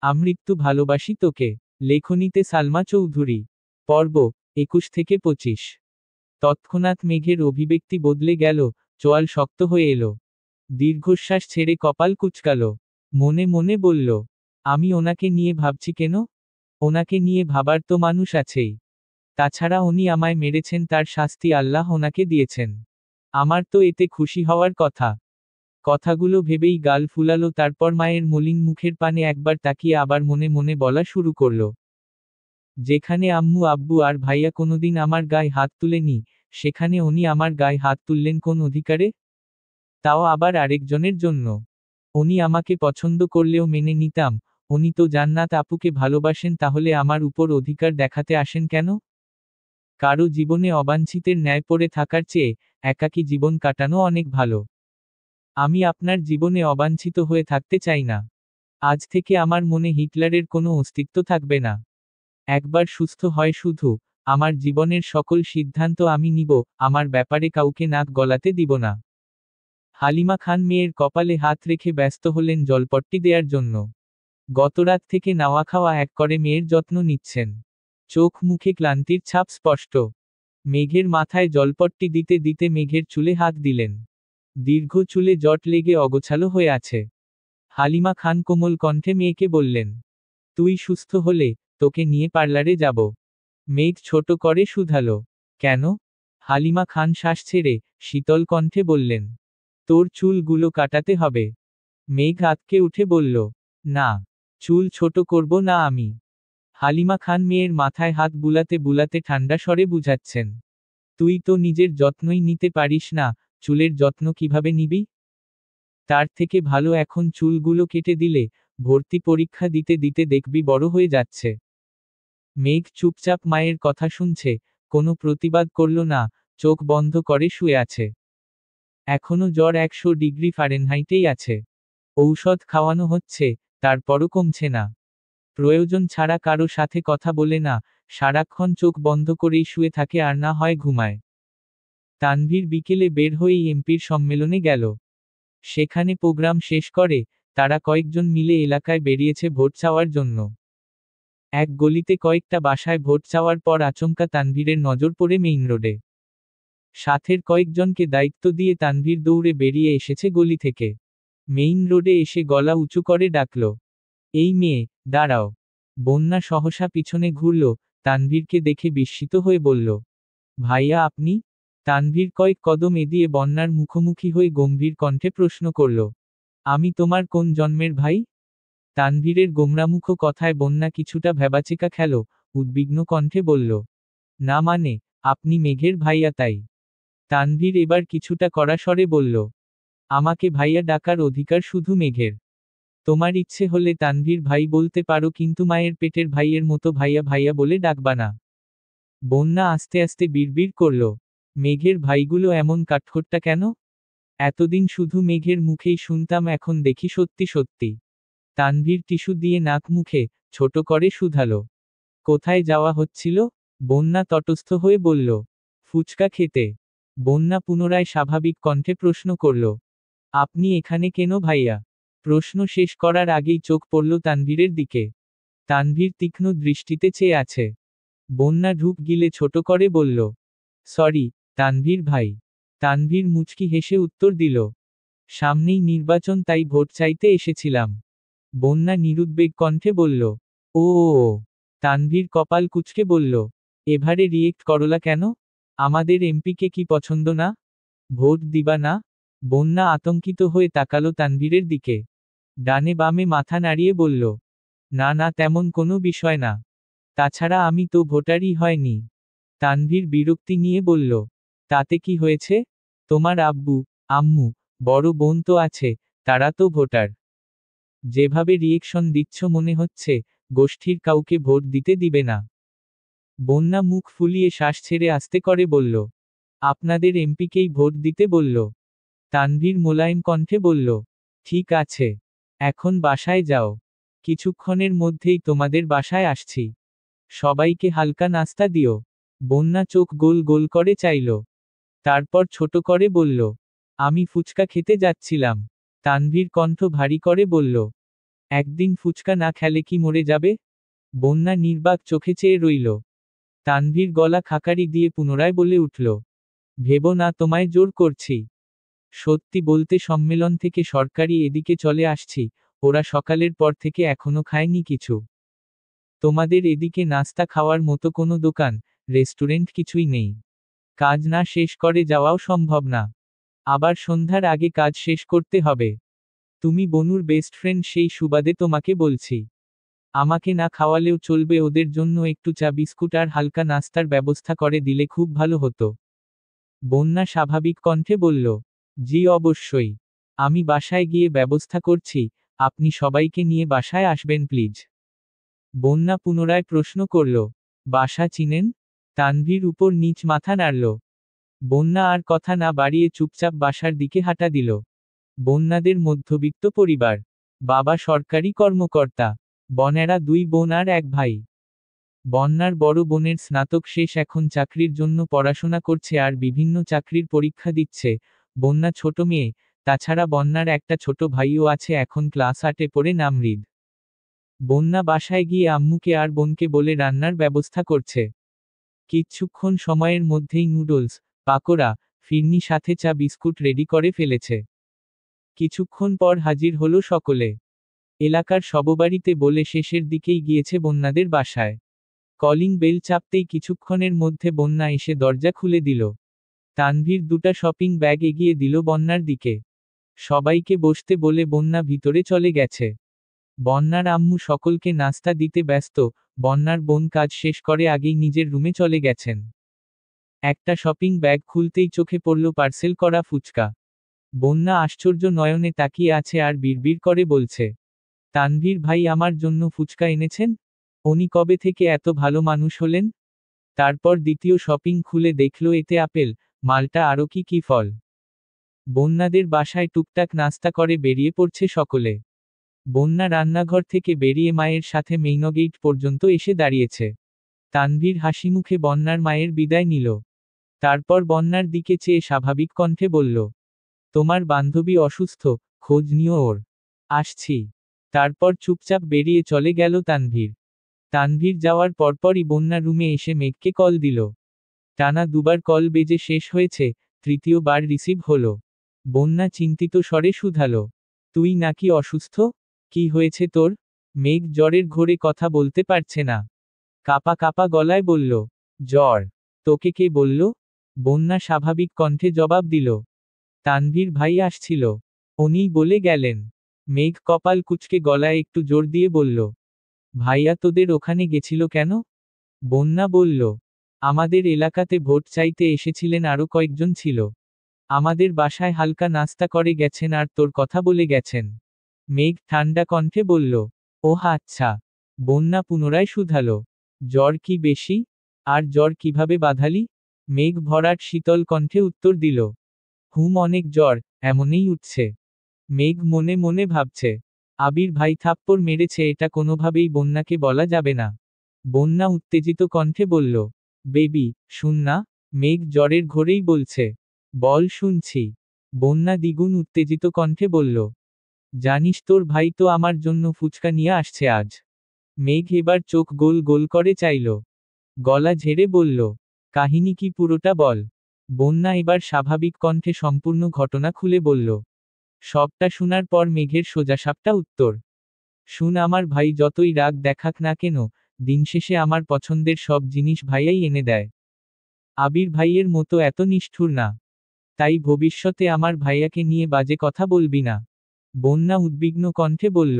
আমৃত্যু ভালোবাসি তোকে। লেখনীতে সালমা চৌধুরী। পর্ব 21 থেকে 25। তৎক্ষণাৎ মেঘের অভিব্যক্তি বদলে গেল, চোয়াল শক্ত হয়ে এলো। দীর্ঘশ্বাস ছেড়ে কপাল কুঁচকাল। মনে মনে বলল, আমি ওনাকে নিয়ে ভাবছি কেন? ওনাকে নিয়ে ভাবার তো মানুষ আছেই। তাছাড়া উনি আমায় মেরেছেন, তার শাস্তি আল্লাহ ওনাকে দিয়েছেন। আমার তো এতে খুশি হওয়ার কথা। কথাগুলো ভেবেই গাল ফুলালো, তারপর মায়ের মলিন মুখের পানে একবার তাকিয়ে আবার মনে মনে বলা শুরু করল। যেখানে আম্মু আব্বু আর ভাইয়া কোনোদিন আমার গায়ে হাত তুলেনি, সেখানে উনি আমার গায়ে হাত তুললেন কোন অধিকারে? তাও আবার আরেকজনের জন্য। উনি আমাকে পছন্দ করলেও মেনে নিতাম। উনি তো জান্নাত আপুকে ভালোবাসেন, তাহলে আমার উপর অধিকার দেখাতে আসেন কেন? কারো জীবনে অবাঞ্ছিতের ন্যায় পড়ে থাকার চেয়ে একাকী জীবন কাটানো অনেক ভালো। আমি আপনার জীবনে অবাঞ্ছিত হয়ে থাকতে চাই না। আজ থেকে আমার মনে হিটলারের কোনো অস্তিত্ব থাকবে না। একবার সুস্থ হয় শুধু, আমার জীবনের সকল সিদ্ধান্ত আমি নিব, আমার ব্যাপারে কাউকে নাক গলাতে দিব না। হালিমা খান মেয়ের কপালে হাত রেখে ব্যস্ত হলেন জলপট্টি দেয়ার জন্য। গতরাত থেকে নাওয়া খাওয়া এক করে মেয়ের যত্ন নিচ্ছেন। চোখ মুখে ক্লান্তির ছাপ স্পষ্ট। মেঘের মাথায় জলপট্টি দিতে দিতে মেঘের চুলে হাত দিলেন। দীর্ঘ চুলে জট লেগে অগোছালো হয়ে আছে। হালিমা খান কোমল কণ্ঠে মেয়েকে বললেন, তুই সুস্থ হলে তোকে নিয়ে পার্লারে যাব। মেঘ ছোট করে শুধালো, কেন? হালিমা খান শ্বাস ছেড়ে শীতল কণ্ঠে বললেন, তোর চুলগুলো কাটাতে হবে। মেঘ আঁতকে উঠে বলল, না, চুল ছোট করব না আমি। হালিমা খান মেয়ের মাথায় হাত বুলাতে বুলাতে ঠান্ডা স্বরে বুঝাচ্ছেন, তুই তো নিজের যত্নই নিতে পারিস না, চুলের যত্ন কিভাবে নিবি? তার থেকে ভালো এখন চুলগুলো কেটে দিলে, ভর্তি পরীক্ষা দিতে দিতে দেখবি বড় হয়ে যাচ্ছে। মেঘ চুপচাপ মায়ের কথা শুনছে, কোনো প্রতিবাদ করল না, চোখ বন্ধ করে শুয়ে আছে। এখনো জ্বর 100 ডিগ্রি ফারেনহাইটেই আছে। ঔষধ খাওয়ানো হচ্ছে, তারপরও কমছে না। প্রয়োজন ছাড়া কারো সাথে কথা বলে না, সারাক্ষণ চোখ বন্ধ করেই শুয়ে থাকে আর না হয় ঘুমায়। তানভীর বিকেলে বের হয়েই এমপির সম্মেলনে গেল। সেখানে প্রোগ্রাম শেষ করে তারা কয়েকজন মিলে এলাকায় বেরিয়েছে ভোট চাওয়ার জন্য। এক গলিতে কয়েকটা বাসায় ভোট চাওয়ার পর আচমকা তানভীরের নজর পড়ে মেইন রোডে। সাথের কয়েকজনকে দায়িত্ব দিয়ে তানভীর দৌড়ে বেরিয়ে এসেছে গলি থেকে। মেইন রোডে এসে গলা উঁচু করে ডাকল, এই মেয়ে, দাঁড়াও। বন্যা সহসা পিছনে ঘুরল, তানভীরকে দেখে বিস্মিত হয়ে বলল, ভাইয়া আপনি? তানভীর কয়েক কদম এগিয়ে বন্যার মুখোমুখি হয়ে গম্ভীর কণ্ঠে প্রশ্ন করল, আমি তোমার কোন জন্মের ভাই? তানভীরের গোমরামুখ কথায় বন্যা কিছুটা ভ্যাবাচেকা খেল, উদ্বিগ্ন কণ্ঠে বলল, না মানে, আপনি মেঘের ভাইয়া তাই। তানভীর এবার কিছুটা কড়া স্বরে বলল, আমাকে ভাইয়া ডাকার অধিকার শুধু মেঘের। তোমার ইচ্ছে হলে তানভীর ভাই বলতে পারো, কিন্তু মায়ের পেটের ভাইয়ের মতো ভাইয়া ভাইয়া বলে ডাকবা না। বন্যা আস্তে আস্তে বিড়বিড় করল, মেঘের ভাইগুলো এমন কাঠখোট্টা কেন? এতদিন শুধু মেঘের মুখেই শুনতাম, এখন দেখি সত্যি সত্যি। তানভীর টিস্যু দিয়ে নাক মুখে ছোট করে শুধালো, কোথায় যাওয়া হচ্ছিল? বন্যা তটস্থ হয়ে বলল, ফুচকা খেতে। বন্যা পুনরায় স্বাভাবিক কণ্ঠে প্রশ্ন করল, আপনি এখানে কেন ভাইয়া? প্রশ্ন শেষ করার আগেই চোখ পড়ল তানভীরের দিকে। তানভীর তীক্ষ্ণ দৃষ্টিতে চেয়ে আছে। বন্যা ঢুক গিলে ছোট করে বলল, সরি, তানভীর ভাই। তানভীর মুচকি হেসে উত্তর দিল, সামনেই নির্বাচন, তাই ভোট চাইতে এসেছিলাম। বন্যা নিরুদ্বেগ কণ্ঠে বলল, ও। তানভীর কপাল কুঁচকে বলল, এভাবে রিয়েক্ট করলা কেন? আমাদের এমপিকে কি পছন্দ না? ভোট দিবা না? বন্যা আতঙ্কিত হয়ে তাকালো তানভীরের দিকে। ডানে বামে মাথা নাড়িয়ে বলল, না না, তেমন কোনো বিষয় না। তাছাড়া আমি তো ভোটারই হয়নি। তানভীর বিরক্তি নিয়ে বলল, তাতে কি হয়েছে? তোমার আব্বু, আম্মু, বড় বোন তো আছে, তারা তো ভোটার। যেভাবে রিয়েকশন দিচ্ছ মনে হচ্ছে গোষ্ঠীর কাউকে ভোট দিতে দিবে না। বন্যা মুখ ফুলিয়ে শ্বাস ছেড়ে আস্তে করে বলল, আপনাদের এমপিকেই ভোট দিতে বলল। তানভীর মোলায়েম কণ্ঠে বলল, ঠিক আছে, এখন বাসায় যাও। কিছুক্ষণের মধ্যেই তোমাদের বাসায় আসছি। সবাইকে হালকা নাস্তা দিও। বন্যা চোখ গোল গোল করে চাইল। তারপর ছোট করে বলল, আমি ফুচকা খেতে যাচ্ছিলাম। তানভীর কণ্ঠ ভারী করে বলল, একদিন ফুচকা না খেলে কি মরে যাবে? বন্যা নির্বাক চোখে চেয়ে রইল। তানভীর গলা খাকারি দিয়ে পুনরায় বলে উঠল, ভেবো না তোমায় জোর করছি। সত্যি বলতে সম্মেলন থেকে সরকারি এদিকে চলে আসছি, ওরা সকালের পর থেকে এখনো খায়নি কিছু। তোমাদের এদিকে নাস্তা খাওয়ার মতো কোনো দোকান, রেস্টুরেন্ট কিছুই নেই। কাজ না শেষ করে যাওয়াও সম্ভব না। আবার সন্ধ্যার আগে কাজ শেষ করতে হবে। তুমি বনুর বেস্ট ফ্রেন্ড, সেই সুবাদে তোমাকে বলছি। আমাকে না খাওয়ালেও চলবে, ওদের জন্য একটু চা বিস্কুট আর হালকা নাস্তার ব্যবস্থা করে দিলে খুব ভালো হতো। বন্যা স্বাভাবিক কণ্ঠে বলল, জি অবশ্যই। আমি বাসায় গিয়ে ব্যবস্থা করছি, আপনি সবাইকে নিয়ে বাসায় আসবেন প্লিজ। বন্যা পুনরায় প্রশ্ন করল, বাসা চিনেন? তানভীর উপর নিচ মাথা নাড়ল। বন্যা আর কথা না বাড়িয়ে চুপচাপ বাসার দিকে হাঁটা দিল। বন্যাদের মধ্যবিত্ত পরিবার। বাবা সরকারি কর্মকর্তা। বনেরা 2 বোন আর 1 ভাই। বন্যার বড় বোনের স্নাতক শেষ, এখন চাকরির জন্য পড়াশোনা করছে আর বিভিন্ন চাকরির পরীক্ষা দিচ্ছে। বন্যা ছোট মেয়ে, তাছাড়া বন্যার একটা ছোট ভাইও আছে, এখন ক্লাস 8-এ পড়ে, নাম হৃদ। বন্যা বাসায় গিয়ে আম্মুকে আর বোনকে বলে রান্নার ব্যবস্থা করছে। কিছুক্ষণ সময়ের মধ্যেই নুডলস, পাকোড়া, ফিরনি সাথে চা বিস্কুট রেডি করে ফেলেছে। কিছুক্ষণ পর হাজির হলো সকলে। এলাকার সববাড়িতে বলে শেষের দিকেই গিয়েছে বন্যাদের বাসায়। কলিং বেল চাপতেই কিছুক্ষণের মধ্যে বন্যা এসে দরজা খুলে দিল। তানভীর 2টা শপিং ব্যাগ এগিয়ে দিল বন্যার দিকে। সবাইকে বসতে বলে বন্যা ভিতরে চলে গেছে। বন্যার আম্মু সকলকে নাস্তা দিতে ব্যস্ত, বন্যার বোন কাজ শেষ করে আগেই নিজের রুমে চলে গেছেন। একটা শপিং ব্যাগ খুলতেই চোখে পড়ল পার্সেল করা ফুচকা। বন্যা আশ্চর্য নয়নে তাকিয়ে আছে আর বিড়বিড় করে বলছে, তানভীর ভাই আমার জন্য ফুচকা এনেছেন? উনি কবে থেকে এত ভালো মানুষ হলেন? তারপর দ্বিতীয় শপিং খুলে দেখল এতে আপেল, মালটা আরও কি কি ফল। বন্যাদের বাসায় টুকটাক নাস্তা করে বেরিয়ে পড়ছে সকলে। বন্যা রান্নাঘর থেকে বেরিয়ে মায়ের সাথে মেইন গেট পর্যন্ত এসে দাঁড়িয়েছে। তানভীর হাসিমুখে বন্যার মায়ের বিদায় নিল। তারপর বন্যার দিকে চেয়ে স্বাভাবিক কণ্ঠে বলল, তোমার বান্ধবী অসুস্থ, খোঁজ নিও ওর। আসছি। তারপর চুপচাপ বেরিয়ে চলে গেল তানভীর। তানভীর যাওয়ার পরপরই বন্যা রুমে এসে মেঘকে কল দিল। টানা 2বার কল বেজে শেষ হয়েছে, তৃতীয়বার রিসিভ হলো। বন্যা চিন্তিত স্বরে শুধালো, তুই নাকি অসুস্থ? কি হয়েছে তোর? মেঘ জ্বরের ঘোরে কথা বলতে পারছে না। কাপা কাপা গলায় বলল, জ্বর। তোকে কে বলল? বন্যা স্বাভাবিক কণ্ঠে জবাব দিল, তানভীর ভাই আসছিল। উনিই বলে গেলেন। মেঘ কপাল কুঁচকে গলায় একটু জোর দিয়ে বলল, ভাইয়া তোদের ওখানে গেছিল কেন? বন্যা বলল, আমাদের এলাকাতে ভোট চাইতে এসেছিলেন, আরও কয়েকজন ছিল। আমাদের বাসায় হালকা নাস্তা করে গেছেন আর তোর কথা বলে গেছেন। মেঘ ঠান্ডা কণ্ঠে বলল, ওহ আচ্ছা। বন্যা পুনরায় শুধালো, জ্বর কি বেশি? আর জ্বর কিভাবে বাঁধালি? মেঘ ভরাট শীতল কণ্ঠে উত্তর দিল, অনেক জ্বর, এমনই উঠছে। মেঘ মনে মনে ভাবছে, আবির ভাই থাপ্পড় মেরেছে, এটা কোনোভাবেই বন্যাকে বলা যাবে না। বন্যা উত্তেজিত কণ্ঠে বলল, বেবি, শুন না। মেঘ জ্বরের ঘোরেই বলছে, বল শুনছি। বন্যা দ্বিগুণ উত্তেজিত কণ্ঠে বলল, জানিস তোর ভাই তো আমার জন্য ফুচকা নিয়ে আসছে আজ। মেঘ এবার চোখ গোল গোল করে চাইল। গলা ঝেড়ে বলল, কাহিনী কি পুরোটা বল। বন্যা এবার স্বাভাবিক কণ্ঠে সম্পূর্ণ ঘটনা খুলে বলল। সবটা শোনার পর মেঘের সোজাসাপটা উত্তর, শুন, আমার ভাই যতই রাগ দেখাক না কেন, দিনশেষে আমার পছন্দের সব জিনিস ভাইয়াই এনে দেয়। আবির ভাইয়ের মতো এত নিষ্ঠুর না। তাই ভবিষ্যতে আমার ভাইয়াকে নিয়ে বাজে কথা বলবি না। বন্যা উদ্বিগ্ন কণ্ঠে বলল,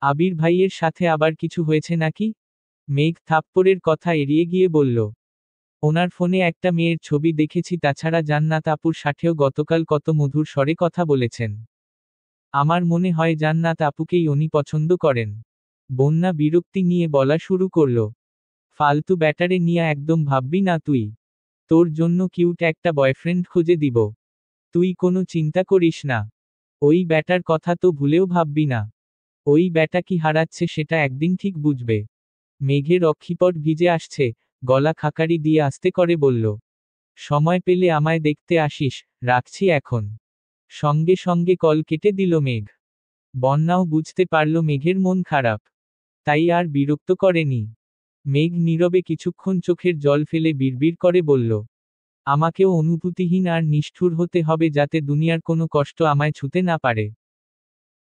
আবির ভাইয়ের সাথে আবার কিছু হয়েছে নাকি? মেঘ থাপ্পড়ের কথা এড়িয়ে গিয়ে বলল, ওনার ফোনে একটা মেয়ের ছবি দেখেছি, তাছাড়া জান্নাত আপুর সাথেও গতকাল কত মধুর স্বরে কথা বলেছেন। আমার মনে হয় জান্নাত আপুকেই উনি পছন্দ করেন। বন্যা বিরক্তি নিয়ে বলা শুরু করল, ফালতু ব্যাটারে নিয়ে একদম ভাববি না তুই। তোর জন্য কিউট একটা বয়ফ্রেন্ড খুঁজে দিব। তুই কোনো চিন্তা করিস না। ওই ব্যাটার কথা তো ভুলেও ভাববি না। ওই ব্যাটা কি হারাচ্ছে সেটা একদিন ঠিক বুঝবে। মেঘের অক্ষিপট ভিজে আসছে, গলা খাকারি দিয়ে আস্তে করে বলল, সময় পেলে আমায় দেখতে আসিস, রাখছি এখন। সঙ্গে সঙ্গে কল কেটে দিল মেঘ। বন্যাও বুঝতে পারল মেঘের মন খারাপ, তাই আর বিরক্ত করেনি। মেঘ নীরবে কিছুক্ষণ চোখের জল ফেলে বিড়বিড় করে বলল, আমাকেও অনুভূতিহীন আর নিষ্ঠুর হতে হবে যাতে দুনিয়ার কোনো কষ্ট আমায় ছুতে না পারে।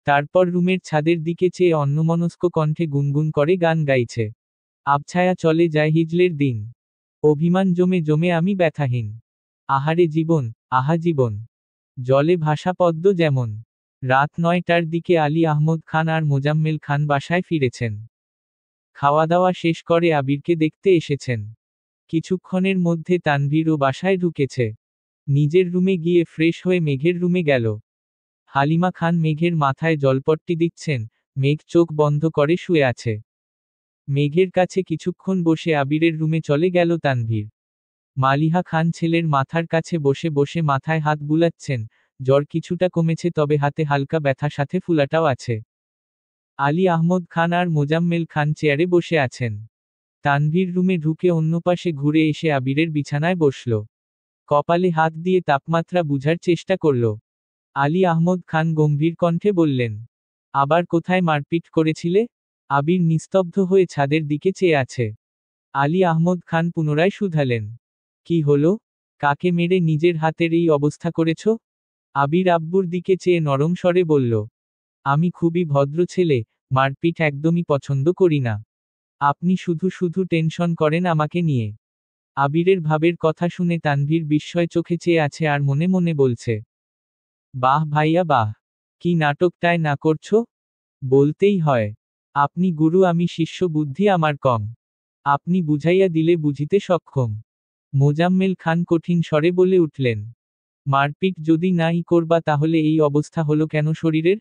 তারপর রুমের ছাদের দিকে চেয়ে অন্যমনস্ক কণ্ঠে গুনগুন করে গান গাইছে। আবছায়া চলে যায় হিজলের দিন, অভিমান জমে জমে আমি ব্যথাহীন। আহারে জীবন, আহা জীবন, জলে ভাসা পদ্ম যেমন। রাত 9টার দিকে আলী আহমদ খান আর মোজাম্মেল খান বাসায় ফিরেছেন। খাওয়া দাওয়া শেষ করে আবিরকে দেখতে এসেছেন। কিছুক্ষণের মধ্যে তানভীরও বাসায় ঢুকেছে। নিজের রুমে গিয়ে ফ্রেশ হয়ে মেঘের রুমে গেল। হালিমা খান মেঘের মাথায় জলপট্টি দিচ্ছেন, মেঘ চোখ বন্ধ করে শুয়ে আছে। মেঘের কাছে কিছুক্ষণ বসে আবিরের রুমে চলে গেল তানভীর। মালিহা খান ছেলের মাথার কাছে বসে বসে মাথায় হাত বুলাচ্ছেন, জ্বর কিছুটা কমেছে তবে হাতে হালকা ব্যথা সাথে ফুলাটাও আছে। আলী আহমদ খান আর মোজাম্মেল খান চেয়ারে বসে আছেন। তানভীর রুমে ঢুকে অন্য পাশে ঘুরে এসে আবিরের বিছানায় বসল। কপালে হাত দিয়ে তাপমাত্রা বুঝার চেষ্টা করল। আলী আহমদ খান গম্ভীর কণ্ঠে বললেন, আবার কোথায় মারপিট করেছিলে? আবির নিস্তব্ধ হয়ে ছাদের দিকে চেয়ে আছে। আলী আহমদ খান পুনরায় শুধালেন, কি হলো? কাকে মেরে নিজের হাতের এই অবস্থা করেছ? আবির আব্বুর দিকে চেয়ে নরম স্বরে বলল, আমি খুবই ভদ্র ছেলে, মারপিট একদমই পছন্দ করি না। আপনি শুধু শুধু টেনশন করেন আমাকে নিয়ে। আবিরের ভাবের কথা শুনে তানভীর বিস্ময় চোখে চেয়ে আছে আর মনে মনে বলছে, বাহ ভাইয়া বাহ, কি নাটকটায় না করছো? বলতেই হয়, আপনি গুরু আমি শিষ্য, বুদ্ধি আমার কম। আপনি বুঝাইয়া দিলে বুঝিতে সক্ষম। মোজাম্মেল খান কঠিন স্বরে বলে উঠলেন, মারপিট যদি নাই করবা তাহলে এই অবস্থা হলো কেন শরীরের?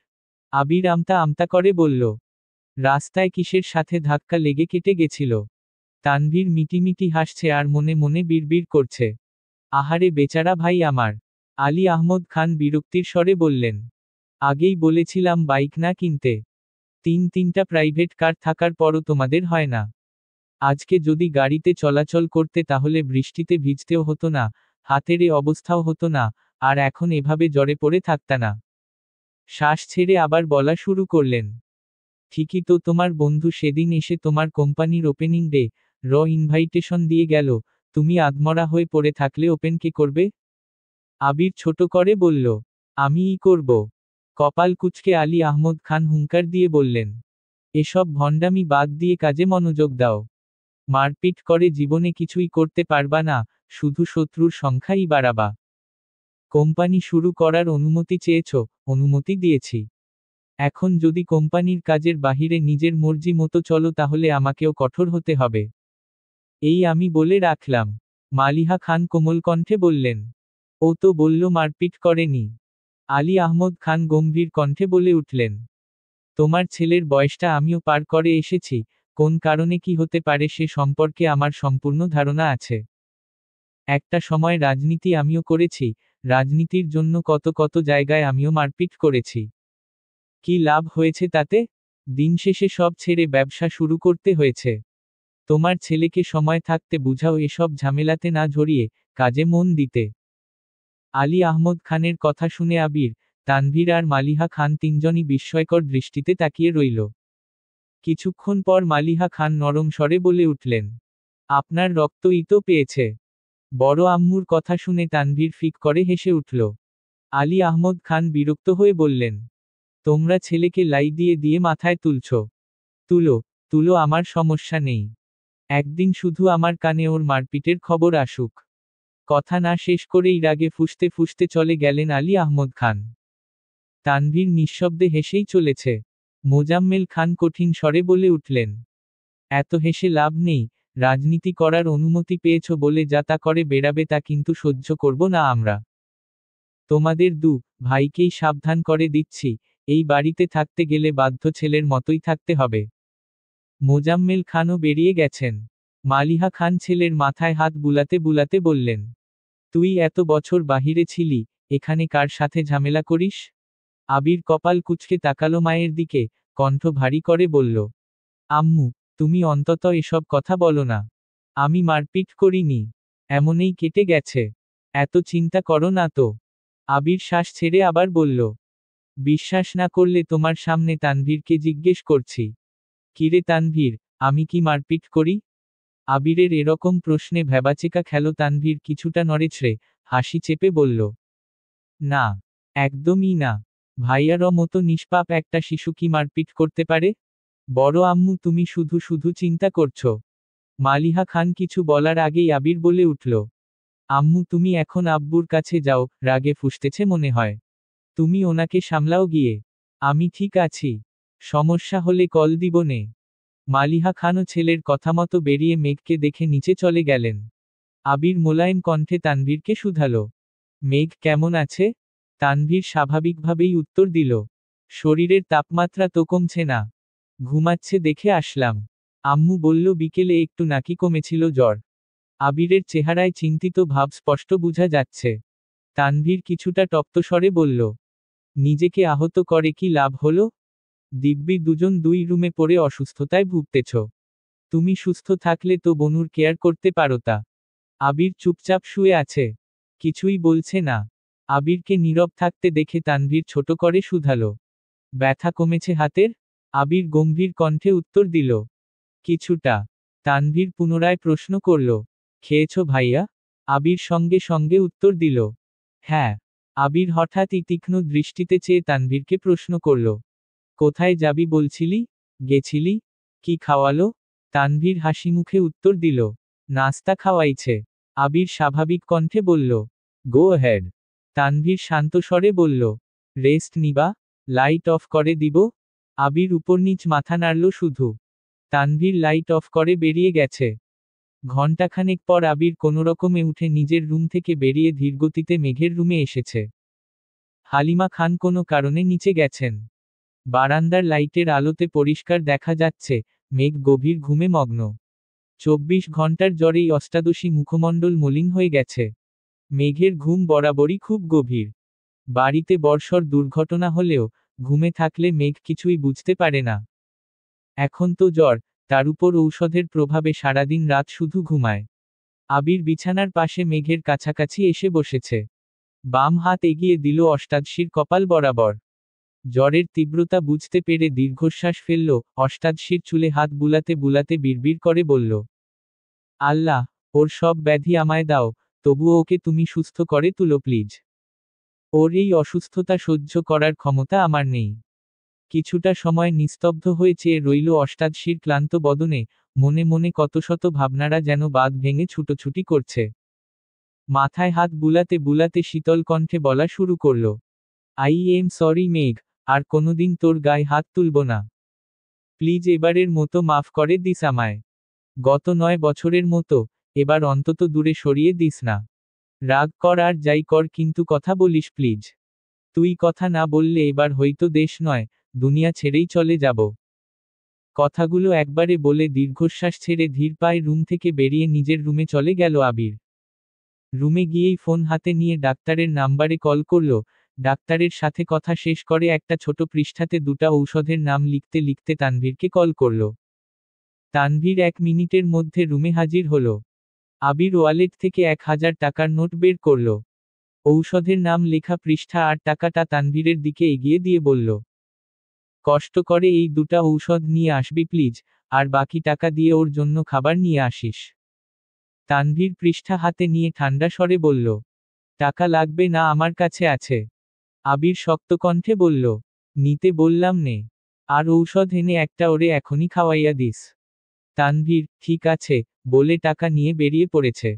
আবির আমতা আমতা করে বলল, রাস্তায় কিসের সাথে ধাক্কা লেগে কেটে গেছিল। তানভীর মিটিমিটি হাসছে আর মনে মনে বিড়বিড় করছে, আহারে বেচারা ভাই আমার। আলী আহমদ খান বিরক্তির স্বরে বললেন, আগেই বলেছিলাম বাইক না কিনতে। তিনটা প্রাইভেট কার থাকার পরও তোমাদের হয় না। আজকে যদি গাড়িতে চলাচল করতে তাহলে বৃষ্টিতে ভিজতেও হতো না, হাতের এ অবস্থাও হতো না, আর এখন এভাবে জ্বরে পড়ে থাকতা না। শ্বাস ছেড়ে আবার বলা শুরু করলেন, ঠিকই তো, তোমার বন্ধু সেদিন এসে তোমার কোম্পানির ওপেনিং ডে ইনভাইটেশন দিয়ে গেল, তুমি আধমরা হয়ে পড়ে থাকলে ওপেন কে করবে? আবির ছোট করে বলল, আমিই করব। কপাল কুঁচকে আলী আহমদ খান হুঙ্কার দিয়ে বললেন, এসব ভণ্ডামি বাদ দিয়ে কাজে মনোযোগ দাও। মারপিট করে জীবনে কিছুই করতে পারবা না, শুধু শত্রুর সংখ্যাই বাড়াবা। কোম্পানি শুরু করার অনুমতি চেয়েছ, অনুমতি দিয়েছি। এখন যদি কোম্পানির কাজের বাহিরে নিজের মর্জি মতো চলো তাহলে আমাকেও কঠোর হতে হবে। এই আমি বলে রাখলাম। মালিহা খান কোমল কণ্ঠে বললেন, ও তো বলল মারপিট করেনি। আলী আহমদ খান গম্ভীর কণ্ঠে বলে উঠলেন, তোমার ছেলের বয়সটা আমিও পার করে এসেছি, কোন কারণে কি হতে পারে সে সম্পর্কে আমার সম্পূর্ণ ধারণা আছে। একটা সময় রাজনীতি আমিও করেছি, রাজনীতির জন্য কত কত জায়গায় আমিও মারপিট করেছি। কি লাভ হয়েছে তাতে? দিন শেষে সব ছেড়ে ব্যবসা শুরু করতে হয়েছে। তোমার ছেলেকে সময় থাকতে বুঝাও এসব ঝামেলাতে না জড়িয়ে কাজে মন দিতে। আলী আহমদ খানের কথা শুনে আবির, তানভীর আর মালিহা খান তিনজনই বিস্ময়কর দৃষ্টিতে তাকিয়ে রইল। কিছুক্ষণ পর মালিহা খান নরম স্বরে বলে উঠলেন, আপনার রক্তই তো পেয়েছে। বড় আম্মুর কথা শুনে তানভীর ফিক করে হেসে উঠল। আলী আহমদ খান বিরক্ত হয়ে বললেন, তোমরা ছেলেকে লাই দিয়ে দিয়ে মাথায় তুলছ। তুলো, তুলো, আমার সমস্যা নেই। একদিন শুধু আমার কানে ওর মারপিটের খবর আসুক। কথা না শেষ করেই রাগে ফুঁসতে ফুঁসতে চলে গেলেন আলী আহমদ খান। তানভীর নিঃশব্দে হেসেই চলেছে। মোজাম্মেল খান কঠিন স্বরে বলে উঠলেন, এত হেসে লাভ নেই, রাজনীতি করার অনুমতি পেয়েছ বলে যা তা করে বেড়াবে তা কিন্তু সহ্য করব না আমরা। তোমাদের ভাইকেই সাবধান করে দিচ্ছি, এই বাড়িতে থাকতে গেলে বাধ্য ছেলের মতোই থাকতে হবে। মোজাম্মেল খানও বেরিয়ে গেছেন। মালিহা খান ছেলের মাথায় হাত বুলাতে বুলাতে বললেন, তুই এত বছর বাহিরে ছিলি, এখানে কার সাথে ঝামেলা করিস? আবির কপাল কুঁচকে তাকালো মায়ের দিকে, কণ্ঠ ভারী করে বলল, আম্মু, তুমি অন্তত এসব কথা বলো না। আমি মারপিট করিনি, এমনই কেটে গেছে। এত চিন্তা করো না তো। আবির শ্বাস ছেড়ে আবার বলল, বিশ্বাস না করলে তোমার সামনে তানভীরকে জিজ্ঞেস করছি। কিরে তানভীর, আমি কি মারপিট করি? আবিরের এরকম প্রশ্নে ভ্যাবাচেকা খেল তানভীর কিছুটা নড়েচড়ে, হাসি চেপে বলল, না, একদমই না। ভাইয়ার মতো নিষ্পাপ একটা শিশু কি মারপিট করতে পারে? বড় আম্মু তুমি শুধু শুধু চিন্তা করছো। মালিহা খান কিছু বলার আগেই আবির বলে উঠল, আম্মু তুমি এখন আব্বুর কাছে যাও, রাগে ফুঁসতেছে মনে হয়। তুমি ওনাকে সামলাও গিয়ে। আমি ঠিক আছি। সমস্যা হলে কল দিবনে। মালিহা খানও ছেলের কথামতো বেরিয়ে মেঘকে দেখে নিচে চলে গেলেন। আবির মোলায়েম কণ্ঠে তানভীরকে শুধালো, মেঘ কেমন আছে? তানভীর স্বাভাবিকভাবেই উত্তর দিল, শরীরের তাপমাত্রা তো কমছে না। ঘুমাচ্ছে দেখে আসলাম। আম্মু বলল বিকেলে একটু নাকি কমেছিল জ্বর। আবিরের চেহারায় চিন্তিত ভাব স্পষ্ট বোঝা যাচ্ছে। তানভীর কিছুটা তপ্তস্বরে বলল, নিজেকে আহত করে কি লাভ হলো? দিব্যি দুজন দুই রুমে পড়ে অসুস্থতায় ভুগতেছ। তুমি সুস্থ থাকলে তো বনুর কেয়ার করতে পারোতা। আবির চুপচাপ শুয়ে আছে। কিছুই বলছে না। আবিরকে নীরব থাকতে দেখে তানভীর ছোট করে শুধালো, ব্যথা কমেছে হাতের? আবির গম্ভীর কণ্ঠে উত্তর দিল, কিছুটা। তানভীর পুনরায় প্রশ্ন করল, খেয়েছ ভাইয়া? আবির সঙ্গে সঙ্গে উত্তর দিল, হ্যাঁ। আবির হঠাৎই তীক্ষ্ণ দৃষ্টিতে চেয়ে তানভীরকে প্রশ্ন করল, কোথায় যাবি বলছিলি? গেছিলি? কি খাওয়ালো? তানভীর হাসিমুখে উত্তর দিল, নাস্তা খাওয়াইছে। আবির স্বাভাবিক কণ্ঠে বলল, গো অ্যাহেড। তানভীর শান্ত স্বরে বলল, রেস্ট নিবা? লাইট অফ করে দিব? আবির উপরনিচ মাথা নাড়ল শুধু। তানভীর লাইট অফ করে বেরিয়ে গেছে। ঘণ্টাখানেক পর আবির কোনোরকমে উঠে নিজের রুম থেকে বেরিয়ে ধীরগতিতে মেঘের রুমে এসেছে। হালিমা খান কোনো কারণে নিচে গেছেন। বারান্দার লাইটের আলোতে পরিষ্কার দেখা যাচ্ছে, মেঘ গভীর ঘুমে মগ্ন। 24 ঘন্টার জ্বরেই অষ্টাদশী মুখমণ্ডল মলিন হয়ে গেছে। মেঘের ঘুম বরাবরই খুব গভীর। বাড়িতে বর্ষর দুর্ঘটনা হলেও, ঘুমে থাকলে মেঘ কিছুই বুঝতে পারে না। এখন তো জ্বর, তার উপর ঔষধের প্রভাবে সারাদিন রাত শুধু ঘুমায়। আবির বিছানার পাশে মেঘের কাছাকাছি এসে বসেছে। বাম হাত এগিয়ে দিল অষ্টাদশীর কপাল বরাবর। জ্বরের তীব্রতা বুঝতে পেরে দীর্ঘশ্বাস ফেলল, অষ্টাদশীর চুলে হাত বুলাতে বুলাতে বিড়বিড় করে বলল, আল্লাহ, ওর সব ব্যাধি আমায় দাও, তবুও ওকে তুমি সুস্থ করে তুলো প্লিজ। ওর এই অসুস্থতা সহ্য করার ক্ষমতা আমার নেই। কিছুটা সময় নিস্তব্ধ হয়ে চেয়ে রইল অষ্টাদশীর ক্লান্ত বদনে, মনে মনে কত শত ভাবনারা যেন বাঁধ ভেঙে ছুটোছুটি করছে। মাথায় হাত বুলাতে বুলাতে শীতল কণ্ঠে বলা শুরু করল, আই এম সরি মেঘ, আর কোনোদিন তোর গায়ে হাত তুলব না। প্লিজ এবারের মতো মাফ করে দিস আমায়। গত 9 বছরের মতো, এবার অন্তত দূরে সরিয়ে দিস না। রাগ কর আর যাই কর কিন্তু কথা বলিস প্লিজ। তুই কথা না বললে এবার হয়তো দেশ নয়, দুনিয়া ছেড়েই চলে যাব। কথাগুলো একবারে বলে দীর্ঘশ্বাস ছেড়ে ধীর পায়ে রুম থেকে বেরিয়ে নিজের রুমে চলে গেল আবির। রুমে গিয়েই ফোন হাতে নিয়ে ডাক্তারের নাম্বারে কল করল। ডাক্তারের সাথে কথা শেষ করে একটা ছোট পৃষ্ঠাতে দুটা ঔষধের নাম লিখতে লিখতে তানভীরকে কল করল। তানভীর 1 মিনিটের মধ্যে রুমে হাজির হল। আবির ওয়ালেট থেকে 1000 টাকার নোট বের করল। ঔষধের নাম লেখা পৃষ্ঠা আর টাকাটা তানভীরের দিকে এগিয়ে দিয়ে বলল, কষ্ট করে এই দুটা ঔষধ নিয়ে আসবি প্লিজ, আর বাকি টাকা দিয়ে ওর জন্য খাবার নিয়ে আসিস। তানভীর পৃষ্ঠা হাতে নিয়ে ঠান্ডা স্বরে বলল, টাকা লাগবে না, আমার কাছে আছে। আবির শক্ত কণ্ঠে বলল, নিতে বললাম নে। আর ঔষধ এনে একটা ওরে এখনই খাওয়াইয়া দিস। তানভীর, ঠিক আছে, বলে টাকা নিয়ে বেরিয়ে পড়েছে।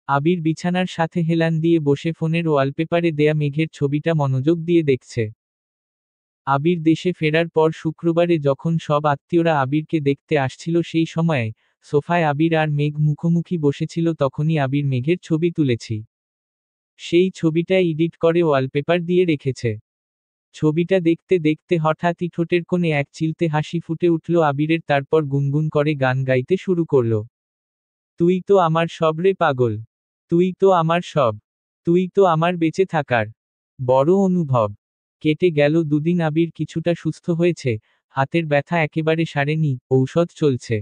আবির বিছানার সাথে হেলান দিয়ে বসে ফোনের ওয়ালপেপারে দেয়া মেঘের ছবিটা মনোযোগ দিয়ে দেখছে। আবির দেশে ফেরার পর শুক্রবারে যখন সব আত্মীয়রা আবিরকে দেখতে আসছিল সেই সময়ে, সোফায় আবির আর মেঘ মুখোমুখি বসেছিল তখনই আবির মেঘের ছবি তুলেছি। সেই ছবিটা এডিট করে ওয়ালপেপার দিয়ে রেখেছে। ছবিটা দেখতে দেখতে হঠাৎই ঠোঁটের কোণে এক চিলতে হাসি ফুটে উঠল আবিরের, তারপর গুনগুন করে গান গাইতে শুরু করল। তুই তো আমার সব রে পাগল। তুই তো আমার সব। তুই তো আমার বেঁচে থাকার বড় অনুভব। কেটে গেল দুদিন, আবির কিছুটা সুস্থ হয়েছে, হাতের ব্যথা একেবারে সারেনি, ঔষধ চলছে।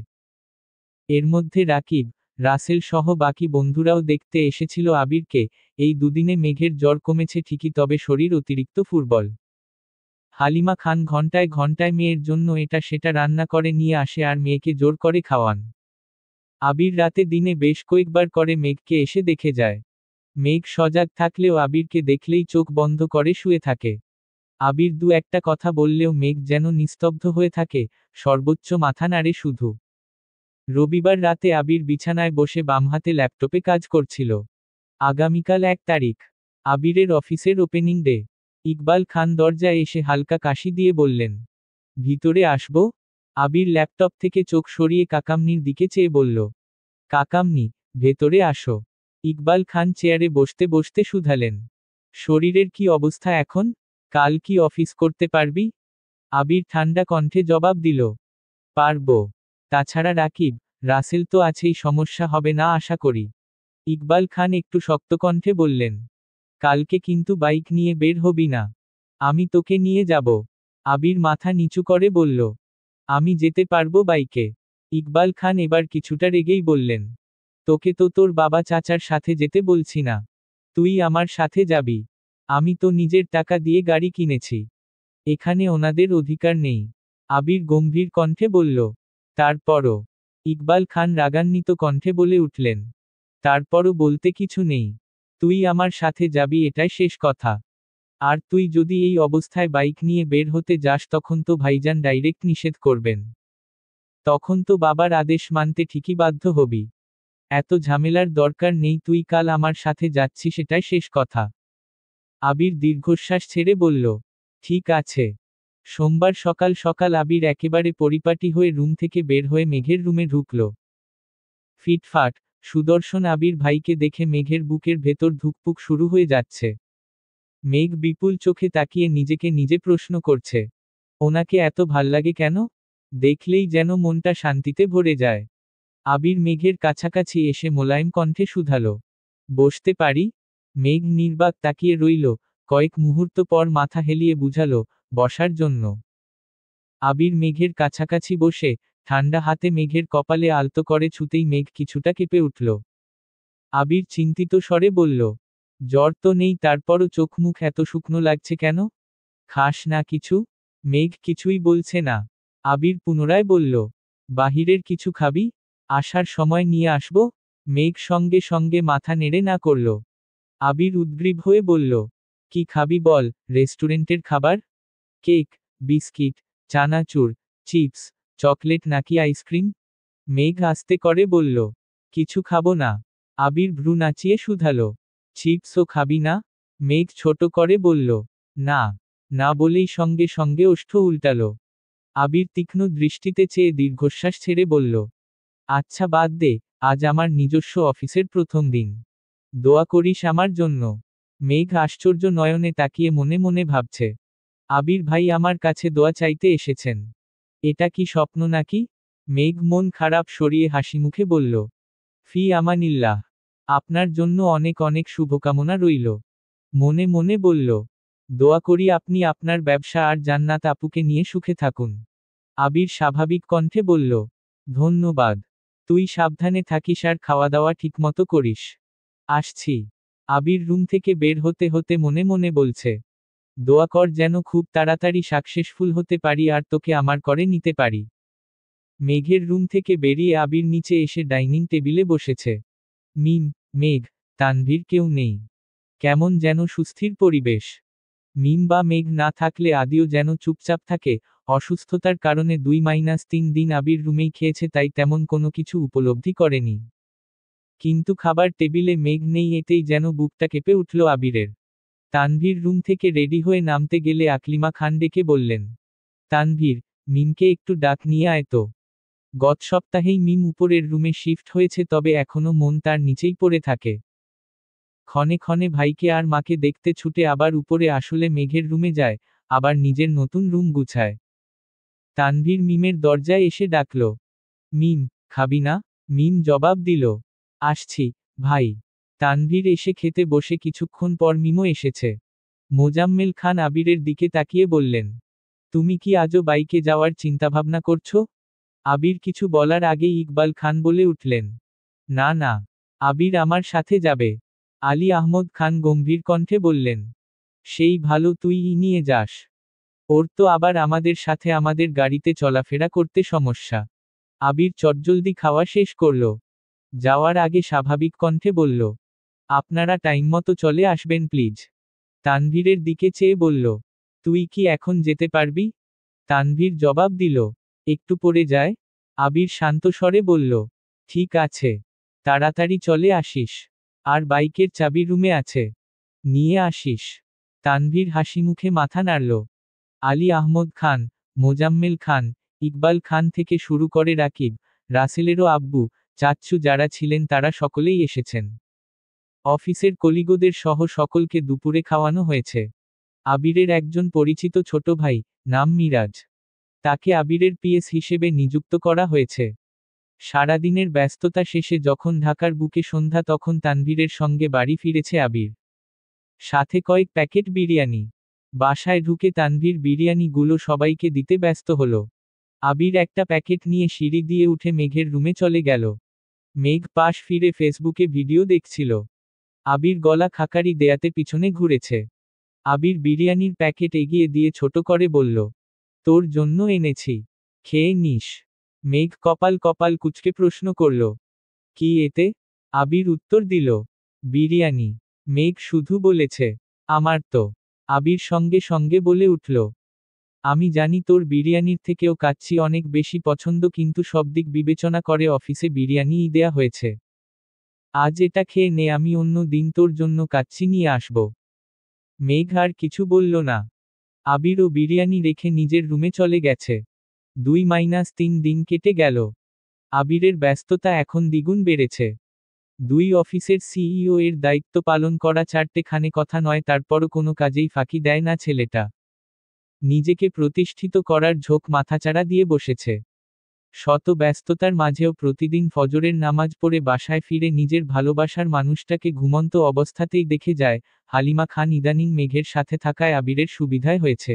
এর মধ্যে রাকিব, রাসেল সহ বাকি বন্ধুরাও দেখতে এসেছিল আবিরকে। এই দুদিনে মেঘের জ্বর কমেছে ঠিকই, তবে শরীর অতিরিক্ত ফুরবল। হালিমা খান ঘন্টায় ঘন্টায় মেয়ের জন্য এটা সেটা রান্না করে নিয়ে আসে আর মেয়েকে জোর করে খাওয়ান। আবির রাতে দিনে বেশ কয়েকবার করে মেঘকে এসে দেখে যায়। মেঘ সজাগ থাকলেও আবিরকে দেখলেই চোখ বন্ধ করে শুয়ে থাকে। আবির দু একটা কথা বললেও মেঘ যেন নিস্তব্ধ হয়ে থাকে, সর্বোচ্চ মাথা নাড়ে শুধু। রবিবার রাতে আবির বিছানায় বসে বাম হাতে ল্যাপটপে কাজ করছিল। আগামীকাল 1 তারিখ। আবিরের অফিসের ওপেনিং ডে। ইকবাল খান দরজায় এসে হালকা কাশি দিয়ে বললেন, ভিতরে আসবো? আবির ল্যাপটপ থেকে চোখ সরিয়ে কাকামনির দিকে চেয়ে বলল, কাকামনি, ভেতরে আসো। ইকবাল খান চেয়ারে বসতে বসতে শুধালেন, শরীরের কি অবস্থা এখন? কাল কি অফিস করতে পারবি? আবির ঠান্ডা কণ্ঠে জবাব দিল, পারবো। তাছাড়া রাকিব, রাসেল তো আছেই, সমস্যা হবে না আশা করি। ইকবাল খান একটু শক্ত কণ্ঠে বললেন, কালকে কিন্তু বাইক নিয়ে বের হবি না। আমি তোকে নিয়ে যাব। আবির মাথা নিচু করে বলল, আমি যেতে পারবো বাইকে। ইকবাল খান এবার কিছুটা রেগেই বললেন, তোকে তো তোর বাবা চাচার সাথে যেতে বলছি না। তুই আমার সাথে যাবি। আমি তো নিজের টাকা দিয়ে গাড়ি কিনেছি। এখানে ওনাদের অধিকার নেই। আবির গম্ভীর কণ্ঠে বলল, তারপরও? ইকবাল খান রাগান্বিত কণ্ঠে বলে উঠলেন, তারপরও বলতে কিছু নেই। তুই আমার সাথে যাবি, এটাই শেষ কথা। আর তুই যদি এই অবস্থায় বাইক নিয়ে বের হতে যাস তখন তো ভাইজান ডাইরেক্ট নিষেধ করবেন। তখন তো বাবার আদেশ মানতে ঠিকই বাধ্য হবি। এত ঝামেলার দরকার নেই, তুই কাল আমার সাথে যাচ্ছিস, এটাই শেষ কথা। আবির দীর্ঘশ্বাস ছেড়ে বলল, ঠিক আছে। সোমবার সকাল সকাল আবির একেবারে পরিপাটি হয়ে রুম থেকে বের হয়ে মেঘের রুমে ঢুকল। ফিটফাট, সুদর্শন আবির ভাইকে দেখে মেঘের বুকের ভেতর ধুকপুক শুরু হয়ে যাচ্ছে। মেঘ বিপুল চোখে তাকিয়ে নিজেকে নিজে প্রশ্ন করছে, ওনাকে এত ভাল্লাগে কেন? দেখলেই যেন মনটা শান্তিতে ভরে যায়। আবির মেঘের কাছাকাছি এসে মোলায়েম কণ্ঠে শুধালো, বসতে পারি? মেঘ নির্বাক তাকিয়ে রইল, কয়েক মুহূর্ত পর মাথা হেলিয়ে বুঝালো, বসার জন্য। আবির মেঘের কাছাকাছি বসে, ঠান্ডা হাতে মেঘের কপালে আলতো করে ছুতেই মেঘ কিছুটা কেঁপে উঠল। আবির চিন্তিত স্বরে বলল, জ্বর তো নেই, তারপরও চোখ মুখ এত শুকনো লাগছে কেন? খাস না কিছু? মেঘ কিছুই বলছে না। আবির পুনরায় বলল, বাহিরের কিছু খাবি? আসার সময় নিয়ে আসবো? মেঘ সঙ্গে সঙ্গে মাথা নেড়ে না করল। আবির উদ্গ্রীব হয়ে বলল, কি খাবি বল? রেস্টুরেন্টের খাবার? কেক, বিস্কিট, চানাচুর, চিপস, চকলেট নাকি আইসক্রিম? মেঘ আস্তে করে বলল, কিছু খাবো না। আবির ভ্রু নাচিয়ে শুধালো, চিপসও খাবি না? মেঘ ছোট করে বলল, না। না বলেই সঙ্গে সঙ্গে ওষ্ঠ উল্টালো। আবির তীক্ষ্ণ দৃষ্টিতে চেয়ে দীর্ঘশ্বাস ছেড়ে বলল, আচ্ছা বাদ দে, আজ আমার নিজস্ব অফিসের প্রথম দিন। দোয়া করিস আমার জন্য। মেঘ আশ্চর্য নয়নে তাকিয়ে মনে মনে ভাবছে, আবির ভাই আমার কাছে দোয়া চাইতে এসেছেন। এটা কি স্বপ্ন নাকি? মেঘ মন খারাপ সরিয়ে হাসিমুখে বলল, ফি আমানিল্লাহ। আপনার জন্য অনেক অনেক শুভকামনা রইল। মনে মনে বলল, দোয়া করি আপনি আপনার ব্যবসা আর জান্নাত আপুকে নিয়ে সুখে থাকুন। আবির স্বাভাবিক কণ্ঠে বলল, ধন্যবাদ। তুই সাবধানে থাকিস আর খাওয়া দাওয়া ঠিকমতো করিস। আসছি। আবির রুম থেকে বের হতে হতে মনে মনে বলছে, দোয়া কর যেন খুব তাড়াতাড়ি সাকসেসফুল হতে পারি আর তোকে আমার করে নিতে পারি। মেঘের রুম থেকে বেরিয়ে আবির নিচে এসে ডাইনিং টেবিলে বসেছে। মিম, মেঘ, তানভীর কেউ নেই। কেমন যেন সুস্থির পরিবেশ। মিম বা মেঘ না থাকলে আদিও যেন চুপচাপ থাকে। অসুস্থতার কারণে 2-3 দিন আবির রুমেই খেয়েছে, তাই তেমন কোনো কিছু উপলব্ধি করেনি। কিন্তু খাবার টেবিলে মেঘ নেই, এতেই যেন বুকটা কেঁপে উঠল আবিরের। তানভীর রুম থেকে রেডি হয়ে নামতে গেলে আকলিমা খান ডেকে বললেন, তানভীর, মিমকে একটু ডাক নিয়ে আয় তো। গত সপ্তাহেই মিম উপরের রুমে শিফট হয়েছে, তবে এখনো মন তার নিচেই পড়ে থাকে। ক্ষণে ক্ষণে ভাইকে আর মাকে দেখতে ছুটে আবার উপরে আসলে মেঘের রুমে যায়, আবার নিজের নতুন রুম গুছায়। তানভীর মিমের দরজায় এসে ডাকল, মিম, খাবি না? মিম জবাব দিল, আসছি, ভাই। তানভীর এসে খেতে বসে কিছুক্ষণ পর মিমও এসেছে। মোজাম্মেল খান আবিরের দিকে তাকিয়ে বললেন, তুমি কি আজও বাইকে যাওয়ার চিন্তাভাবনা করছো? আবির কিছু বলার আগেই ইকবাল খান বলে উঠলেন, না না, আবির আমার সাথে যাবে। আলী আহমদ খান গম্ভীর কণ্ঠে বললেন, সেই ভালো, তুই নিয়ে যাস। ওর তো আবার আমাদের সাথে আমাদের গাড়িতে চলাফেরা করতে সমস্যা। আবির চটজলদি খাওয়া শেষ করল। যাওয়ার আগে স্বাভাবিক কণ্ঠে বলল, আপনারা টাইম মতো চলে আসবেন প্লিজ। তানভীরের দিকে চেয়ে বলল, তুই কি এখন যেতে পারবি? তানভীর জবাব দিল, একটু পরে যায়। আবির শান্ত স্বরে বলল, ঠিক আছে, তাড়াতাড়ি চলে আসিস। আর বাইকের চাবি রুমে আছে, নিয়ে আসিস। তানভীর হাসিমুখে মাথা নাড়ল। আলী আহমদ খান, মোজাম্মেল খান, ইকবাল খান থেকে শুরু করে রাকিব, রাসেলেরও আব্বু, চাচ্চু যারা ছিলেন তারা সকলেই এসেছেন। অফিসের কলিগদের সহ সকলকে দুপুরে খাওয়ানো হয়েছে। আবিরের একজন পরিচিত ছোট ভাই, নাম মিরাজ, তাকে আবিরের পিএস হিসেবে নিযুক্ত করা হয়েছে। সারাদিনের ব্যস্ততা শেষে যখন ঢাকার বুকে সন্ধ্যা তখন তানভীরের সঙ্গে বাড়ি ফিরেছে আবির, সাথে কয়েক প্যাকেট বিরিয়ানি। বাসায় ঢুকে তানভীর বিরিয়ানিগুলো সবাইকে দিতে ব্যস্ত হলো। আবির একটা প্যাকেট নিয়ে সিঁড়ি দিয়ে উঠে মেঘের রুমে চলে গেল। মেঘ পাশ ফিরে ফেসবুকে ভিডিও দেখছিল। আবির গলা খাকারি দেয়াতে পিছনে ঘুরেছে। আবির বিরিয়ানির প্যাকেট এগিয়ে দিয়ে ছোট করে বলল, তোর জন্য এনেছি, খেয়ে নিস। মেঘ কপাল কপাল কুঁচকে প্রশ্ন করল, কি এতে? আবির উত্তর দিল, বিরিয়ানি। মেঘ শুধু বলেছে, আমার তো। আবির সঙ্গে সঙ্গে বলে উঠল, আমি জানি তোর বিরিয়ানির থেকেও কাচ্চি অনেক বেশি পছন্দ, কিন্তু সব দিক বিবেচনা করে অফিসে বিরিয়ানিই দেয়া হয়েছে। আজ এটা খেয়ে নে, আমি অন্য দিন তোর জন্য কাচ্চি নিয়ে আসব। মেঘ আর কিছু বলল না। আবিরও বিরিয়ানি রেখে নিজের রুমে চলে গেছে। 2-3 দিন কেটে গেল। আবিরের ব্যস্ততা এখন দ্বিগুণ বেড়েছে। দুই অফিসের সিইও এর দায়িত্ব পালন করা, চারটেখানে কথা নয়, তারপরও কোনো কাজেই ফাঁকি দেয় না ছেলেটা। নিজেকে প্রতিষ্ঠিত করার ঝোঁক মাথাচাড়া দিয়ে বসেছে। শত ব্যস্ততার মাঝেও প্রতিদিন ফজরের নামাজ পড়ে বাসায় ফিরে নিজের ভালোবাসার মানুষটাকে ঘুমন্ত অবস্থাতেই দেখে যায়। হালিমা খান ইদানিং মেঘের সাথে থাকায় আবিরের সুবিধায় হয়েছে।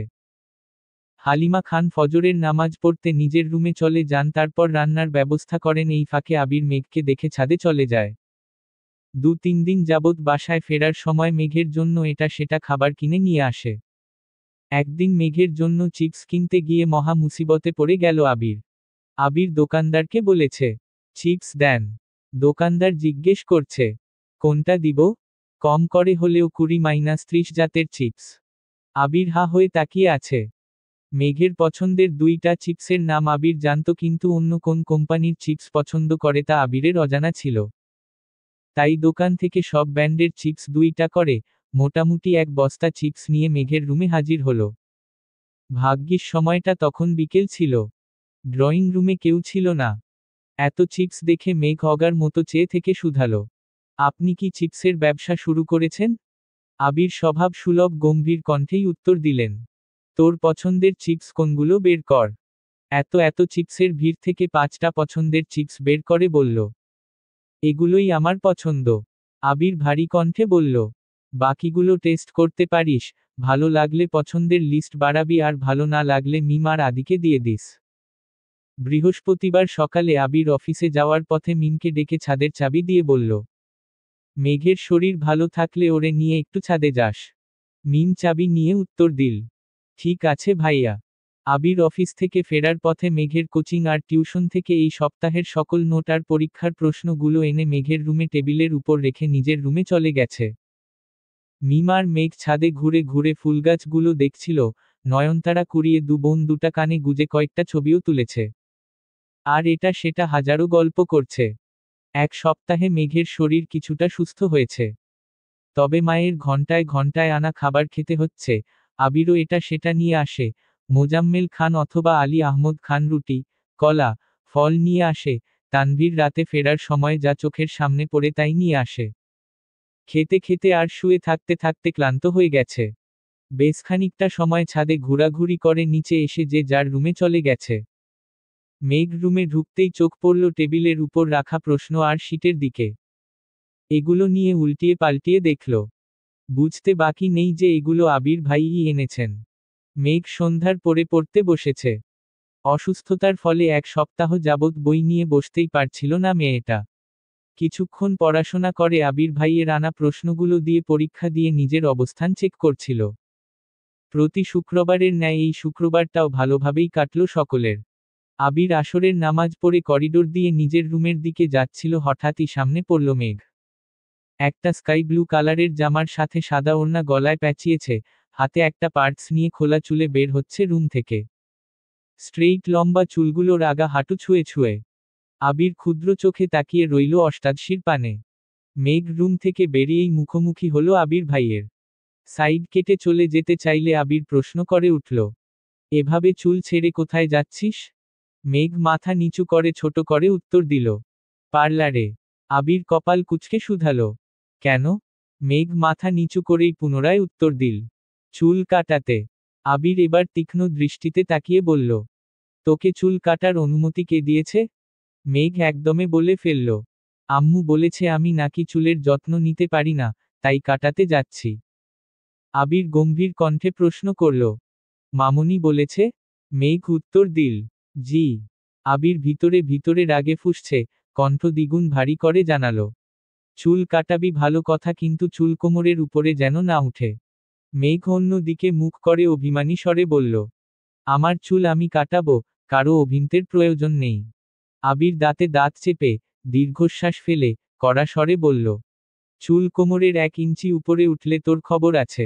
হালিমা খান ফজরের নামাজ পড়তে নিজের রুমে চলে যান, তারপর রান্নার ব্যবস্থা করেন। এই ফাঁকে আবির মেঘকে দেখে ছাদে চলে যায়। 2-3 দিন যাবৎ বাসায় ফেরার সময় মেঘের জন্য এটা সেটা খাবার কিনে নিয়ে আসে। একদিন মেঘের জন্য চিপস কিনতে গিয়ে মহা মুসিবতে পড়ে গেল আবির। আবির দোকানদারকে বলেছে, চিপস দেন। দোকানদার জিজ্ঞেস করছে, কোনটা দিব? কম করে হলেও 20-30 জাতের চিপস। আবির হা হয়ে তাকিয়ে আছে। মেঘের পছন্দের 2টা চিপসের নাম আবির জানত, কিন্তু অন্য কোন কোম্পানির চিপস পছন্দ করে তা আবিরের অজানা ছিল। তাই দোকান থেকে সব ব্র্যান্ডের চিপস 2টা করে, মোটামুটি এক বস্তা চিপস নিয়ে মেঘের রুমে হাজির হলো। ভাগ্যিস সময়টা তখন বিকেল ছিল। ড্রয়িং রুমে কেউ ছিল না। এত চিপস দেখে মেঘ অগার মতো চেয়ে থেকে শুধালো, আপনি কি চিপসের ব্যবসা শুরু করেছেন? আবির স্বভাব সুলভ গম্ভীর কণ্ঠেই উত্তর দিলেন, তোর পছন্দের চিপস কোনগুলো বের কর। এত চিপসের ভিড় থেকে 5টা পছন্দের চিপস বের করে বলল, এগুলোই আমার পছন্দ। আবির ভারী কণ্ঠে বলল, বাকিগুলো টেস্ট করতে পারিস, ভালো লাগলে পছন্দের লিস্ট বাড়াবি, আর ভালো না লাগলে মিম আর আদিকে দিয়ে দিস। বৃহস্পতিবার সকালে আবির অফিসে যাওয়ার পথে মিমকে ডেকে ছাদের চাবি দিয়ে বলল, মেঘের শরীর ভালো থাকলে ওরে নিয়ে একটু ছাদে যাস। মিম চাবি নিয়ে উত্তর দিল, ঠিক আছে ভাইয়া। আবির অফিস থেকে ফেরার পথে মেঘের কোচিং আর টিউশন থেকে এই সপ্তাহের সকল নোট আর পরীক্ষার প্রশ্নগুলো এনে মেঘের রুমে টেবিলের উপর রেখে নিজের রুমে চলে গেছে। মিম আর মেঘ ছাদে ঘুরে ঘুরে ফুলগাছগুলো দেখছিল। নয়নতারা কুড়িয়ে বোন দুটা কানে গুজে কয়েকটা ছবিও তুলেছে। আর এটা সেটা হাজারো গল্প করছে। এক সপ্তাহে মেঘের শরীর কিছুটা সুস্থ হয়েছে। তবে মায়ের ঘন্টায় ঘন্টায় আনা খাবার খেতে হচ্ছে। আবিরও এটা সেটা নিয়ে আসে। মোজাম্মেল খান অথবা আলী আহমদ খান রুটি, কলা, ফল নিয়ে আসে। তানভীর রাতে ফেরার সময় যা চোখের সামনে পড়ে তাই নিয়ে আসে। খেতে খেতে আর শুয়ে থাকতে থাকতে ক্লান্ত হয়ে গেছে। বেশ খানিকটা সময় ছাদে ঘোরাঘুরি করে নিচে এসে যে যার রুমে চলে গেছে। মেঘ রুমে ঢুকতেই চোখ পড়ল টেবিলের উপর রাখা প্রশ্ন আর শীটের দিকে। এগুলো নিয়ে উল্টিয়ে পাল্টিয়ে দেখল। বুঝতে বাকি নেই যে এগুলো আবির ভাইই এনেছেন। মেঘ সন্ধ্যার পরে পড়তে বসেছে। অসুস্থতার ফলে 1 সপ্তাহ যাবৎ বই নিয়ে বসতেই পারছিল না মেয়েটা। কিছুক্ষণ পড়াশোনা করে আবির ভাইয়ের আনা প্রশ্নগুলো দিয়ে পরীক্ষা দিয়ে নিজের অবস্থান চেক করছিল। প্রতি শুক্রবারের ন্যায় এই শুক্রবারটাও ভালোভাবেই কাটল সকলের। আবির আসরের নামাজ পড়ে করিডোর দিয়ে নিজের রুমের দিকে যাচ্ছিল, হঠাৎই সামনে পড়ল মেঘ। একটা স্কাই ব্লু কালারের জামার সাথে সাদা ওড়না গলায় প্যাঁচিয়েছে, হাতে একটা পার্স নিয়ে খোলা চুলে বের হচ্ছে রুম থেকে। স্ট্রেইট লম্বা চুলগুলোর আগা হাঁটু ছুঁয়ে ছুঁয়ে। আবির ক্ষুদ্র চোখে তাকিয়ে রইল অষ্টাদশীর পানে। মেঘ রুম থেকে বেরিয়েই মুখোমুখি হলো আবির ভাইয়ের। সাইড কেটে চলে যেতে চাইলে আবির প্রশ্ন করে উঠল, এভাবে চুল ছেড়ে কোথায় যাচ্ছিস? মেঘ মাথা নিচু করে ছোট করে উত্তর দিল, পার্লারে। আবির কপাল কুঁচকে শুধালো, কেন? মেঘ মাথা নিচু করেই পুনরায় উত্তর দিল, চুল কাটাতে। আবির এবার তীক্ষ্ণ দৃষ্টিতে তাকিয়ে বলল, তোকে চুল কাটার অনুমতি কে দিয়েছে? মেঘ একদমে বলে ফেলল, আম্মু বলেছে আমি নাকি চুলের যত্ন নিতে পারি না, তাই কাটাতে যাচ্ছি। আবির গম্ভীর কণ্ঠে প্রশ্ন করল, মামুনি বলেছে? মেঘ উত্তর দিল, জি। আবির ভিতরে ভিতরে রাগে ফুঁসছে, কণ্ঠ দ্বিগুণ ভারী করে জানালো, চুল কাটাবি ভালো কথা, কিন্তু চুল কোমরের উপরে যেন না উঠে। মেঘ অন্য দিকে মুখ করে অভিমানী স্বরে বলল, আমার চুল আমি কাটাবো, কারো অভিন্তের প্রয়োজন নেই। আবির দাঁতে দাঁত চেপে দীর্ঘশ্বাস ফেলে কড়া স্বরে বলল, চুল কোমরের 1 ইঞ্চি উপরে উঠলে তোর খবর আছে।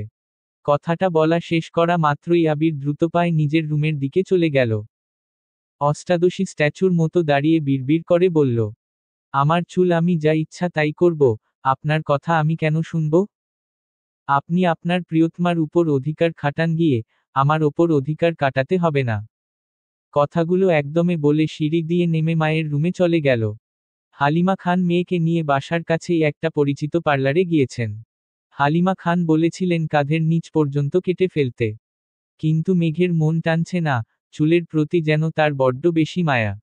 কথাটা বলা শেষ করা মাত্রই আবির দ্রুত পায়ে নিজের রুমের দিকে চলে গেল। অষ্টাদশী স্ট্যাচুর মতো দাঁড়িয়ে বিড়বিড় করে বলল, আমার চুল আমি যা ইচ্ছা তাই করব, আপনার কথা আমি কেন শুনব? আপনি আপনার প্রিয়তমার উপর অধিকার খাটান গিয়ে, আমার ওপর অধিকার কাটাতে হবে না। কথাগুলো একদমে বলে সিঁড়ি দিয়ে নেমে মায়ের রুমে চলে গেল। হালিমা খান মেয়েকে নিয়ে বাসার কাছেই একটা পরিচিত পার্লারে গিয়েছেন। হালিমা খান বলেছিলেন কাঁধের নিচ পর্যন্ত কেটে ফেলতে। কিন্তু মেঘের মন টানছে না, চুলের প্রতি যেন তার বড্ড বেশি মায়া।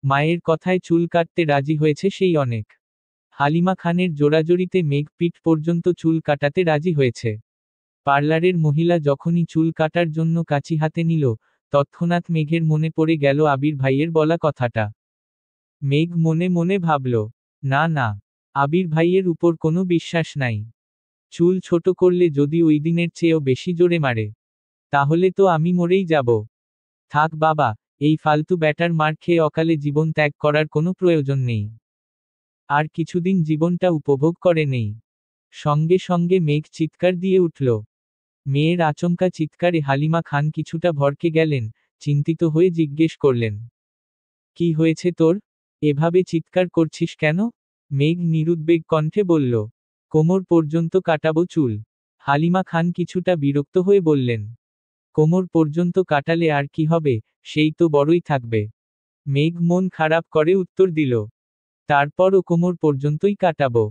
মায়ের কথায় চুল কাটতে রাজি হয়েছে সেই অনেক। হালিমা খানের জোড়াজড়িতে মেঘ পিঠ পর্যন্ত চুল কাটাতে রাজি হয়েছে। পার্লারের মহিলা যখনই চুল কাটার জন্য কাঁচি হাতে নিল, তৎক্ষণাৎ মেঘের মনে পড়ে গেল আবির ভাইয়ের বলা কথাটা। মেঘ মনে মনে ভাবল, না না, আবির ভাইয়ের উপর কোনো বিশ্বাস নাই। চুল ছোট করলে যদি ওই দিনের চেয়েও বেশি জোরে মারে, তাহলে তো আমি মরেই যাব। থাক বাবা, এই ফালতু ব্যাটার মার খেয়ে অকালে জীবন ত্যাগ করার কোনো প্রয়োজন নেই। আর কিছুদিন জীবনটা উপভোগ করে নেই। সঙ্গে সঙ্গে মেঘ চিৎকার দিয়ে উঠল। মেয়ের আচমকা চিৎকারে হালিমা খান কিছুটা ভড়কে গেলেন, চিন্তিত হয়ে জিজ্ঞেস করলেন, কি হয়েছে তোর? এভাবে চিৎকার করছিস কেন? মেঘ নিরুদ্বেগ কণ্ঠে বলল, কোমর পর্যন্ত কাটাবো চুল। হালিমা খান কিছুটা বিরক্ত হয়ে বললেন, কোমর পর্যন্ত কাটালে আর কি হবে, সেই তো বড়ই থাকবে। মেঘ মন খারাপ করে উত্তর দিল, তারপরও কোমর পর্যন্তই কাটাবো।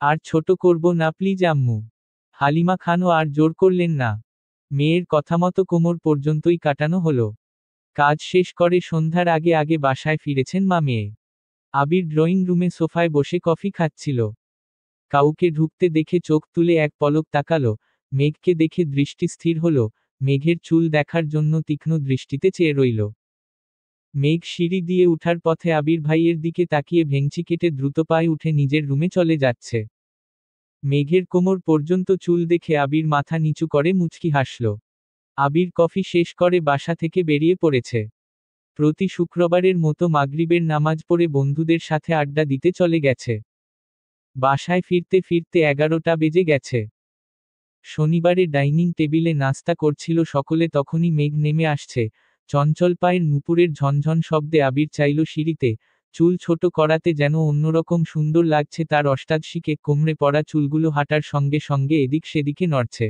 আর ছোট করব না প্লিজ আম্মু। হালিমা খানও আর জোর করলেন না। মেয়ের কথামতো কোমর পর্যন্তই কাটানো হলো। কাজ শেষ করে সন্ধ্যার আগে আগে বাসায় ফিরেছেন মা মেয়ে। আবির ড্রয়িং রুমে সোফায় বসে কফি খাচ্ছিল। কাউকে ঢুকতে দেখে চোখ তুলে এক পলক তাকালো, মেঘকে দেখে দৃষ্টি স্থির হলো, মেঘের চুল দেখার জন্য তীক্ষ্ণ দৃষ্টিতে চেয়ে রইল। মেঘ সিঁড়ি দিয়ে উঠার পথে আবির ভাইয়ের দিকে তাকিয়ে ভেংচি কেটে দ্রুত পায়ে উঠে নিজের রুমে চলে যাচ্ছে। মেঘের কোমর পর্যন্ত চুল দেখে আবির মাথা নিচু করে মুচকি হাসল। আবির কফি শেষ করে বাসা থেকে বেরিয়ে পড়েছে। প্রতি শুক্রবারের মতো মাগরিবের নামাজ পড়ে বন্ধুদের সাথে আড্ডা দিতে চলে গেছে। বাসায় ফিরতে ফিরতে 11টা বেজে গেছে। শনিবারে ডাইনিং টেবিলে নাস্তা করছিল সকলে, তখনই মেঘ নেমে আসছে। চঞ্চল পায়ের নুপুরের ঝনঝন শব্দে আবির চাইল সিঁড়িতে। চুল ছোট করাতে যেন অন্যরকম সুন্দর লাগছে তার অষ্টাদশীকে। কোমরে পড়া চুলগুলো হাঁটার সঙ্গে সঙ্গে এদিক সেদিকে নড়ছে।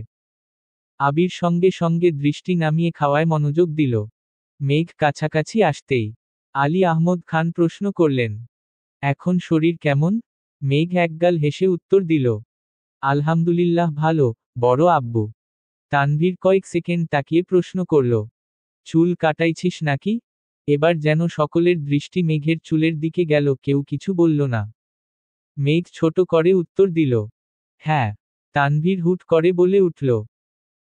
আবির সঙ্গে সঙ্গে দৃষ্টি নামিয়ে খাওয়ায় মনোযোগ দিল। মেঘ কাছাকাছি আসতেই আলী আহমদ খান প্রশ্ন করলেন, এখন শরীর কেমন? মেঘ একগাল হেসে উত্তর দিল, আলহামদুলিল্লাহ ভালো, বড় আব্বু। তানভীর কয়েক সেকেন্ড তাকিয়ে প্রশ্ন করল, চুল কাটাইছিস নাকি? এবার যেন সকলের দৃষ্টি মেঘের চুলের দিকে গেল, কেউ কিছু বলল না। মেঘ ছোট করে উত্তর দিল, হ্যাঁ। তানভীর হুট করে বলে উঠল,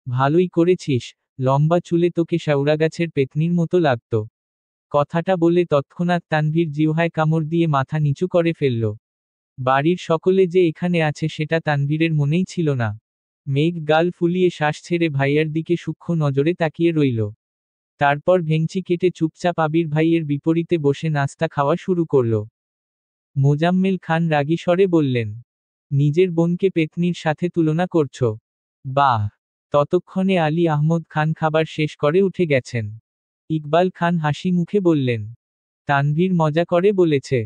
ভালোই করেছিস, লম্বা চুলে তোকে শেওড়া গাছের পেতনির মতো লাগত। কথাটা বলে তৎক্ষণাৎ তানভীর জিহ্বায় কামড় দিয়ে মাথা নিচু করে ফেলল। বাড়ির সকলে যে এখানে আছে সেটা তানভীরের মনেই ছিল না। মেঘ গাল ফুলিয়ে শ্বাস ছেড়ে ভাইয়ার দিকে সূক্ষ্ম নজরে তাকিয়ে রইল। তারপর ভেঙচি কেটে চুপচাপ আবির ভাইয়ের বিপরীতে বসে নাস্তা খাওয়া শুরু করল। মোজাম্মেল খান রাগী স্বরে বললেন, নিজের বোনকে পেতনির সাথে তুলনা করছো? বাহ! ততক্ষণে আলী আহমদ খান খাবার শেষ করে উঠে গেছেন। ইকবাল খান হাসি মুখে বললেন, তানভীর মজা করে বলেছে।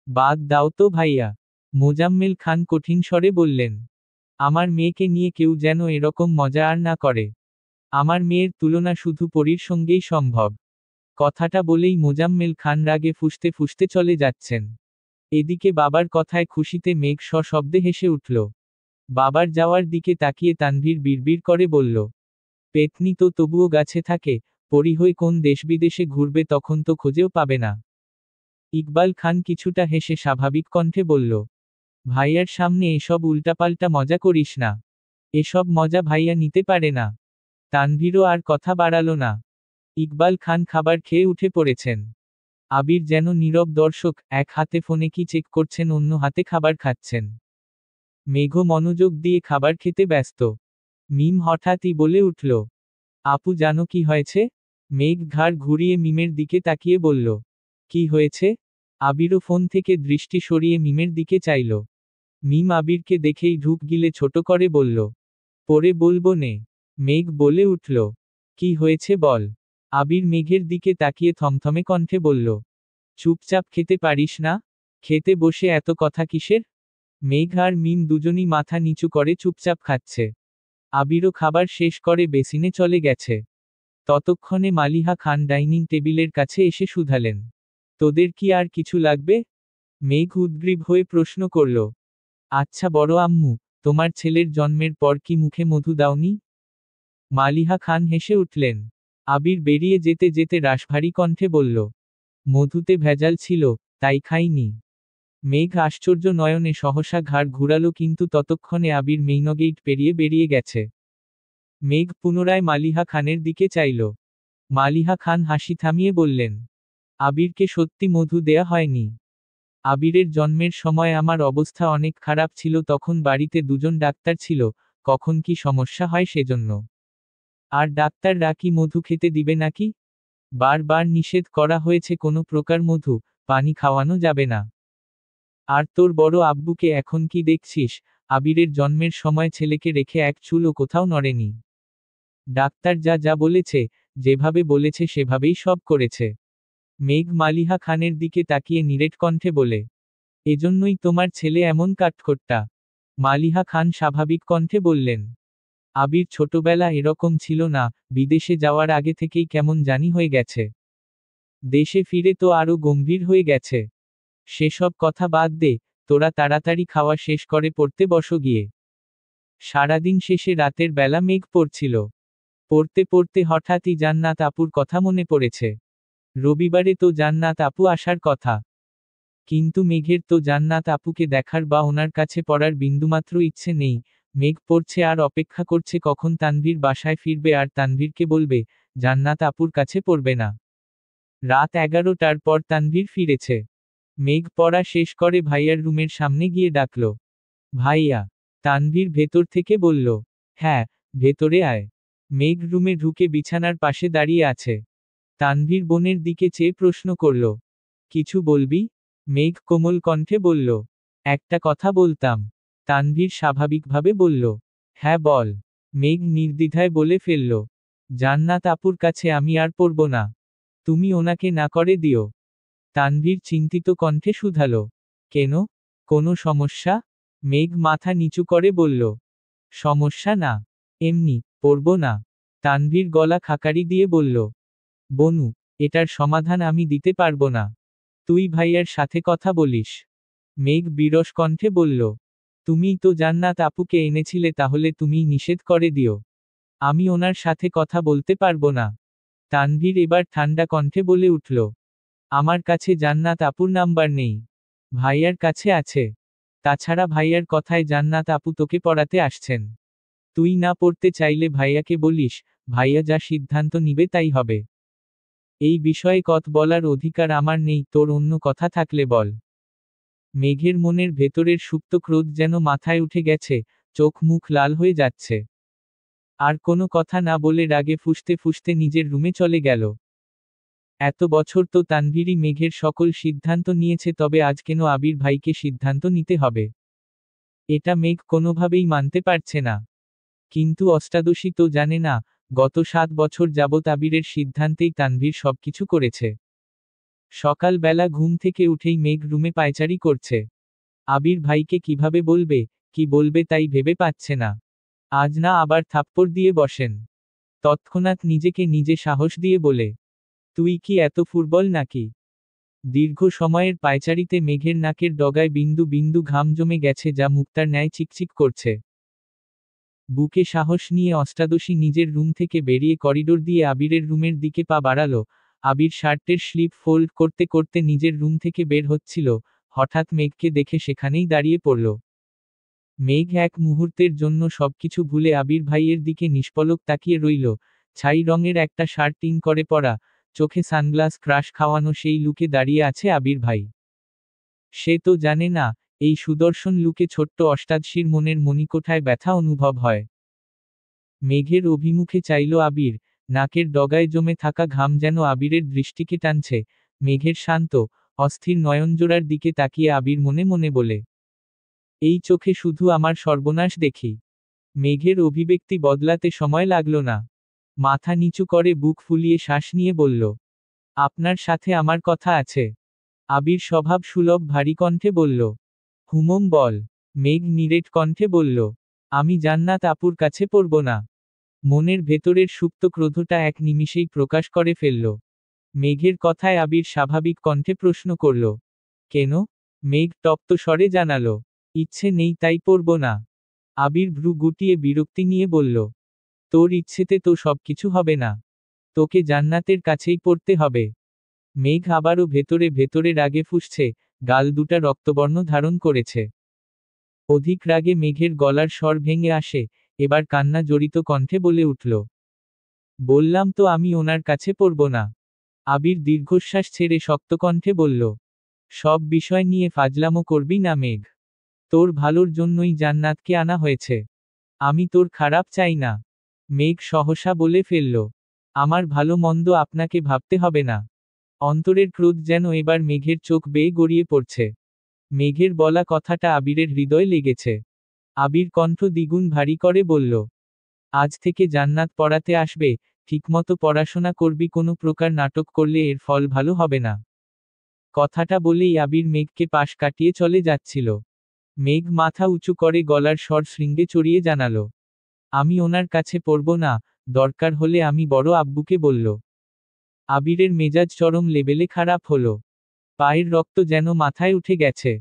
বাদ দাও তো ভাইয়া। মোজাম্মেল খান কঠিন স্বরে বললেন, আমার মেয়েকে নিয়ে কেউ যেন এরকম মজা আর না করে। আমার মেয়ের তুলনা শুধু পরীর সঙ্গেই সম্ভব। কথাটা বলেই মোজাম্মেল খান রাগে ফুঁসতে ফুঁসতে চলে যাচ্ছেন। এদিকে বাবার কথায় খুশিতে মেঘ সশব্দে হেসে উঠল। বাবার যাওয়ার দিকে তাকিয়ে তানভীর বিড়বিড় করে বলল, পেতনি তো তবুও গাছে থাকে, পরী হয়ে কোন দেশ বিদেশে ঘুরবে তখন তো খুঁজেও পাবে না। ইকবাল খান কিছুটা হেসে স্বাভাবিক কণ্ঠে বলল, ভাইয়ার সামনে এসব উল্টাপাল্টা মজা করিস না। এসব মজা ভাইয়া নিতে পারে না। তানভীরও আর কথা বাড়ালো না। ইকবাল খান খাবার খেয়ে উঠে পড়েছেন। আবির যেন নীরব দর্শক, এক হাতে ফোনে কি চেক করছেন, অন্য হাতে খাবার খাচ্ছেন। মেঘ মনোযোগ দিয়ে খাবার খেতে ব্যস্ত। মিম হঠাৎই বলে উঠল, আপু জানো কি হয়েছে? মেঘ ঘাড় ঘুরিয়ে মিমের দিকে তাকিয়ে বলল, কি হয়েছে? আবিরও ফোন থেকে দৃষ্টি সরিয়ে মিমের দিকে চাইল। মিম আবিরকে দেখেই ঢুক গিলে ছোট করে বলল, পরে বলবো নে। মেঘ বলে উঠল, কি হয়েছে বল। আবির মেঘের দিকে তাকিয়ে থমথমে কণ্ঠে বলল, চুপচাপ খেতে পারিস না? খেতে বসে এত কথা কিসের? মেঘ আর মিম দুজনই মাথা নিচু করে চুপচাপ খাচ্ছে। আবিরও খাবার শেষ করে বেসিনে চলে গেছে। ততক্ষণে মালিহা খান ডাইনিং টেবিলের কাছে এসে শুধালেন, তোদের কি আর কিছু লাগবে? মেঘ উদ্গ্রীব হয়ে প্রশ্ন করল, আচ্ছা বড় আম্মু, তোমার ছেলের জন্মের পর কি মুখে মধু দাওনি? মালিহা খান হেসে উঠলেন। আবির বেরিয়ে যেতে যেতে রাশভারী কণ্ঠে বলল, মধুতে ভেজাল ছিল, তাই খাইনি। মেঘ আশ্চর্য নয়নে সহসা ঘাড় ঘুরালো, কিন্তু ততক্ষণে আবির মেইনগেইট পেরিয়ে বেরিয়ে গেছে। মেঘ পুনরায় মালিহা খানের দিকে চাইল। মালিহা খান হাসি থামিয়ে বললেন, আবিরকে সত্যি মধু দেয়া হয়নি। আবিরের জন্মের সময় আমার অবস্থা অনেক খারাপ ছিল, তখন বাড়িতে দুজন ডাক্তার ছিল, কখন কি সমস্যা হয় সেজন্য। আর ডাক্তাররা কি মধু খেতে দিবে নাকি? বারবার নিষেধ করা হয়েছে, কোনো প্রকার মধু, পানি খাওয়ানো যাবে না। আর তোর বড় আব্বুকে এখন কি দেখছিস? আবিরের জন্মের সময় ছেলেকে রেখে এক চুলও কোথাও নড়েনি। ডাক্তার যা যা বলেছে, যেভাবে বলেছে সেভাবেই সব করেছে। মেঘ মালিহা খানের দিকে তাকিয়ে নিরেট কণ্ঠে বলে, এজন্যই তোমার ছেলে এমন কাঠখোট্টা। মালিহা খান স্বাভাবিক কণ্ঠে বললেন, আবির ছোটবেলা এরকম ছিল না, বিদেশে যাওয়ার আগে থেকেই কেমন জানি হয়ে গেছে। দেশে ফিরে তো আরো গম্ভীর হয়ে গেছে। সেসব কথা বাদ দে, তোরা তাড়াতাড়ি খাওয়া শেষ করে পড়তে বসো গিয়ে। সারাদিন শেষে রাতের বেলা মেঘ পড়ছিল। পড়তে পড়তে হঠাৎই জান্নাত আপুর কথা মনে পড়েছে। রবিবারে তো জান্নাত আপু আসার কথা। কিন্তু মেঘের তো জান্নাত আপুকে দেখার বা ওনার কাছে পড়ার বিন্দুমাত্র ইচ্ছে নেই। মেঘ পড়ছে আর অপেক্ষা করছে কখন তানভীর বাসায় ফিরবে আর তানভীরকে বলবে, জান্নাত আপুর কাছে পড়বে না। রাত 11টার পর তানভীর ফিরেছে। মেঘ পড়া শেষ করে ভাইয়ার রুমের সামনে গিয়ে ডাকল, ভাইয়া। তানভীর ভেতর থেকে বলল, হ্যাঁ, ভেতরে আয়। মেঘ রুমে ঢুকে বিছানার পাশে দাঁড়িয়ে আছে। তানভীর বোনের দিকে চেয়ে প্রশ্ন করল, কিছু বলবি? মেঘ কোমল কণ্ঠে বলল, একটা কথা বলতাম। তানভীর স্বাভাবিকভাবে বলল, হ্যাঁ বল। মেঘ নির্দ্বিধায় বলে ফেলল, জান্নাত আপুর কাছে আমি আর পড়ব না। তুমি ওনাকে না করে দিও। তানভীর চিন্তিত কণ্ঠে শুধালো, কেন? কোনো সমস্যা? মেঘ মাথা নিচু করে বলল, সমস্যা না, এমনি, পড়ব না। তানভীর গলা খাকারি দিয়ে বলল, বনু, এটার সমাধান আমি দিতে পারবো না। তুই ভাইয়ার সাথে কথা বলিস। মেঘ বিরস কণ্ঠে বলল, তুমিই তো জান্নাত আপুকে এনেছিলে, তাহলে তুমিই নিষেধ করে দিও। আমি ওনার সাথে কথা বলতে পারবো না। তানভীর এবার ঠান্ডা কণ্ঠে বলে উঠল, আমার কাছে জান্নাত আপুর নাম্বার নেই। ভাইয়ার কাছে আছে। তাছাড়া ভাইয়ার কথায় জান্নাত আপু তোকে পড়াতে আসছেন। তুই না পড়তে চাইলে ভাইয়াকে বলিস, ভাইয়া যা সিদ্ধান্ত নিবে তাই হবে। এই বিষয়ে কথা বলার অধিকার আমার নেই, তোর অন্য কথা থাকলে বল। মেঘের মনের ভেতরের সুপ্ত ক্রোধ যেন মাথায় উঠে গেছে, চোখ মুখ লাল হয়ে যাচ্ছে। আর কোনো কথা না বলে রাগে ফুঁসতে ফুঁসতে নিজের রুমে চলে গেল। এত বছর তো তানভীরই মেঘের সকল সিদ্ধান্ত নিয়েছে, তবে আজ কেন আবির ভাইকে সিদ্ধান্ত নিতে হবে? এটা মেঘ কোনোভাবেই মানতে পারছে না। কিন্তু অষ্টাদশী তো জানে না, গত 7 বছর যাবৎ আবিরের সিদ্ধান্তেই তানভীর সবকিছু করেছে। সকালবেলা ঘুম থেকে উঠেই মেঘ রুমে পায়চারি করছে। আবির ভাইকে কিভাবে বলবে, কি বলবে তাই ভেবে পাচ্ছে না। আজ না আবার থাপ্পড় দিয়ে বসেন। তৎক্ষণাৎ নিজেকে নিজে সাহস দিয়ে বলে, তুই কি এত ফুটবল নাকি? দীর্ঘ সময়ের পায়চারিতে মেঘের নাকের ডগায় বিন্দু বিন্দু ঘাম জমে গেছে, যা মুক্তার ন্যায় চিকচিক করছে। বুকে সাহস নিয়ে অষ্টাদশী নিজের রুম থেকে বেরিয়ে করিডোর দিয়ে আবিরের রুমের দিকে পা বাড়ালো। আবির শার্টের স্লিভ ফোল্ড করতে করতে নিজের রুম থেকে বের হচ্ছিল, হঠাৎ মেঘকে দেখে সেখানেই দাঁড়িয়ে পড়ল। মেঘ এক মুহূর্তের জন্য সবকিছু ভুলে আবির ভাইয়ের দিকে নিষ্পলক তাকিয়ে রইল। ছাই রঙের একটা শার্ট ইন করে পরা, চোখে সানগ্লাস ক্রাশ খাওয়ানো সেই লুকে দাঁড়িয়ে আছে আবির ভাই। সে তো জানে না, এই সুদর্শন লুকে ছোট্ট অষ্টাদশীর মনের মণিকোঠায় ব্যথা অনুভব হয়। মেঘের অভিমুখে চাইল আবির, নাকের ডগায় জমে থাকা ঘাম যেন আবিরের দৃষ্টিকে টানছে। মেঘের শান্ত, অস্থির নয়নজোড়ার দিকে তাকিয়ে আবির মনে মনে বলে, এই চোখে শুধু আমার সর্বনাশ দেখি। মেঘের অভিব্যক্তি বদলাতে সময় লাগল না। মাথা নিচু করে বুক ফুলিয়ে শ্বাস নিয়ে বলল, আপনার সাথে আমার কথা আছে। আবির স্বভাব সুলভ ভারী কণ্ঠে বলল, হুমম বল। মেঘ নিরেট কণ্ঠে বলল, আমি জান্নাত আপুর কাছে পড়ব না। মনের ভেতরের সুপ্ত ক্রোধটা এক নিমিষেই প্রকাশ করে ফেলল। মেঘের কথায় আবির স্বাভাবিক কণ্ঠে প্রশ্ন করল, কেন? মেঘ তপ্ত স্বরে জানালো, ইচ্ছে নেই তাই পড়ব না। আবির ভ্রু গুটিয়ে বিরক্তি নিয়ে বলল, তোর ইচ্ছেতে তো সবকিছু হবে না। তোকে জান্নাতের কাছেই পড়তে হবে। মেঘ আবারও ভেতরে ভেতরে রাগে ফুঁসছে, গাল দুটা রক্তবর্ণ ধারণ করেছে। অধিক রাগে মেঘের গলার স্বর ভেঙে আসে, এবার কান্না জড়িত কণ্ঠে বলে উঠল, বললাম তো আমি ওনার কাছে পড়ব না। আবির দীর্ঘশ্বাস ছেড়ে শক্ত কণ্ঠে বলল, সব বিষয় নিয়ে ফাজলামো করবি না মেঘ। তোর ভালোর জন্যই জান্নাতকে আনা হয়েছে। আমি তোর খারাপ চাই না। মেঘ সহসা বলে ফেলল, আমার ভালো মন্দ আপনাকে ভাবতে হবে না। অন্তরের ক্রোধ যেন এবার মেঘের চোখ বেয়ে গড়িয়ে পড়ছে। মেঘের বলা কথাটা আবিরের হৃদয় লেগেছে। আবির কণ্ঠ দ্বিগুণ ভারী করে বলল, আজ থেকে জান্নাত পড়াতে আসবে, ঠিকমতো পড়াশোনা করবি, কোনো প্রকার নাটক করলে এর ফল ভালো হবে না। কথাটা বলেই আবির মেঘকে পাশ কাটিয়ে চলে যাচ্ছিল। মেঘ মাথা উঁচু করে গলার স্বর শৃঙ্গে চড়িয়ে জানালো, আমি ওনার কাছে পড়ব না, দরকার হলে আমি বড় আব্বুকে বলল। আবিরের মেজাজ চরম লেভেলে খারাপ হলো। পায়ের রক্ত যেন মাথায় উঠে গেছে।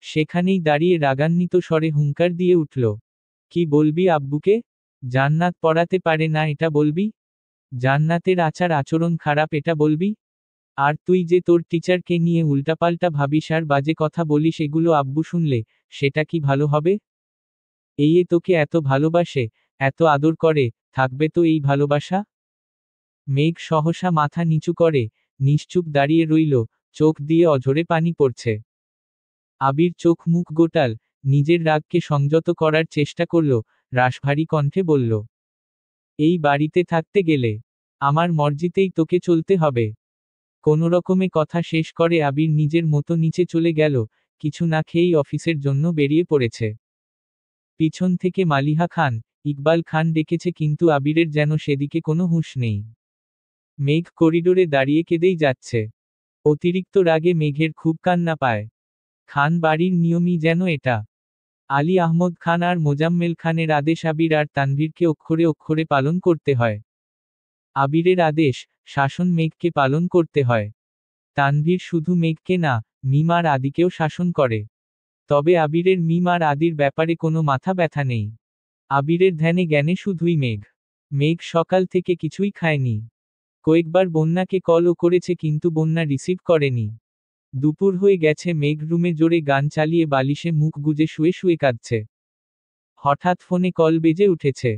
সেখানেই দাঁড়িয়ে রাগান্বিত স্বরে হুঙ্কার দিয়ে উঠল, কি বলবি আব্বুকে? জান্নাত পড়াতে পারে না এটা বলবি? জান্নাতের আচার আচরণ খারাপ এটা বলবি? আর তুই যে তোর টিচারকে নিয়ে উল্টাপাল্টা ভাবিস আর বাজে কথা বলিস, এগুলো আব্বু শুনলে সেটা কি ভালো হবে? এই তোকে এত ভালোবাসে, এত আদর করে, থাকবে তো এই ভালোবাসা? মেঘ সহসা মাথা নিচু করে নিশ্চুপ দাঁড়িয়ে রইল, চোখ দিয়ে অঝরে পানি পড়ছে। আবির চোখ মুখ গোটাল, নিজের রাগকে সংযত করার চেষ্টা করল, রাশভারী কণ্ঠে বলল, এই বাড়িতে থাকতে গেলে আমার মর্জিতেই তোকে চলতে হবে। কোনোরকমে কথা শেষ করে আবির নিজের মতো নিচে চলে গেল, কিছু না খেয়েই অফিসের জন্য বেরিয়ে পড়েছে। পিছন থেকে মালিহা খান, ইকবাল খান ডেকেছে, কিন্তু আবিরের যেন সেদিকে কোনো হুঁশ নেই। মেঘ করিডোরে দাঁড়িয়ে কেঁদেই যাচ্ছে। অতিরিক্ত রাগে মেঘের খুব কান্না পায়। খান বাড়ির নিয়মই যেন এটা। আলী আহমদ খান আর মোজাম্মেল খানের আদেশ আবির আর তানভীরকে অক্ষরে অক্ষরে পালন করতে হয়। আবিরের আদেশ, শাসন মেঘকে পালন করতে হয়। তানভীর শুধু মেঘকে না, মিম আর আদিকেও শাসন করে। তবে আবিরের মিম আর আদির ব্যাপারে কোনো মাথা ব্যথা নেই। আবিরের ধ্যানে জ্ঞানে শুধুই মেঘ। মেঘ সকাল থেকে কিছুই খায়নি। কয়েকবার বন্যাকে কলও করেছে, কিন্তু বন্যা রিসিভ করেনি। দুপুর হয়ে গেছে, মেঘ রুমে জোরে গান চালিয়ে বালিশে মুখ গুজে শুয়ে শুয়ে কাঁদছে। হঠাৎ ফোনে কল বেজে উঠেছে।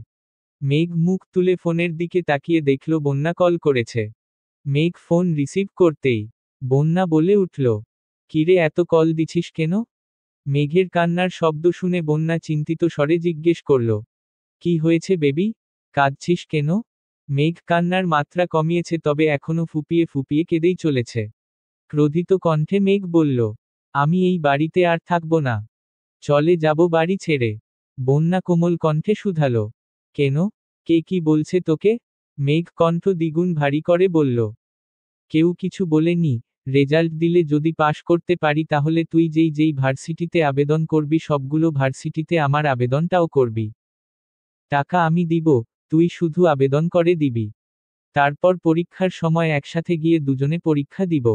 মেঘ মুখ তুলে ফোনের দিকে তাকিয়ে দেখল বন্যা কল করেছে। মেঘ ফোন রিসিভ করতেই বন্যা বলে উঠল, কিরে এত কল দিছিস কেন? মেঘের কান্নার শব্দ শুনে বন্যা চিন্তিত স্বরে জিজ্ঞেস করল, কি হয়েছে বেবি? কাঁদছিস কেন? মেঘ কান্নার মাত্রা কমিয়েছে, তবে এখনো ফুপিয়ে ফুপিয়ে কেঁদেই চলেছে। ক্রোধিত কণ্ঠে মেঘ বলল, আমি এই বাড়িতে আর থাকব না। চলে যাব বাড়ি ছেড়ে। বন্যা কোমল কণ্ঠে শুধালো, কেন? কে কি বলছে তোকে? মেঘ কণ্ঠ দ্বিগুণ ভারী করে বলল, কেউ কিছু বলেনি। রেজাল্ট দিলে যদি পাশ করতে পারি তাহলে তুই যেই যেই ভার্সিটিতে আবেদন করবি সবগুলো ভার্সিটিতে আমার আবেদনটাও করবি। টাকা আমি দিব, তুই শুধু আবেদন করে দিবি। তারপর পরীক্ষার সময় একসাথে গিয়ে দুজনে পরীক্ষা দিব।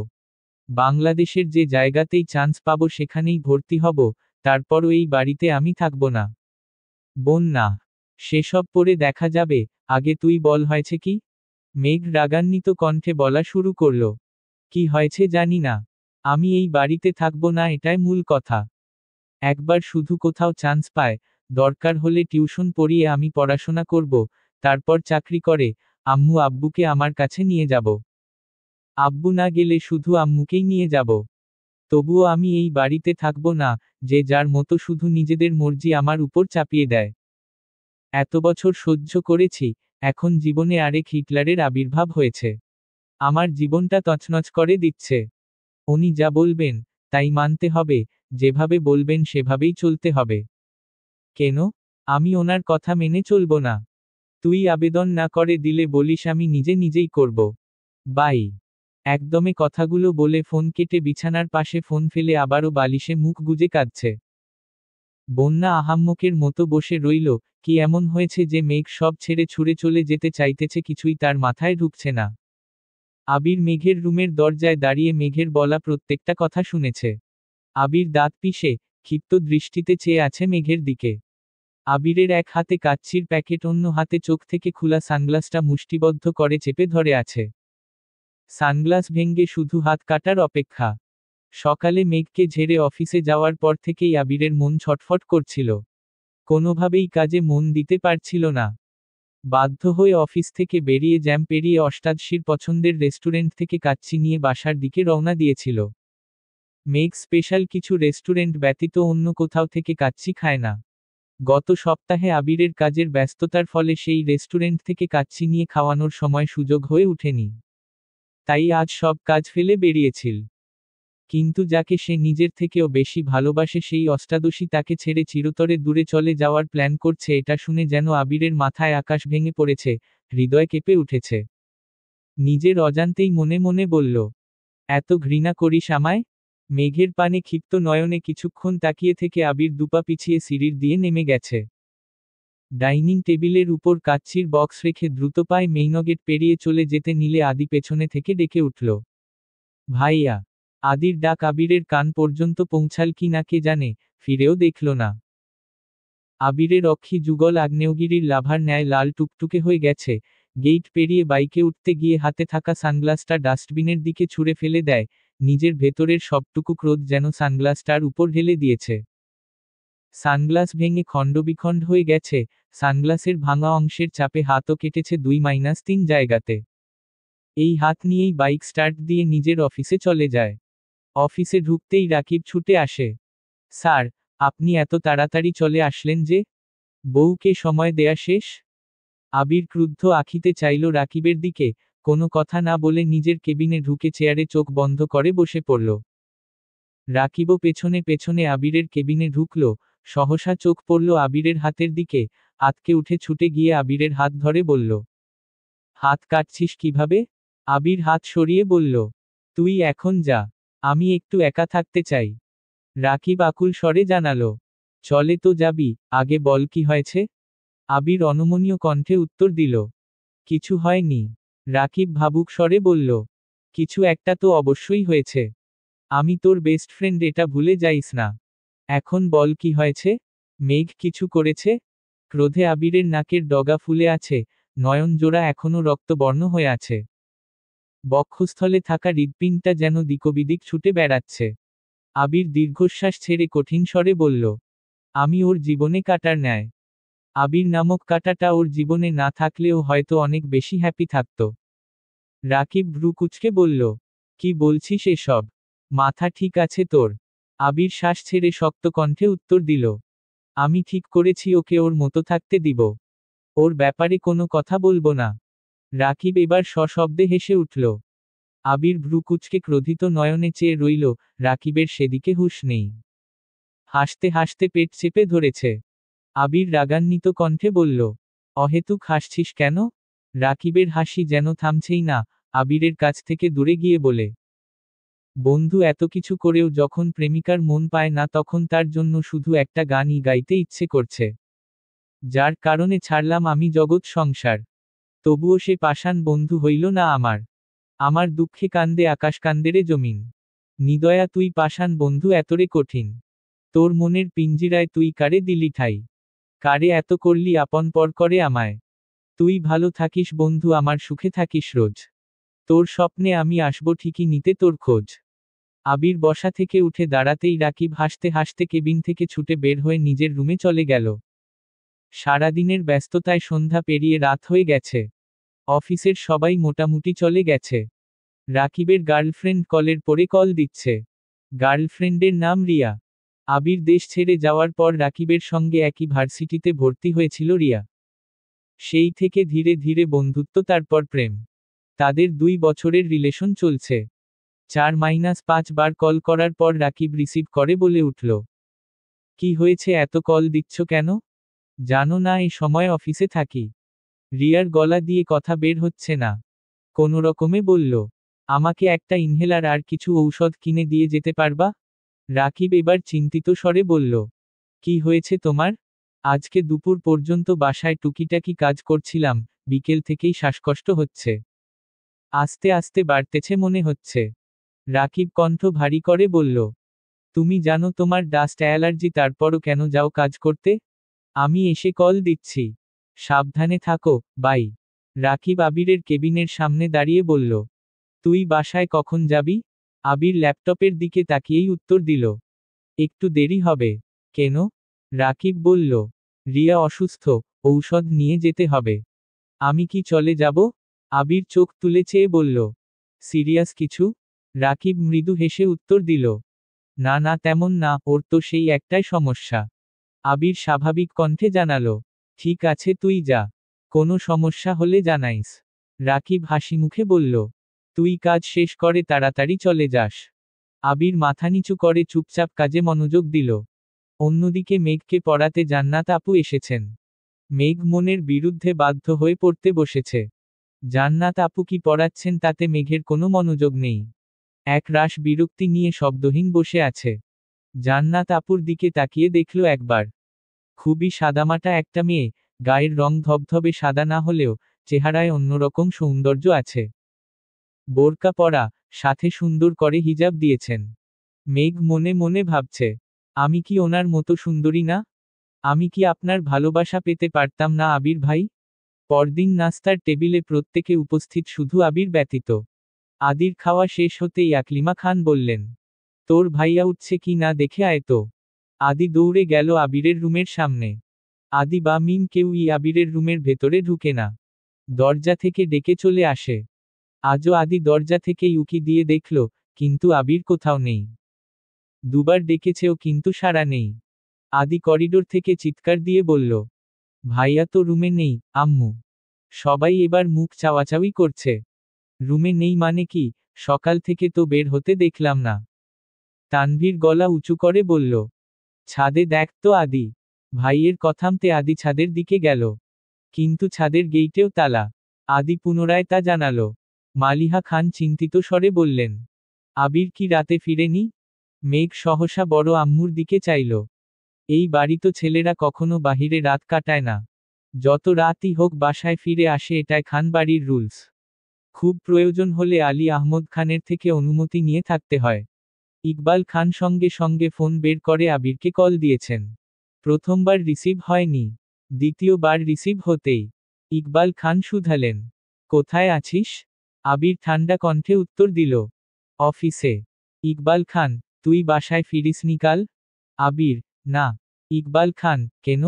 বাংলাদেশের যে জায়গাতেই চান্স পাবো সেখানেই ভর্তি হব, তারপরও এই বাড়িতে আমি থাকব না। বন্যা, সেসব পরে দেখা যাবে, আগে তুই বল হয়েছে কি? মেঘ রাগান্বিত কণ্ঠে বলা শুরু করল, কি হয়েছে জানি না, আমি এই বাড়িতে থাকব না, এটাই মূল কথা। একবার শুধু কোথাও চান্স পায়, দরকার হলে টিউশন পড়িয়ে আমি পড়াশোনা করব, তারপর চাকরি করে আম্মু আব্বুকে আমার কাছে নিয়ে যাব। আব্বু না গেলে শুধু আম্মুকেই নিয়ে যাব। তবুও আমি এই বাড়িতে থাকব না, যে যার মতো শুধু নিজেদের মর্জি আমার উপর চাপিয়ে দেয়। এত বছর সহ্য করেছি, এখন জীবনে আরেক হিটলারের আবির্ভাব হয়েছে। আমার জীবনটা তছনছ করে দিচ্ছে। উনি যা বলবেন তাই মানতে হবে, যেভাবে বলবেন সেভাবেই চলতে হবে। কেন? আমি ওনার কথা মেনে চলব না। তুই আবেদন না করে দিলে বলিস আমি নিজে নিজেই করব। বাই। একদমে কথাগুলো বলে ফোন কেটে বিছানার পাশে ফোন ফেলে আবারও বালিশে মুখ গুজে কাঁদছে। বন্যা আহাম্মকের মতো বসে রইল, কি এমন হয়েছে যে মেঘ সব ছেড়ে ছুড়ে চলে যেতে চাইতেছে কিছুই তার মাথায় ঢুকছে না। আবির মেঘের রুমের দরজায় দাঁড়িয়ে মেঘের বলা প্রত্যেকটা কথা শুনেছে। আবির দাঁত পিষে ক্ষিপ্ত দৃষ্টিতে চেয়ে আছে মেঘের দিকে। আবিরের এক হাতে কাচ্চির প্যাকেট, অন্য হাতে চোখ থেকে খোলা সানগ্লাসটা মুষ্টিবদ্ধ করে চেপে ধরে আছে। সানগ্লাস ভেঙে শুধু হাত কাটার অপেক্ষা। সকালে মেঘকে ঝেড়ে অফিসে যাওয়ার পর থেকেই আবিরের মন ছটফট করছিল। কোনোভাবেই কাজে মন দিতে পারছিল না। বাধ্য হয়ে অফিস থেকে বেরিয়ে জ্যাম পেরিয়ে অষ্টাদশীর পছন্দের রেস্টুরেন্ট থেকে কাচ্চি নিয়ে বাসার দিকে রওনা দিয়েছিল। মেঘ স্পেশাল কিছু রেস্টুরেন্ট ব্যতীত অন্য কোথাও থেকে কাচ্চি খায় না। গত সপ্তাহে আবিরের কাজের ব্যস্ততার ফলে সেই রেস্টুরেন্ট থেকে কাচ্চি নিয়ে খাওয়ানোর সময় সুযোগ হয়ে ওঠেনি। তাই আজ সব কাজ ফেলে বেরিয়েছিল। কিন্তু যাকে সে নিজের থেকেও বেশি ভালোবাসে সেই অষ্টাদশী তাকে ছেড়ে চিরতরে দূরে চলে যাওয়ার প্ল্যান করছে, এটা শুনে যেন আবিরের মাথায় আকাশ ভেঙে পড়েছে, হৃদয় কেঁপে উঠেছে। নিজের অজান্তেই মনে মনে বলল, এত ঘৃণা করিস আমায়? মেঘের পানে ক্ষিপ্ত নয়নে কিছুক্ষণ তাকিয়ে থেকে আবির দুপা পিছিয়ে সিঁড়ির দিয়ে নেমে গেছে। ডাইনিং টেবিলের উপর কাচ্চির বক্স রেখে দ্রুত পায়ে মেইনগেট পেরিয়ে চলে যেতে নিলে আদি পেছনে থেকে ডেকে উঠল, ভাইয়া। আদির ডাক আবিরের কান পর্যন্ত পৌঁছাল কি না কে জানে, ফিরেও দেখল না। আবিরের অক্ষি যুগল আগ্নেয়গিরির লাভার ন্যায় লাল টুকটুকে হয়ে গেছে। গেইট পেরিয়ে বাইকে উঠতে গিয়ে হাতে থাকা সানগ্লাসটা ডাস্টবিনের দিকে ছুঁড়ে ফেলে দেয়, নিজের ভেতরের সবটুকু ক্রোধ যেন সানগ্লাসটার উপর ঢেলে দিয়েছে। সানগ্লাস ভেঙে খণ্ডবিখণ্ড হয়ে গেছে, সানগ্লাসের ভাঙা অংশের চাপে হাতও কেটেছে 2-3 জায়গাতে। এই হাত নিয়েই বাইক স্টার্ট দিয়ে নিজের অফিসে চলে যায়। অফিসে ঢুকতেই রাকিব ছুটে আসে, স্যার, আপনি এত তাড়াতাড়ি চলে আসলেন যে? বউকে সময় দেয়া শেষ? আবির ক্রুদ্ধ আখিতে চাইল রাকিবের দিকে, কোনো কথা না বলে নিজের কেবিনে ঢুকে চেয়ারে চোখ বন্ধ করে বসে পড়ল। রাকিবও পেছনে পেছনে আবিরের কেবিনে ঢুকল, সহসা চোখ পড়ল আবিরের হাতের দিকে, আতকে উঠে ছুটে গিয়ে আবিরের হাত ধরে বলল, হাত কাটছিস কিভাবে? আবির হাত সরিয়ে বলল, তুই এখন যা, আমি একটু একা থাকতে চাই। রাকিব আকুল স্বরে জানালো, চলে তো যাবি, আগে বল কি হয়েছে? আবির অনমনীয় কণ্ঠে উত্তর দিল, কিছু হয়নি। রাকিব ভাবুক স্বরে বলল, কিছু একটা তো অবশ্যই হয়েছে। আমি তোর বেস্ট ফ্রেন্ড, এটা ভুলে যাইস না। এখন বল কি হয়েছে? মেঘ কিছু করেছে? ক্রোধে আবিরের নাকের ডগা ফুলে আছে, নয়ন জোড়া এখনো রক্তবর্ণ হয়ে আছে। বক্ষস্থলে থাকা হৃৎপিণ্ডটা যেন দিকবিদিক ছুটে বেড়াচ্ছে। আবির দীর্ঘশ্বাস ছেড়ে কঠিন স্বরে বলল, আমি ওর জীবনে কাটার ন্যায়। আবির নামক কাটাটা ওর জীবনে না থাকলেও হয়তো অনেক বেশি হ্যাপি থাকত। রাকিব ভ্রু কুঁচকে বলল, কি বলছিস এসব? মাথা ঠিক আছে তোর? আবির শ্বাস ছেড়ে শক্ত কণ্ঠে উত্তর দিল, আমি ঠিক করেছি ওকে ওর মতো থাকতে দিব। ওর ব্যাপারে কোনো কথা বলবো না। রাকিব এবার সশব্দে হেসে উঠল। আবির ভ্রুকুচকে ক্রোধিত নয়নে চেয়ে রইল, রাকিবের সেদিকে হুঁশ নেই। হাসতে হাসতে পেট চেপে ধরেছে। আবির রাগান্বিত কণ্ঠে বলল, অহেতুক হাসছিস কেন? রাকিবের হাসি যেন থামছেই না, আবিরের কাছ থেকে দূরে গিয়ে বলে, বন্ধু এত কিছু করেও যখন প্রেমিকার মন পায় না তখন তার জন্য শুধু একটা গানই গাইতে ইচ্ছে করছে। যার কারণে ছাড়লাম আমি জগৎ সংসার। তবুও সে পাষাণ বন্ধু হইল না আমার। আমার দুঃখে কান্দে আকাশ কান্দে রে জমিন। নিদয়া তুই পাষাণ বন্ধু এতরে কঠিন। তোর মনের পিঞ্জিরায় তুই কারে দিলি ঠাই? কারে এত করলি আপন পর করে আমায়? তুই ভালো থাকিস বন্ধু আমার সুখে থাকিস রোজ। তোর স্বপ্নে আমি আসবো ঠিকই নিতে তোর খোঁজ। আবির বসা থেকে উঠে দাঁড়াতেই রাকিব হাসতে হাসতে কেবিন থেকে ছুটে বের হয়ে নিজের রুমে চলে গেল। সারাদিনের ব্যস্ততায় সন্ধ্যা পেরিয়ে রাত হয়ে গেছে। অফিসের সবাই মোটামুটি চলে গেছে। রাকিবের গার্লফ্রেন্ড কলের পরে কল দিচ্ছে। গার্লফ্রেন্ডের নাম রিয়া। আবির দেশ ছেড়ে যাওয়ার পর রাকিবের সঙ্গে একই ভার্সিটিতে ভর্তি হয়েছিল রিয়া। সেই থেকে ধীরে ধীরে বন্ধুত্ব তারপর প্রেম। তাদের 2 বছরের রিলেশন চলছে। 4-5 বার কল করার পর রাকিব রিসিভ করে বলে উঠল, কি হয়েছে এত কল দিচ্ছ কেন? জানো না এই সময় অফিসে থাকি। রিয়ার গলা দিয়ে কথা বের হচ্ছে না। কোনো রকমে বলল, আমাকে একটা ইনহেলার আর কিছু ঔষধ কিনে দিয়ে যেতে পারবা? রাকিব এবার চিন্তিত স্বরে বলল, কি হয়েছে তোমার? আজকে দুপুর পর্যন্ত বাসায় টুকিটাকি কাজ করছিলাম, বিকেল থেকেই শ্বাসকষ্ট হচ্ছে। আস্তে আস্তে বাড়তেছে মনে হচ্ছে। রাকিব কণ্ঠ ভারী করে বলল, তুমি জানো তোমার ডাস্ট অ্যালার্জি তারপরও কেন যাও কাজ করতে? আমি এসে কল দিচ্ছি। সাবধানে থাকো, বাই। রাকিব আবিরের কেবিনের সামনে দাঁড়িয়ে বলল, তুই বাসায় কখন যাবি? আবির ল্যাপটপের দিকে তাকিয়েই উত্তর দিল, একটু দেরি হবে। কেন? রাকিব বলল, রিয়া অসুস্থ, ঔষধ নিয়ে যেতে হবে। আমি কি চলে যাব? আবির চোখ তুলে চেয়ে বলল, সিরিয়াস কিছু? রাকিব মৃদু হেসে উত্তর দিল, না না তেমন না, ওর তো সেই একটাই সমস্যা। আবির স্বাভাবিক কণ্ঠে জানালো, ঠিক আছে তুই যা। কোনো সমস্যা হলে জানাইস। রাকিব হাসি মুখে বলল, তুই কাজ শেষ করে তাড়াতাড়ি চলে যাস। আবির মাথা নিচু করে চুপচাপ কাজে মনোযোগ দিল। অন্যদিকে মেঘকে পড়াতে জান্নাত আপু এসেছেন। মেঘ মনের বিরুদ্ধে বাধ্য হয়ে পড়তে বসেছে। জান্নাত আপু কি পড়াচ্ছেন তাতে মেঘের কোনো মনোযোগ নেই। এক রাশ বিরক্তি নিয়ে শব্দহীন বসে আছে। জান্নাত আপুর দিকে তাকিয়ে দেখল একবার। খুবই সাদামাটা একটা মেয়ে, গায়ের রং ধবধবে সাদা না হলেও চেহারায় অন্যরকম সৌন্দর্য আছে। বোরকা পরা, সাথে সুন্দর করে হিজাব দিয়েছেন। মেঘ মনে মনে ভাবছে, আমি কি ওনার মতো সুন্দরী না? আমি কি আপনার ভালোবাসা পেতে পারতাম না আবির ভাই? পরদিন নাস্তার টেবিলে প্রত্যেকে উপস্থিত শুধু আবির ব্যতীত। আদির খাওয়া শেষ হতেই আকলিমা খান বললেন, তোর ভাইয়া উঠছে কি না দেখে আয় তো। আদি দৌড়ে গেল আবিরের রুমের সামনে। আদি বা মিম কেউই আবিরের রুমের ভেতরে ঢুকে না। দরজা থেকে ডেকে চলে আসে। আজও আদি দরজা থেকেই উকি দিয়ে দেখল, কিন্তু আবির কোথাও নেই। দুবার ডেকেছেও কিন্তু সাড়া নেই। আদি করিডোর থেকে চিৎকার দিয়ে বলল, ভাইয়া তো রুমে নেই, আম্মু। সবাই এবার মুখ চাওয়াচাওয়ি করছে। রুমে নেই মানে কি? সকাল থেকে তো বের হতে দেখলাম না। তানভীর গলা উঁচু করে বলল, ছাদে দেখ তো আদি। ভাইয়ের কথামতে আদি ছাদের দিকে গেল। কিন্তু ছাদের গেইটেও তালা। আদি পুনরায় তা জানালো। মালিহা খান চিন্তিত স্বরে বললেন, আবির কি রাতে ফিরেনি? মেঘ সহসা বড় আম্মুর দিকে চাইল। এই বাড়ি তো ছেলেরা কখনো বাহিরে রাত কাটায় না। যত রাতই হোক বাসায় ফিরে আসে, এটাই খান বাড়ির রুলস। খুব প্রয়োজন হলে আলী আহমদ খানের থেকে অনুমতি নিয়ে থাকতে হয়। ইকবাল খান সঙ্গে সঙ্গে ফোন বের করে আবিরকে কল দিয়েছেন। প্রথমবার রিসিভ হয়নি। দ্বিতীয়বার রিসিভ হতেই ইকবাল খান শুধালেন, কোথায় আছিস? আবির ঠান্ডা কণ্ঠে উত্তর দিল, অফিসে। ইকবাল খান, তুই বাসায় ফিরিসনি কাল? আবির, না। ইকবাল খান, কেন?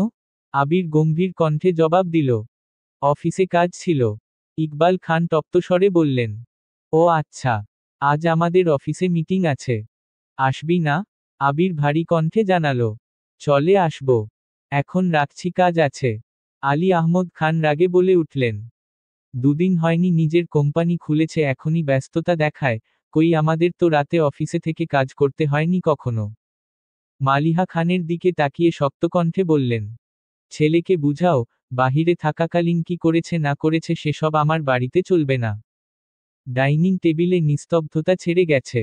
আবির গম্ভীর কণ্ঠে জবাব দিল, অফিসে কাজ ছিল। ইকবাল খান তপ্ত স্বরে বললেন, ও আচ্ছা, আজ আমাদের অফিসে মিটিং আছে। আসবি না? আবির ভারী কণ্ঠে জানালো, চলে আসবো। এখন রাখছি, কাজ আছে। আলী আহমদ খান রাগে বলে উঠলেন, দুদিন হয়নি নিজের কোম্পানি খুলেছে এখনই ব্যস্ততা দেখায়, কই আমাদের তো রাতে অফিসে থেকে কাজ করতে হয়নি কখনো। মালিহা খানের দিকে তাকিয়ে শক্ত কণ্ঠে বললেন, ছেলেকে বুঝাও, বাহিরে থাকাকালীন কি করেছে না করেছে সেসব আমার বাড়িতে চলবে না। ডাইনিং টেবিলে নিস্তব্ধতা ছেড়ে গেছে।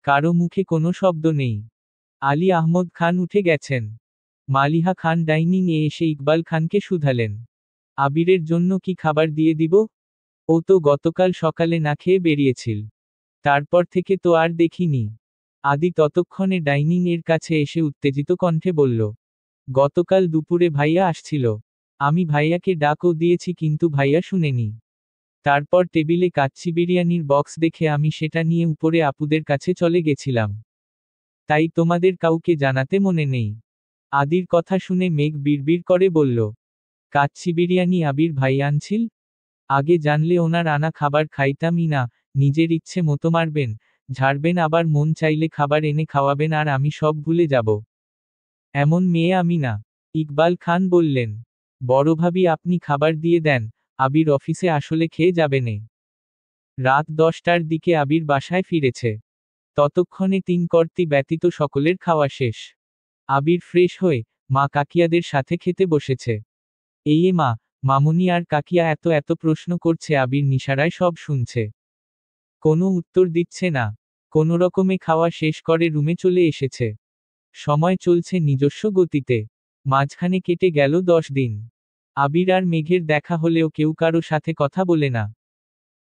কারো মুখে কোনো শব্দ নেই। আলী আহমদ খান উঠে গেছেন। মালিহা খান ডাইনিং এ এসে ইকবাল খানকে শুধালেন, আবিরের জন্য কি খাবার দিয়ে দিব? ও তো গতকাল সকালে না খেয়ে বেরিয়েছিল। তারপর থেকে তো আর দেখিনি। আদি ততক্ষণে ডাইনিং এর কাছে এসে উত্তেজিত কণ্ঠে বলল, গতকাল দুপুরে ভাইয়া আসছিল। আমি ভাইয়াকে ডাকও দিয়েছি কিন্তু ভাইয়া শুনেনি। তারপর টেবিলে কাচ্চি বিরিয়ানির বক্স দেখে আমি সেটা নিয়ে উপরে আপুদের কাছে চলে গেছিলাম। তাই তোমাদের কাউকে জানাতে মনে নেই। আদির কথা শুনে মেঘ বিড়বিড় করে বলল, কাচ্চি বিরিয়ানি আবির ভাই আনছিল? আগে জানলে ওনার আনা খাবার খাইতামই না, নিজের ইচ্ছে মতো মারবেন, ঝাড়বেন, আবার মন চাইলে খাবার এনে খাওয়াবেন আর আমি সব ভুলে যাব। এমন মেয়ে আমি না। ইকবাল খান বললেন, বড় ভাবি আপনি খাবার দিয়ে দেন, আবির অফিসে আসলে খেয়ে যাবেনে। রাত 10টার দিকে আবির বাসায় ফিরেছে। ততক্ষণে তিন কর্তি ব্যতীত সকলের খাওয়া শেষ। আবির ফ্রেশ হয়ে মা কাকিয়াদের সাথে খেতে বসেছে। এই মা, মামুনি আর কাকিয়া এত এত প্রশ্ন করছে, আবির নিশারায় সব শুনছে। কোনো উত্তর দিচ্ছে না। কোনোরকমে খাওয়া শেষ করে রুমে চলে এসেছে। সময় চলছে নিজস্ব গতিতে। মাঝখানে কেটে গেল 10 দিন। আবির আর মেঘের দেখা হলেও কেউ কারো সাথে কথা বলে না।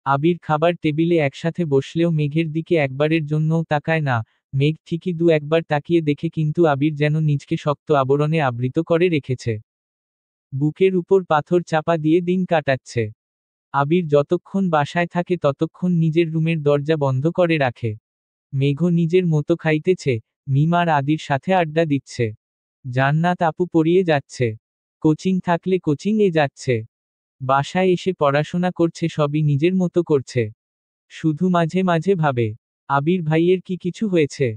আবির খাবার টেবিলে একসাথে বসলেও মেঘের দিকে একবারের জন্যও তাকায় না। মেঘ ঠিকই দু একবার তাকিয়ে দেখে, কিন্তু আবির যেন নিজকে শক্ত আবরণে আবৃত করে রেখেছে। বুকের উপর পাথর চাপা দিয়ে দিন কাটাচ্ছে। আবির যতক্ষণ বাসায় থাকে ততক্ষণ নিজের রুমের দরজা বন্ধ করে রাখে। মেঘও নিজের মতো খাইতেছে, মিম আর আদির সাথে আড্ডা দিচ্ছে। জান্নাত আপু পড়িয়ে যাচ্ছে। কোচিং থাকলে কোচিং এ যাচ্ছে। বাসায় এসে পড়াশোনা করছে, সবই নিজের মতো করছে। শুধু মাঝে মাঝে ভাবে, আবির ভাইয়ের কি কিছু হয়েছে?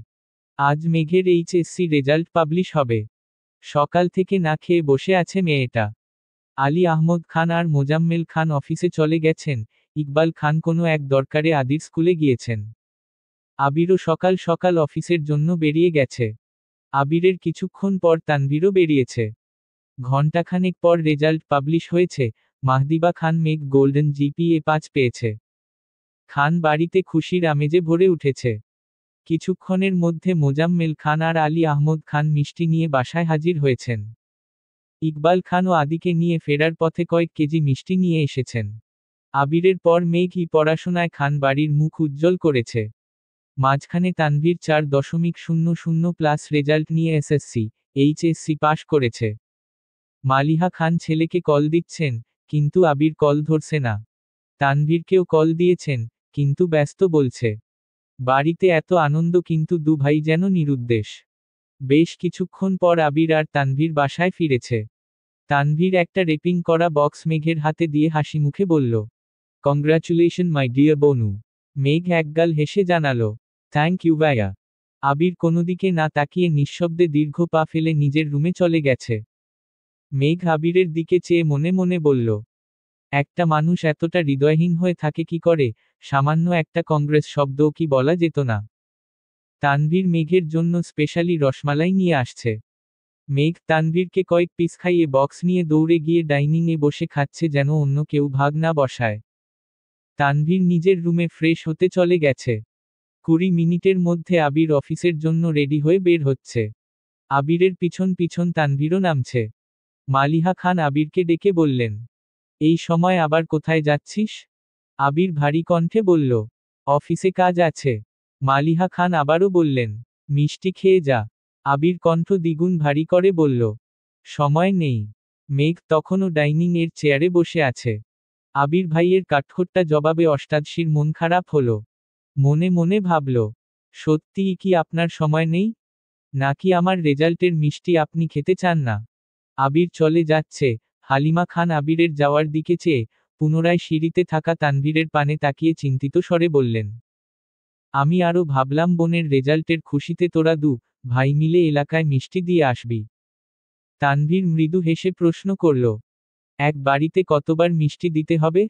আজ মেঘের এইচএসসি রেজাল্ট পাবলিশ হবে। সকাল থেকে না খেয়ে বসে আছে মেয়েটা। আলী আহমদ খান আর মোজাম্মেল খান অফিসে চলে গেছেন, ইকবাল খান কোনো এক দরকারে আদির স্কুলে গিয়েছেন। আবিরও সকাল সকাল অফিসের জন্য বেরিয়ে গেছে। আবিরের কিছুক্ষণ পর তানভীরও বেরিয়েছে। ঘণ্টাখানেক পর রেজাল্ট পাবলিশ হয়েছে। মাহদিবা খান মেঘ গোল্ডেন জিপিএ 5 পেয়েছে। খান বাড়িতে খুশির আমেজে ভরে উঠেছে। কিছুক্ষণের মধ্যে মোজাম্মেল খান আর আলী আহমদ খান মিষ্টি নিয়ে বাসায় হাজির হয়েছেন। ইকবাল খানও আদিকে নিয়ে ফেরার পথে কয়েক কেজি মিষ্টি নিয়ে এসেছেন। আবিরের পর মেঘই পড়াশোনায় খান বাড়ির মুখ উজ্জ্বল করেছে। মাঝখানে তানভীর 4.00+ রেজাল্ট নিয়ে এসএসসি, এইচএসসি পাশ করেছে। মালিহা খান ছেলেকে কল দিচ্ছেন, কিন্তু আবির কল ধরছে না। তানভীরকেও কল দিয়েছেন, কিন্তু ব্যস্ত বলছে। বাড়িতে এত আনন্দ, কিন্তু দু ভাই যেন নিরুদ্দেশ। বেশ কিছুক্ষণ পর আবির আর তানভীর বাসায় ফিরেছে। তানভীর একটা রেপিং করা বক্স মেঘের হাতে দিয়ে হাসি মুখে বলল, কংগ্রাচুলেশন মাই ডিয়ার বনু। মেঘ একগাল হেসে জানালো, থ্যাংক ইউ ভাইয়া। আবির কোনোদিকে না তাকিয়ে নিঃশব্দে দীর্ঘ পা ফেলে নিজের রুমে চলে গেছে। মেঘ আবিরের দিকে চেয়ে মনে মনে বলল, একটা মানুষ এতটা হৃদয়হীন হয়ে থাকে কি করে, সামান্য একটা কংগ্রেস শব্দও কি বলা যেত না। তানভীর মেঘের জন্য স্পেশালি রসমালাই নিয়ে আসছে। মেঘ তানভীরকে কয়েক পিস খাইয়ে বক্স নিয়ে দৌড়ে গিয়ে ডাইনিং এ বসে খাচ্ছে যেন অন্য কেউ ভাগ না বসায়। তানভীর নিজের রুমে ফ্রেশ হতে চলে গেছে। 20 মিনিটের মধ্যে আবির অফিসের জন্য রেডি হয়ে বের হচ্ছে। আবিরের পিছন পিছন তানভীরও নামছে। মালিহা খান আবিরকে ডেকে বললেন, এই সময় আবার কোথায় যাচ্ছিস? আবির ভারী কণ্ঠে বলল, অফিসে কাজ আছে। মালিহা খান আবারও বললেন, মিষ্টি খেয়ে যা। আবির কণ্ঠ দ্বিগুণ ভারী করে বলল, সময় নেই। মেঘ তখনও ডাইনিং এর চেয়ারে বসে আছে। আবির ভাইয়ের কাঠখোট্টা জবাবে অষ্টাদশীর মন খারাপ হলো। মনে মনে ভাবল, সত্যিই কি আপনার সময় নেই? নাকি আমার রেজাল্টের মিষ্টি আপনি খেতে চান না? আবির চলে যাচ্ছে। হালিমা খান আবিরের যাওয়ার দিকে চেয়ে পুনরায় সিঁড়িতে থাকা তানভীরের পানে তাকিয়ে চিন্তিত স্বরে বললেন, আমি আরও ভাবলাম বোনের রেজাল্টের খুশিতে তোরা দু ভাই মিলে এলাকায় মিষ্টি দিয়ে আসবি। তানভীর মৃদু হেসে প্রশ্ন করল, এক বাড়িতে কতবার মিষ্টি দিতে হবে?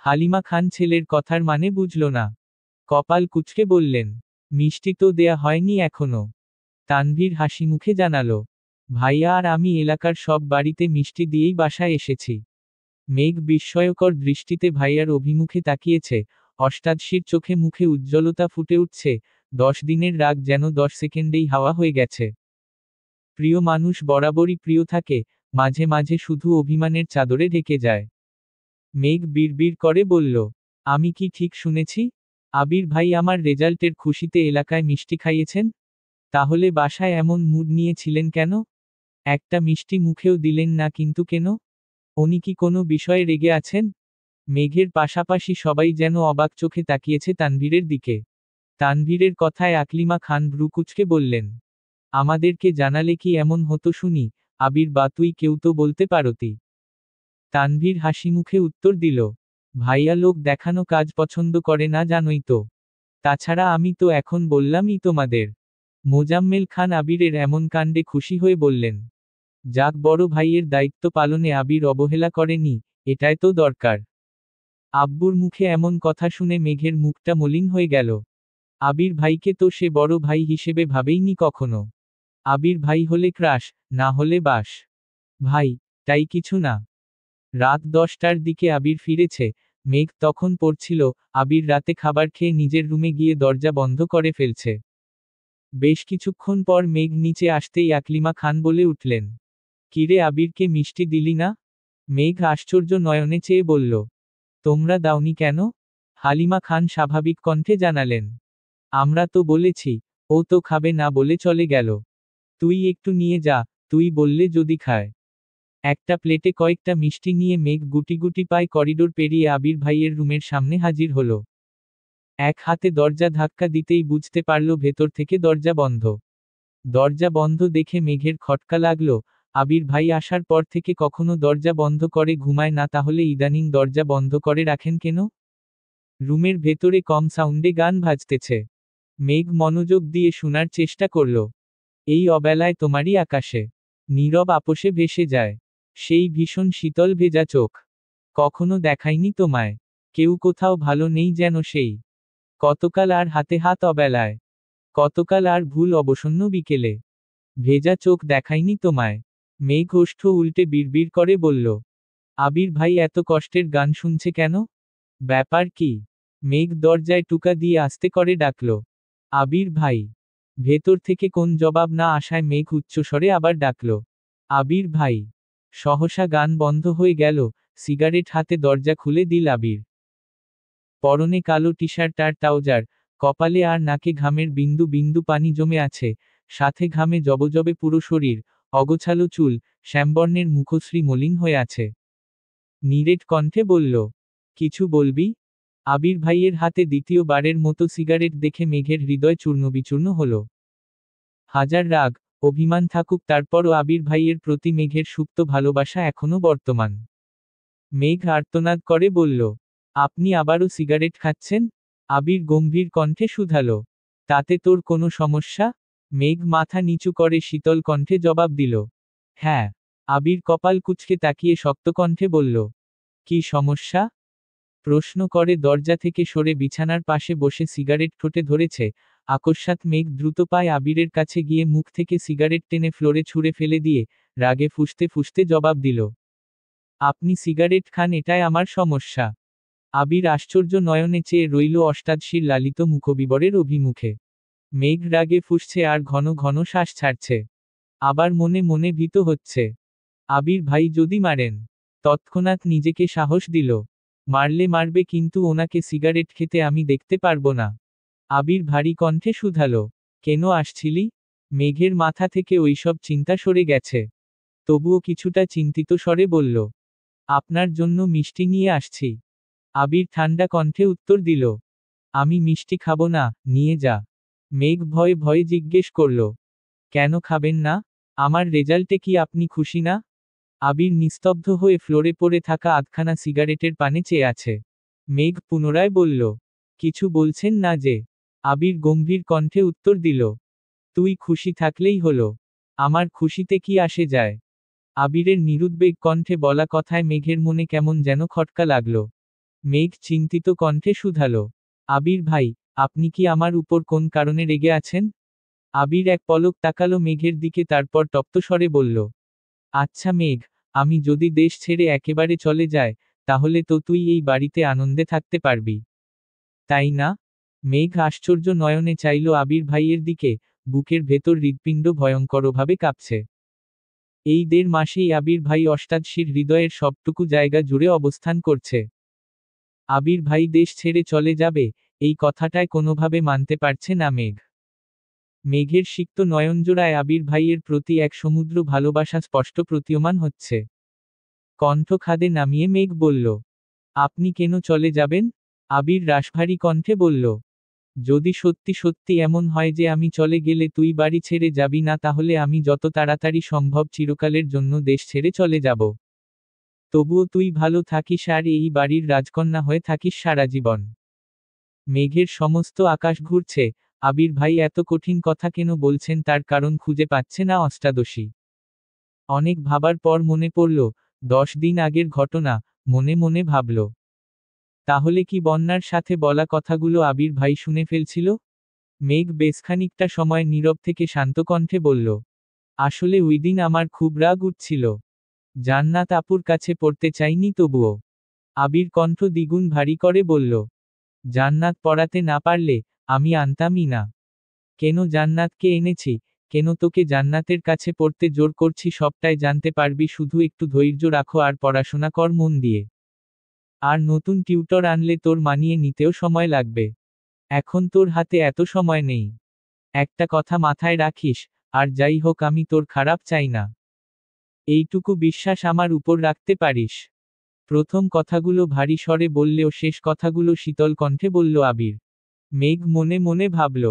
হালিমা খান ছেলের কথার মানে বুঝল না। কপাল কুঁচকে বললেন, মিষ্টি তো দেয়া হয়নি এখনো। তানভীর হাসি মুখে জানালো, ভাইয়া আর আমি এলাকার সব বাড়িতে মিষ্টি দিয়েই বাসায় এসেছি। মেঘ বিস্ময়কর দৃষ্টিতে ভাইয়ার অভিমুখে তাকিয়েছে, অষ্টাদশীর চোখে মুখে উজ্জ্বলতা ফুটে উঠছে, 10 দিনের রাগ যেন 10 সেকেন্ডেই হাওয়া হয়ে গেছে। প্রিয় মানুষ বরাবরই প্রিয় থাকে, মাঝে মাঝে শুধু অভিমানের চাদরে ঢেকে যায়। মেঘ বিড়বিড় করে বলল, আমি কি ঠিক শুনেছি? আবির ভাই আমার রেজাল্টের খুশিতে এলাকায় মিষ্টি খাইয়েছেন? তাহলে বাসায় এমন মুড নিয়েছিলেন কেন? একটা মিষ্টি মুখেও দিলেন না কিন্তু কেন? উনি কি কোনো বিষয়ে রেগে আছেন? মেঘের পাশাপাশি সবাই যেন অবাক চোখে তাকিয়েছে তানভীরের দিকে। তানভীরের কথায় আকলিমা খান ভ্রু কুঁচকে বললেন, আমাদেরকে জানালে কি এমন হতো শুনি? আবির বা তুই কেউ তো বলতে পারতি। তানভীর হাসিমুখে উত্তর দিল, ভাইয়া লোক দেখানো কাজ পছন্দ করে না জানোই তো। তাছাড়া আমি তো এখন বললামই তোমাদের। মোজাম্মেল খান আবিরের এমন কাণ্ডে খুশি হয়ে বললেন, যাক, বড় ভাইয়ের দায়িত্ব পালনে আবির অবহেলা করেনি, এটাই তো দরকার। আব্বুর মুখে এমন কথা শুনে মেঘের মুখটা মলিন হয়ে গেল। আবির ভাইকে তো সে বড় ভাই হিসেবে ভাবেইনি কখনো। আবির ভাই হলে ক্রাশ, না হলে বাস ভাই, তাই কিছু না। রাত 10টার দিকে আবির ফিরেছে। মেঘ তখন পড়ছিল। আবির রাতে খাবার খেয়ে নিজের রুমে গিয়ে দরজা বন্ধ করে ফেলছে। বেশ কিছুক্ষণ পর মেঘ নিচে আসতেই আকলিমা খান বলে উঠলেন, কিরে আবিরকে মিষ্টি দিলি না? মেঘ আশ্চর্য নয়নে চেয়ে বলল, তোমরা দাওনি কেন? হালিমা খান স্বাভাবিক কণ্ঠে জানালেন, আমরা তো বলেছি, ও তো খাবে না বলে চলে গেল। তুই একটু নিয়ে যা, তুই বললে যদি খায়। একটা প্লেটে কয়েকটা মিষ্টি নিয়ে মেঘ গুটি গুটি পায়ে করিডোর পেরিয়ে আবির ভাইয়ের রুমের সামনে হাজির হলো। এক হাতে দরজা ধাক্কা দিতেই বুঝতে পারল ভেতর থেকে দরজা বন্ধ। দরজা বন্ধ দেখে মেঘের খটকা লাগলো। আবির ভাই আসার পর থেকে কখনো দরজা বন্ধ করে ঘুমায় না, তাহলে ইদানিং দরজা বন্ধ করে রাখেন কেন? রুমের ভেতরে কম সাউন্ডে গান বাজতেছে। মেঘ মনোযোগ দিয়ে শোনার চেষ্টা করল। এই অবেলায় তোমারই আকাশে নীরব আপোষে ভেসে যায় সেই ভীষণ শীতল ভেজা চোখ। কখনো দেখায়নি তোমায় কেউ, কোথাও ভালো নেই যেন সেই। কতকাল আর হাতে হাত অবেলায়, কতকাল আর ভুল অবসন্ন বিকেলে। ভেজা চোখ দেখায়নি তোমায়। মেঘ ওষ্ঠ উল্টে বিড়বিড় করে বলল, আবির ভাই এত কষ্টের গান শুনছে কেন? ব্যাপার কি? মেঘ দরজায় টুকা দিয়ে আস্তে করে ডাকল, আবির ভাই। ভেতর থেকে কোন জবাব না আসায় মেঘ উচ্চস্বরে আবার ডাকল, আবির ভাই। সহসা গান বন্ধ হয়ে গেল। সিগারেট হাতে দরজা খুলে দিল আবির। পরনে কালো টি শার্ট আর ট্রাউজার, কপালে আর নাকে ঘামের বিন্দু বিন্দু পানি জমে আছে, সাথে ঘামে জবজবে পুরো শরীর, অগোছালো চুল, শ্যামবর্ণের মুখশ্রী মলিন হয়ে আছে। নীরেট কণ্ঠে বলল, কিছু বলবি? আবির ভাইয়ের হাতে দ্বিতীয়বারের মতো সিগারেট দেখে মেঘের হৃদয় চূর্ণবিচূর্ণ হল। হাজার রাগ, অভিমান থাকুক, তারপরও আবির ভাইয়ের প্রতি মেঘের সুপ্ত ভালোবাসা এখনো বর্তমান। মেঘ আর্তনাদ করে বলল, আপনি আবারও সিগারেট খাচ্ছেন? আবির গম্ভীর কণ্ঠে শুধালো, তাতে তোর কোনো সমস্যা? মেঘ মাথা নিচু করে শীতল কণ্ঠে জবাব দিল, হ্যাঁ। আবির কপাল কুঁচকে তাকিয়ে শক্ত কণ্ঠে বলল, কি সমস্যা? প্রশ্ন করে দরজা থেকে সরে বিছানার পাশে বসে সিগারেট ঠোঁটে ধরেছে আকস্মাৎ মেঘ দ্রুত পায়ে আবিরের কাছে গিয়ে মুখ থেকে সিগারেট টেনে ফ্লোরে ছুঁড়ে ফেলে দিয়ে রাগে ফুঁসতে ফুঁসতে জবাব দিল, আপনি সিগারেট খান, এটাই আমার সমস্যা। আবির আশ্চর্য নয়নে চেয়ে রইল অষ্টাদশীর লালিত মুখবিবরের অভিমুখে। মেঘ রাগে ফুঁসছে আর ঘন ঘন শ্বাস ছাড়ছে। আবার মনে মনে ভীত হচ্ছে, আবির ভাই যদি মারেন। তৎক্ষণাৎ নিজেকে সাহস দিল, মারলে মারবে, কিন্তু ওনাকে সিগারেট খেতে আমি দেখতে পারবো না। আবির ভারী কণ্ঠে শুধালো, কেন আসছিলি? মেঘের মাথা থেকে ওইসব চিন্তা সরে গেছে। তবুও কিছুটা চিন্তিত স্বরে বলল, আপনার জন্য মিষ্টি নিয়ে আসছি। আবির ঠান্ডা কণ্ঠে উত্তর দিল, আমি মিষ্টি খাবো না, নিয়ে যা। মেঘ ভয়ে ভয়ে জিজ্ঞেস করল, কেন খাবেন না? আমার রেজাল্টে কি আপনি খুশি না? আবির নিস্তব্ধ হয়ে ফ্লোরে পড়ে থাকা আধখানা সিগারেটের পানে চেয়ে আছে। মেঘ পুনরায় বলল, কিছু বলছেন না যে? আবির গম্ভীর কণ্ঠে উত্তর দিল, তুই খুশি থাকলেই হলো। আমার খুশিতে কি আসে যায়? আবিরের নিরুদ্বেগ কণ্ঠে বলা কথায় মেঘের মনে কেমন যেন খটকা লাগল। মেঘ চিন্তিত কণ্ঠে শুধালো, আবির ভাই, আপনি কি আমার উপর কোন কারণে রেগে আছেন? আবির এক পলক তাকালো মেঘের দিকে, তারপর তপ্ত স্বরে বলল, আচ্ছা মেঘ, আমি যদি দেশ ছেড়ে একেবারে চলে যায়, তাহলে তো তুই এই বাড়িতে আনন্দে থাকতে পারবি, তাই না? মেঘ আশ্চর্য নয়নে চাইল আবির ভাইয়ের দিকে, বুকের ভেতর হৃৎপিণ্ড ভয়ঙ্করভাবে কাঁপছে। এই 1.5 মাসেই আবির ভাই অষ্টাদশীর হৃদয়ের সবটুকু জায়গা জুড়ে অবস্থান করছে। আবির ভাই দেশ ছেড়ে চলে যাবে, এই কথাটায় কোনোভাবে মানতে পারছে না মেঘ। মেঘের সিক্ত নয়নজোড়ায় আবির ভাইয়ের প্রতি এক সমুদ্র ভালোবাসা স্পষ্ট প্রতীয়মান হচ্ছে। কণ্ঠ খাদে নামিয়ে মেঘ বলল, আপনি কেন চলে যাবেন? আবির রাশভারী কণ্ঠে বলল, যদি সত্যি সত্যি এমন হয় যে আমি চলে গেলে তুই বাড়ি ছেড়ে যাবি না, তাহলে আমি যত তাড়াতাড়ি সম্ভব চিরকালের জন্য দেশ ছেড়ে চলে যাব। তবুও তুই ভালো থাকিস আর এই বাড়ির রাজকন্যা হয়ে থাকিস সারা জীবন। মেঘের সমস্ত আকাশ ঘুরছে, আবির ভাই এত কঠিন কথা কেন বলছেন তার কারণ খুঁজে পাচ্ছে না অষ্টাদশী। অনেক ভাবার পর মনে পড়ল 10 দিন আগের ঘটনা, মনে মনে ভাবল, তাহলে কি বন্যার সাথে বলা কথাগুলো আবির ভাই শুনে ফেলছিল? মেঘ বেশ খানিকটা সময় নীরব থেকে শান্ত কণ্ঠে বলল, আসলে ওই দিন আমার খুব রাগ উঠছিল। জান্নাত আপুর কাছে পড়তে চাইনি তবুও। আবির কণ্ঠ দ্বিগুণ ভারী করে বলল, জান্নাত পড়াতে না পারলে আমি আনতামই না। কেন জান্নাতকে এনেছি, কেন তোকে জান্নাতের কাছে পড়তে জোর করছি সবটাই জানতে পারবি, শুধু একটু ধৈর্য রাখো আর পড়াশোনা কর মন দিয়ে। আর নতুন টিউটর আনলে তোর মানিয়ে নিতেও সময় লাগবে। এখন তোর হাতে এত সময় নেই। একটা কথা মাথায় রাখিস, আর যাই হোক আমি তোর খারাপ চাই না। এইটুকু বিশ্বাস আমার উপর রাখতে পারিস। প্রথম কথাগুলো ভারী স্বরে বললেও শেষ কথাগুলো শীতল কণ্ঠে বলল আবির। মেঘ মনে মনে ভাবল,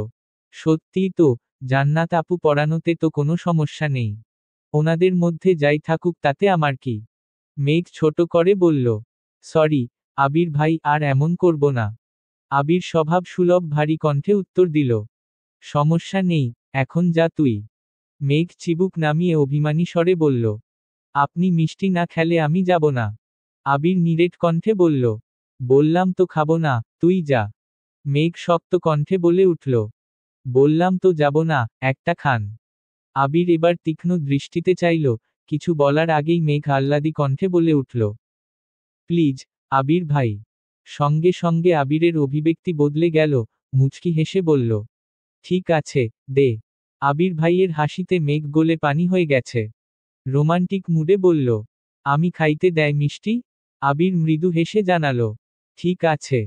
সত্যিই তো, জান্নাত আপু পড়ানোতে তো কোনো সমস্যা নেই। ওনাদের মধ্যে যাই থাকুক তাতে আমার কি। মেঘ ছোট করে বলল, সরি, আবির ভাই, আর এমন করব না। আবির স্বভাব সুলভ ভারী কণ্ঠে উত্তর দিল, সমস্যা নেই, এখন যা তুই। মেঘ চিবুক নামিয়ে অভিমানী স্বরে বলল, আপনি মিষ্টি না খেলে আমি যাব না। আবির নিরেট কণ্ঠে বলল, বললাম তো খাবো না, তুই যা। মেঘ শক্ত কণ্ঠে বলে উঠল, বললাম তো যাব না, একটা খান। আবির এবার তীক্ষ্ণ দৃষ্টিতে চাইল, কিছু বলার আগেই মেঘ আহ্লাদী কণ্ঠে বলে উঠল, প্লিজ, আবির ভাই। সঙ্গে সঙ্গে আবিরের অভিব্যক্তি বদলে গেল, মুচকি হেসে বলল, ঠিক আছে, দে। আবির ভাইয়ের হাসিতে মেঘ গলে পানি হয়ে গেছে। রোমান্টিক মুডে বলল, আমি খাইতে দেয় মিষ্টি? আবির মৃদু হেসে জানালো, ঠিক আছে।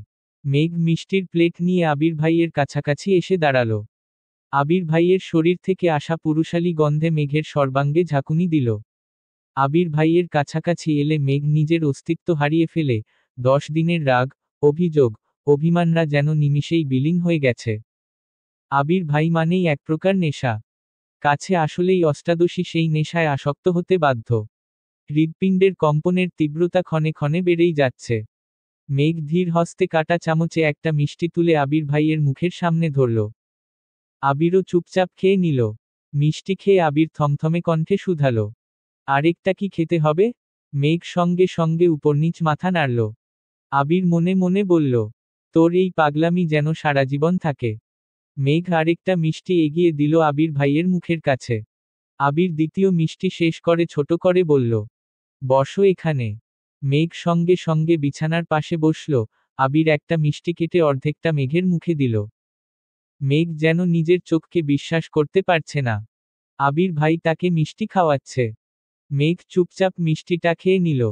মেঘ মিষ্টির প্লেট নিয়ে আবির ভাইয়ের কাছাকাছি এসে দাঁড়ালো। আবির ভাইয়ের শরীর থেকে আসা পুরুষালী গন্ধে মেঘের সর্বাঙ্গে ঝাঁকুনি দিল। আবির ভাইয়ের কাছাকাছি এলে মেঘ নিজের অস্তিত্ব হারিয়ে ফেলে, 10 দিনের রাগ, অভিযোগ, অভিমানরা যেন নিমিষেই বিলীন হয়ে গেছে। আবির ভাই মানেই এক প্রকার নেশা। কাছে আসলেই অষ্টাদশী সেই নেশায় আসক্ত হতে বাধ্য। হৃৎপিণ্ডের কম্পনের তীব্রতা ক্ষণে ক্ষণে বেড়েই যাচ্ছে। মেঘ ধীর হস্তে কাটা চামচে একটা মিষ্টি তুলে আবির ভাইয়ের মুখের সামনে ধরল। আবিরও চুপচাপ খেয়ে নিল। মিষ্টি খেয়ে আবির থমথমে কণ্ঠে শুধালো, আরেকটা কি খেতে হবে? মেঘ সঙ্গে সঙ্গে উপরনীচ মাথা নাড়ল। আবির মনে মনে বলল, তোর এই পাগলামি যেন সারা জীবন থাকে। মেঘ আরেকটা মিষ্টি এগিয়ে দিল আবির ভাইয়ের মুখের কাছে। আবির দ্বিতীয় মিষ্টি শেষ করে ছোট করে বলল, বসো এখানে। মেঘ সঙ্গে সঙ্গে বিছানার পাশে বসল। আবির একটা মিষ্টি কেটে অর্ধেকটা মেঘের মুখে দিল। মেঘ যেন নিজের চোখকে বিশ্বাস করতে পারছে না। আবির ভাই তাকে মিষ্টি খাওয়াচ্ছে। মেঘ চুপচাপ মিষ্টিটা খেয়ে নিল।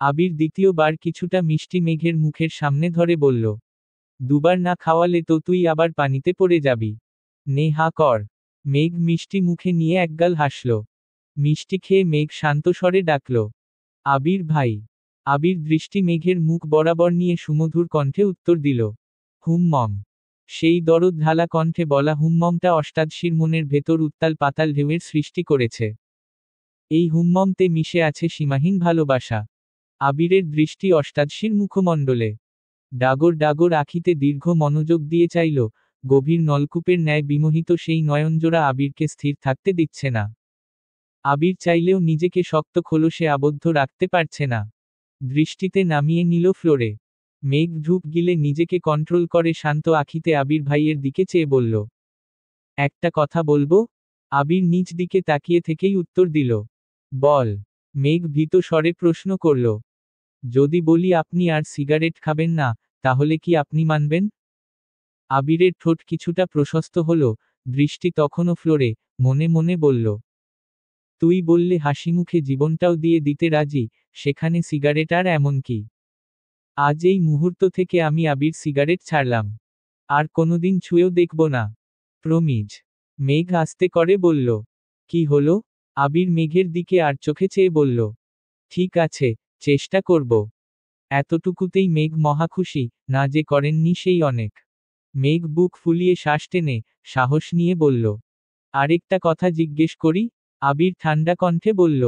আবির দ্বিতীয়বার কিছুটা মিষ্টি মেঘের মুখের সামনে ধরে বলল, দুবার না খাওয়ালে তো তুই আবার পানিতে পড়ে যাবি। নে হা কর। মেঘ মিষ্টি মুখে নিয়ে একগাল হাসল। মিষ্টি খেয়ে মেঘ শান্ত স্বরে ডাকল, আবির ভাই। আবির দৃষ্টি মেঘের মুখ বরাবর নিয়ে সুমধুর কণ্ঠে উত্তর দিল, হুম্মম। সেই দরদ ঢালা কণ্ঠে বলা হুম্মমটা অষ্টাদশীর মনের ভেতর উত্তাল পাতাল ঢেউয়ের সৃষ্টি করেছে। এই হুম্মমতে মিশে আছে সীমাহীন ভালোবাসা। আবিরের দৃষ্টি অষ্টাদশীর মুখমণ্ডলে। ডাগর ডাগর আখিতে দীর্ঘ মনোযোগ দিয়ে চাইল, গভীর নলকূপের ন্যায় বিমোহিত সেই নয়নজোড়া আবিরকে স্থির থাকতে দিচ্ছে না। আবির চাইলেও নিজেকে শক্ত খোলসে আবদ্ধ রাখতে পারছে না। দৃষ্টিতে নামিয়ে নিল ফ্লোরে। মেঘ ঢুক গিলে নিজেকে কন্ট্রোল করে শান্ত আখিতে আবির ভাইয়ের দিকে চেয়ে বলল, একটা কথা বলবো? আবির নিজ দিকে তাকিয়ে থেকেই উত্তর দিল, বল। মেঘ ভীত স্বরে প্রশ্ন করল, যদি বলি আপনি আর সিগারেট খাবেন না, তাহলে কি আপনি মানবেন? আবিরের ঠোঁট কিছুটা প্রশস্ত হল, দৃষ্টি তখনও ফ্লোরে, মনে মনে বলল, তুই বললে হাসিমুখে জীবনটাও দিয়ে দিতে রাজি, সেখানে সিগারেট আর এমন কি? আজ এই মুহূর্ত থেকে আমি আবির সিগারেট ছাড়লাম। আর কোনোদিন ছুঁয়েও দেখব না। প্রমিজ। মেঘ আস্তে করে বলল, কি হলো? আবির মেঘের দিকে আর চোখে চেয়ে বলল, ঠিক আছে, চেষ্টা করব। এতটুকুতেই মেঘ মহা খুশি, না যে করেননি সেই অনেক। মেঘ বুক ফুলিয়ে শ্বাস টেনে, সাহস নিয়ে বলল, আরেকটা কথা জিজ্ঞেস করি? আবির ঠান্ডা কণ্ঠে বলল,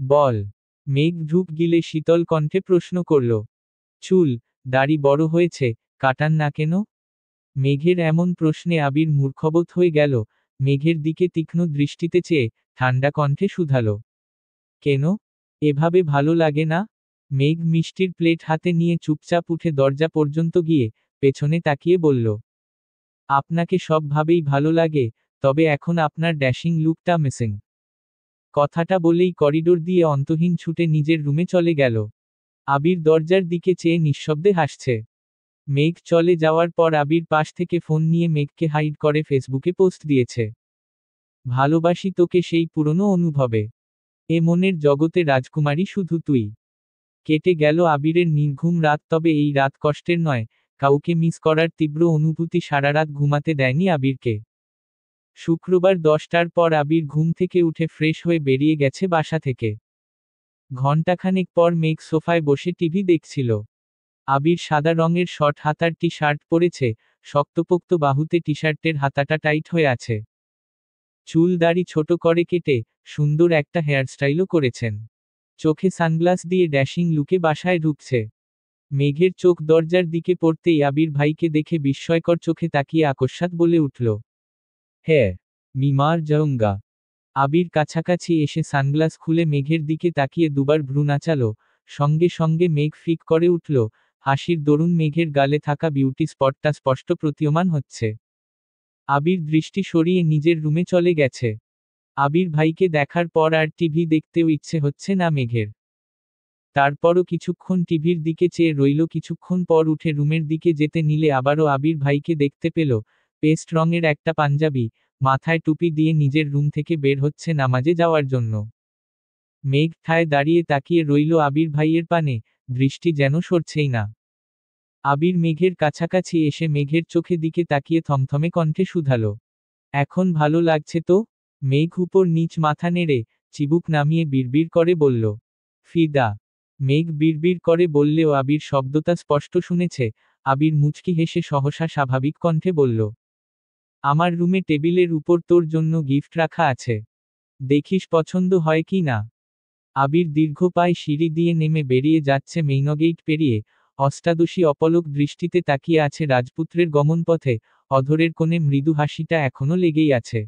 বল। মেঘ ঢুক গিলে শীতল কণ্ঠে প্রশ্ন করল, চুল, দাড়ি বড় হয়েছে, কাটান না কেন? মেঘের এমন প্রশ্নে আবির মূর্খবোধ হয়ে গেল, মেঘের দিকে তীক্ষ্ণ দৃষ্টিতে চেয়ে, ঠান্ডা কণ্ঠে শুধালো, কেন? এভাবে ভালো লাগে না? মেঘ মিষ্টির প্লেট হাতে নিয়ে চুপচাপ উঠে দরজা পর্যন্ত গিয়ে, পেছনে তাকিয়ে বলল, আপনাকে সবভাবেই ভালো লাগে, তবে এখন আপনার ড্যাশিং লুকটা মিসিং। কথাটা বলেই করিডোর দিয়ে অন্তহীন ছুটে নিজের রুমে চলে গেল। আবির দরজার দিকে চেয়ে নিঃশব্দে হাসছে। মেঘ চলে যাওয়ার পর আবির পাশ থেকে ফোন নিয়ে মেঘকে হাইড করে ফেসবুকে পোস্ট দিয়েছে, ভালোবাসি তোকে সেই পুরনো অনুভবে। এ মনের জগতে রাজকুমারী শুধু তুই। কেটে গেল আবিরের নির্ঘুম রাত, তবে এই রাত কষ্টের নয়, কাউকে মিস করার তীব্র অনুভূতি সারারাত ঘুমাতে দেয়নি আবিরকে। শুক্রবার 10টার পর আবির ঘুম থেকে উঠে ফ্রেশ হয়ে বেরিয়ে গেছে বাসা থেকে। ঘণ্টাখানেক পর মেঘ সোফায় বসে টিভি দেখছিল। আবির সাদা রঙের শর্ট হাতার টি শার্ট পরেছে, শক্তপোক্ত বাহুতে টি শার্টের হাতাটা টাইট হয়ে আছে। চুল দাড়ি ছোট করে কেটে, সুন্দর একটা হেয়ারস্টাইলও করেছেন। চোখে সানগ্লাস দিয়ে ড্যাশিং লুকে বাসায় ঢুকছে। মেঘের চোখ দরজার দিকে পড়তেই আবির ভাইকে দেখে বিস্ময়কর চোখে তাকিয়ে আকস্মাৎ বলে উঠল, হ্যাঁ, মিমার যাউঙ্গা। আবির কাছাকাছি এসে সানগ্লাস খুলে মেঘের দিকে তাকিয়ে দুবার ভ্রু নাচালো, সঙ্গে সঙ্গে মেঘ ফিক করে উঠল, হাসির দরুন মেঘের গালে থাকা বিউটি স্পটটা স্পষ্ট প্রতীয়মান হচ্ছে। আবির দৃষ্টি সরিয়ে নিজের রুমে চলে গেছে। আবির ভাইকে দেখার পর আর টিভি দেখতেও ইচ্ছে হচ্ছে না মেঘের। তারপরও কিছুক্ষণ টিভির দিকে চেয়ে রইল, কিছুক্ষণ পর উঠে রুমের দিকে যেতে নিলে আবারও আবির ভাইকে দেখতে পেল, পেস্ট রঙের একটা পাঞ্জাবি, মাথায় টুপি দিয়ে নিজের রুম থেকে বের হচ্ছে নামাজে যাওয়ার জন্য। মেঘ ঠায় দাঁড়িয়ে তাকিয়ে রইল আবির ভাইয়ের পানে, দৃষ্টি যেন সরছেই না। আবির মেঘের কাছাকাছি এসে মেঘের চোখে দিকে তাকিয়ে থমথমে কণ্ঠে শুধালো, এখন ভালো লাগছে তো? মেঘ উপর নিচ মাথা নেড়ে, চিবুক নামিয়ে বিড়বিড় করে বলল, ফিদা। মেঘ বিড়বিড় করে বললেও আবির শব্দটা স্পষ্ট শুনেছে। আবির মুচকি হেসে সহসা স্বাভাবিক কণ্ঠে বলল, আমার রুমে টেবিলের উপর তোর জন্য গিফট রাখা আছে, দেখিস পছন্দ হয় কি না। আবির দীর্ঘ পায়ে সিঁড়ি দিয়ে নেমে বেরিয়ে যাচ্ছে, মেইনগেইট পেরিয়ে। অষ্টাদশী অপলক দৃষ্টিতে তাকিয়ে আছে রাজপুত্রের গমনপথে, অধরের কোণে মৃদু হাসিটা এখনো লেগেই আছে।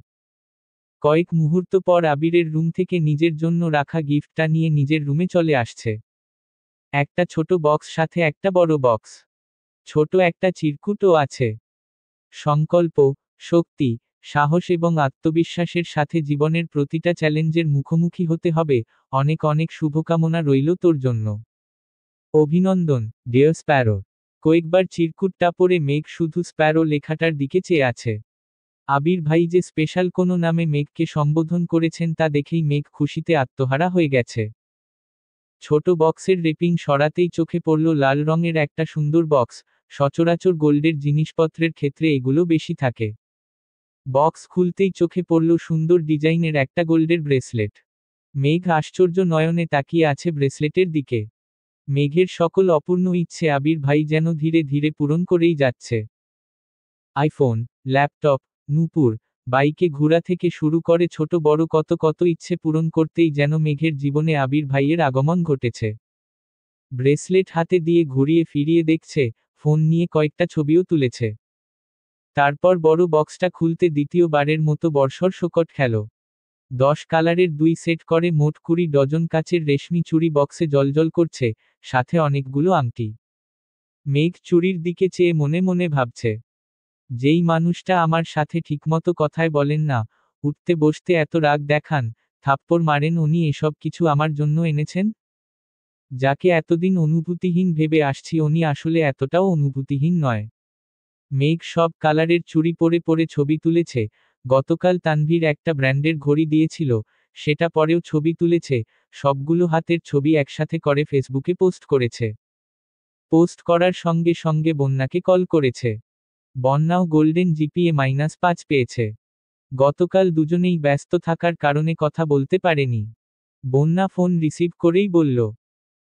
কয়েক মুহূর্ত পর আবিরের রুম থেকে নিজের জন্য রাখা গিফটটা নিয়ে নিজের রুমে চলে আসছে। একটা ছোট বক্স, সাথে একটা বড় বক্স। ছোট একটা চিরকুটও আছে। সংকল্প, শক্তি, সাহস এবং আত্মবিশ্বাসের সাথে জীবনের প্রতিটা চ্যালেঞ্জের মুখোমুখি হতে হবে। অনেক অনেক শুভকামনা রইল তোর জন্য। অভিনন্দন, ডিয়ার স্প্যারো। কয়েকবার চিরকুটটা পড়ে মেঘ শুধু স্প্যারো লেখাটার দিকে চেয়ে আছে। আবির ভাই যে স্পেশাল কোনো নামে মেঘকে সম্বোধন করেছেন তা দেখেই মেঘ খুশিতে আত্মহারা হয়ে গেছে। ছোট বক্সের রেপিং সরাতেই চোখে পড়ল লাল রঙের একটা সুন্দর বক্স। সচরাচর গোল্ডের জিনিসপত্রের ক্ষেত্রে এগুলো বেশি থাকে। বক্স খুলতেই চোখে পড়ল সুন্দর ডিজাইনের একটা গোল্ডের ব্রেসলেট। মেঘ আশ্চর্য নয়নে তাকিয়ে আছে ব্রেসলেটের দিকে। মেঘের সকল অপূর্ণ ইচ্ছে আবির ভাই যেন ধীরে ধীরে পূরণ করেই যাচ্ছে। আইফোন, ল্যাপটপ, নূপুর, বাইকে ঘোরা থেকে শুরু করে ছোট বড় কত কত ইচ্ছে পূরণ করতেই যেন মেঘের জীবনে আবির ভাইয়ের আগমন ঘটেছে। ব্রেসলেট হাতে দিয়ে ঘুরিয়ে ফিরিয়ে দেখছে, ফোন নিয়ে কয়েকটা ছবিও তুলেছে। তারপর বড় বক্সটা খুলতে দ্বিতীয়বারের মতো বর্ষর শোকট খেল। 10 কালারের 2 সেট করে মোট 20 ডজন কাচের রেশমি চুড়ি বক্সে জ্বলজ্বল করছে, সাথে অনেকগুলো আংটি। মেঘ চুড়ির দিকে চেয়ে মনে মনে ভাবছে, যেই মানুষটা আমার সাথে ঠিকমতো কথাই বলেন না, উঠতে বসতে এত রাগ দেখান, থাপ্পড় মারেন, উনি এসব কিছু আমার জন্য এনেছেন? যাকে এতদিন অনুভূতিহীন ভেবে আসছি উনি আসলে এতটাও অনুভূতিহীন নয়। মেঘ সব কালারের চুড়ি পরে পরে ছবি তুলেছে। গতকাল তানভীর একটা ব্র্যান্ডের ঘড়ি দিয়েছিল, সেটা পরেও ছবি তুলেছে, সবগুলো হাতের ছবি একসাথে করে ফেসবুকে পোস্ট করেছে। পোস্ট করার সঙ্গে সঙ্গে বন্যাকে কল করেছে। বন্যাও গোল্ডেন জিপিএ -5 পেয়েছে। গতকাল দুজনেই ব্যস্ত থাকার কারণে কথা বলতে পারেনি। বন্যা ফোন রিসিভ করেই বলল,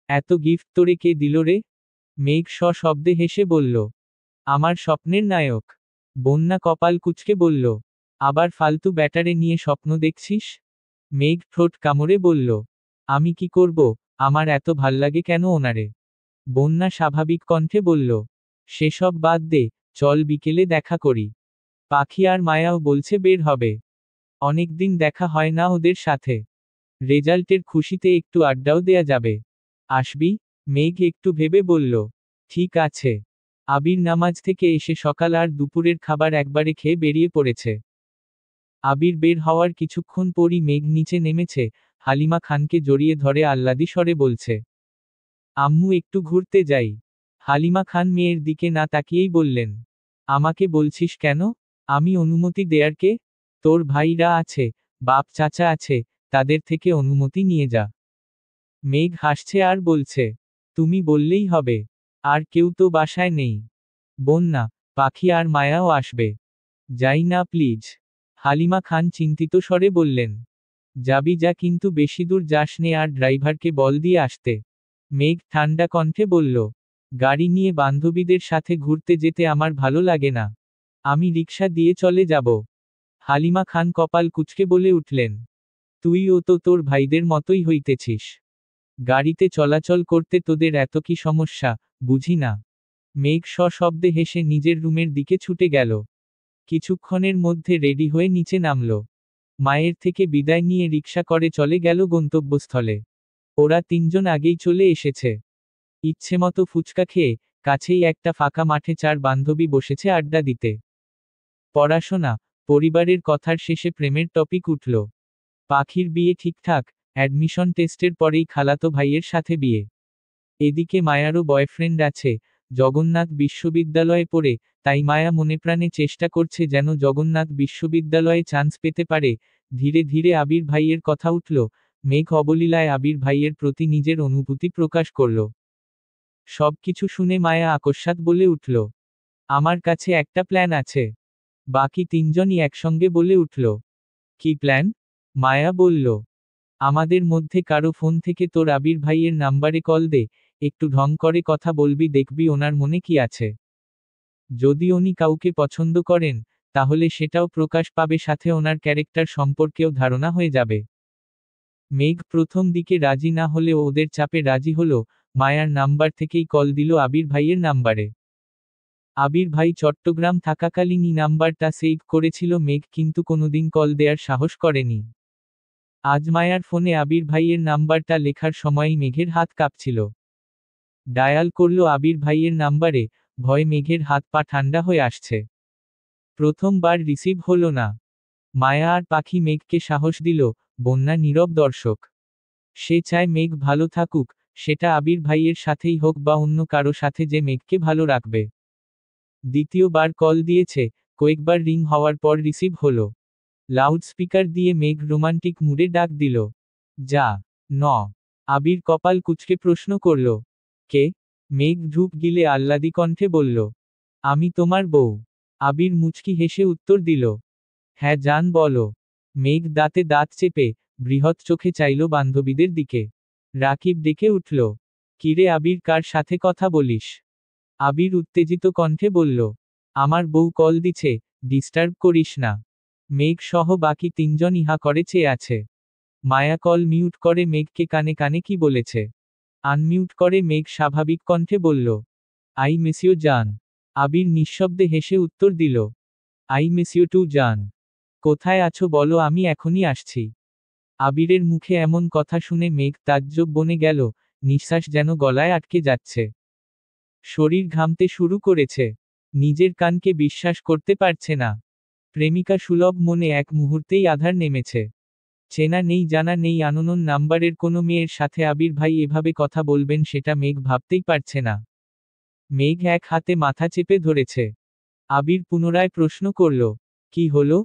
এত গিফট তোরে কে দিল রে? মেঘ সশব্দে হেসে বলল, আমার স্বপ্নের নায়ক। বন্যা কপাল কুঁচকে বলল, আবার ফালতু ব্যাটারে নিয়ে স্বপ্ন দেখছিস? মেঘ ঠোঁট কামড়ে বলল, আমি কি করব, আমার এত ভাল্লাগে কেন ওনারে? বন্যা স্বাভাবিক কণ্ঠে বলল, সেসব বাদ দে, চল বিকেলে দেখা করি। পাখি আর মায়াও বলছে বের হবে। অনেকদিন দেখা হয় না ওদের সাথে। রেজাল্টের খুশিতে একটু আড্ডাও দেয়া যাবে। আসবি? মেঘ একটু ভেবে বলল, ঠিক আছে। আবির নামাজ থেকে এসে সকাল আর দুপুরের খাবার একবারে খেয়ে বেরিয়ে পড়েছে। আবির বের হওয়ার কিছুক্ষণ পরই মেঘ নিচে নেমেছে, হালিমা খানকে জড়িয়ে ধরে আহ্লাদি স্বরে বলছে, আম্মু একটু ঘুরতে যাই। হালিমা খান মেয়ের দিকে না তাকিয়েই বললেন, আমাকে বলছিস কেন? আমি অনুমতি দেয়ার কে? তোর ভাইরা আছে, বাপ চাচা আছে, তাদের থেকে অনুমতি নিয়ে যা। মেঘ হাসছে আর বলছে, তুমি বললেই হবে। আর কেউ তো বাসায় নেই। বন্যা, পাখি আর মায়াও আসবে। যাই না প্লিজ? হালিমা খান চিন্তিত স্বরে বললেন, যাবি যা, কিন্তু বেশি দূর যাস নে, আর ড্রাইভারকে বল দিয়ে আসতে। মেঘ ঠান্ডা কণ্ঠে বলল, গাড়ি নিয়ে বান্ধবীদের সাথে ঘুরতে যেতে আমার ভালো লাগে না। আমি রিকশা দিয়ে চলে যাব। হালিমা খান কপাল কুঁচকে বলে উঠলেন, তুইও তো তোর ভাইদের মতোই হইতেছিস। গাড়িতে চলাচল করতে তোদের এত কি সমস্যা, বুঝি না। মেঘ সশব্দে হেসে নিজের রুমের দিকে ছুটে গেল। কিছুক্ষণের মধ্যে রেডি হয়ে নিচে নামল। মায়ের থেকে বিদায় নিয়ে রিকশা করে চলে গেল গন্তব্যস্থলে। ওরা তিনজন আগেই চলে এসেছে। ইচ্ছেমতো ফুচকা খেয়ে, কাছেই একটা ফাঁকা মাঠে 4 বান্ধবী বসেছে আড্ডা দিতে। পড়াশোনা, পরিবারের কথার শেষে প্রেমের টপিক উঠল। পাখির বিয়ে ঠিকঠাক, অ্যাডমিশন টেস্টের পরেই খালাতো ভাইয়ের সাথে বিয়ে। এদিকে মায়ারও বয়ফ্রেন্ড আছে, জগন্নাথ বিশ্ববিদ্যালয়ে পড়ে, তাই মায়া মনেপ্রাণে চেষ্টা করছে যেন জগন্নাথ বিশ্ববিদ্যালয়ে চান্স পেতে পারে। ধীরে ধীরে আবির ভাইয়ের কথা উঠল। মেঘ অবলীলায় আবির ভাইয়ের প্রতি নিজের অনুভূতি প্রকাশ করল। সবকিছু শুনে মায়া আকস্মাৎ বলে উঠল, আমার কাছে একটা প্ল্যান আছে। বাকি তিনজনই একসঙ্গে বলে উঠল, কি প্ল্যান? মায়া বলল, আমাদের মধ্যে কারো ফোন থেকে তোর আবির ভাইয়ের নাম্বারে কল দে, একটু ঢং করে কথা বলবি, দেখবি ওনার মনে কি আছে। যদি উনি কাউকে পছন্দ করেন, তাহলে সেটাও প্রকাশ পাবে, সাথে ওনার ক্যারেক্টার সম্পর্কেও ধারণা হয়ে যাবে। মেঘ প্রথম দিকে রাজি না হলেও ওদের চাপে রাজি হলো। মায়ার নাম্বার থেকেই কল দিল আবির ভাইয়ের নাম্বারে। আবির ভাই চট্টগ্রাম থাকাকালীনই নাম্বারটা সেভ করেছিল মেঘ, কিন্তু কোনোদিন কল দেওয়ার সাহস করেনি। আজ মায়ার ফোনে আবির ভাইয়ের নাম্বারটা লেখার সময়ই মেঘের হাত কাঁপছিল। ডায়াল করল আবির ভাইয়ের নাম্বারে, ভয়ে মেঘের হাত পা ঠান্ডা হয়ে আসছে। প্রথমবার রিসিভ হলো না। মায়া আর পাখি মেঘকে সাহস দিল। বন্যা নীরব দর্শক। সে চায় মেঘ ভালো থাকুক, সেটা আবির ভাইয়ের সাথেই হোক বা অন্য কারো সাথে যে মেঘকে ভালো রাখবে। দ্বিতীয়বার কল দিয়েছে, কয়েকবার রিং হওয়ার পর রিসিভ হলো। লাউডস্পিকার দিয়ে মেঘ রোমান্টিক মুডে ডাক দিল, যা ন। আবির কপাল কুঁচকে প্রশ্ন করল, কে? মেঘ ঢুক গিলে আহ্লাদি কণ্ঠে বলল, আমি তোমার বউ। আবির মুচকি হেসে উত্তর দিল, হ্যাঁ জান বলো। মেঘ দাঁতে দাঁত চেপে, বৃহৎ চোখে চাইল বান্ধবীদের দিকে। রাকিব ডেকে উঠল, কিরে আবির, কার সাথে কথা বলিস? আবির উত্তেজিত কণ্ঠে বলল, আমার বউ কল দিছে, ডিস্টার্ব করিস না। মেঘ সহ বাকি তিনজন ইহা করে চেয়ে আছে। মায়া কল মিউট করে মেঘকে কানে কানে কি বলেছে আনমিউট করে মেঘ স্বাভাবিক কণ্ঠে বলল, আই মিস ইউ জান। আবির নিঃশব্দে হেসে উত্তর দিল, আই মিস ইউ টু জান। কোথায় আছো বলো, আমি এখনই আসছি। আবিরের মুখে এমন কথা শুনে মেঘ তাজ্জব বনে গেল, নিঃশ্বাস যেন গলায় আটকে যাচ্ছে। শরীর ঘামতে শুরু করেছে। নিজের কানকে বিশ্বাস করতে পারছে না। প্রেমিকা সুলভ মনে এক মুহূর্তেই আধার নেমেছে। চেনা নেই জানা নেই আননোন নাম্বারের কোনো মেয়ের সাথে আবির ভাই এভাবে কথা বলবেন সেটা মেঘ ভাবতেই পারছে না। মেঘ এক হাতে মাথা চেপে ধরেছে। আবির পুনরায় প্রশ্ন করল, কি হলো?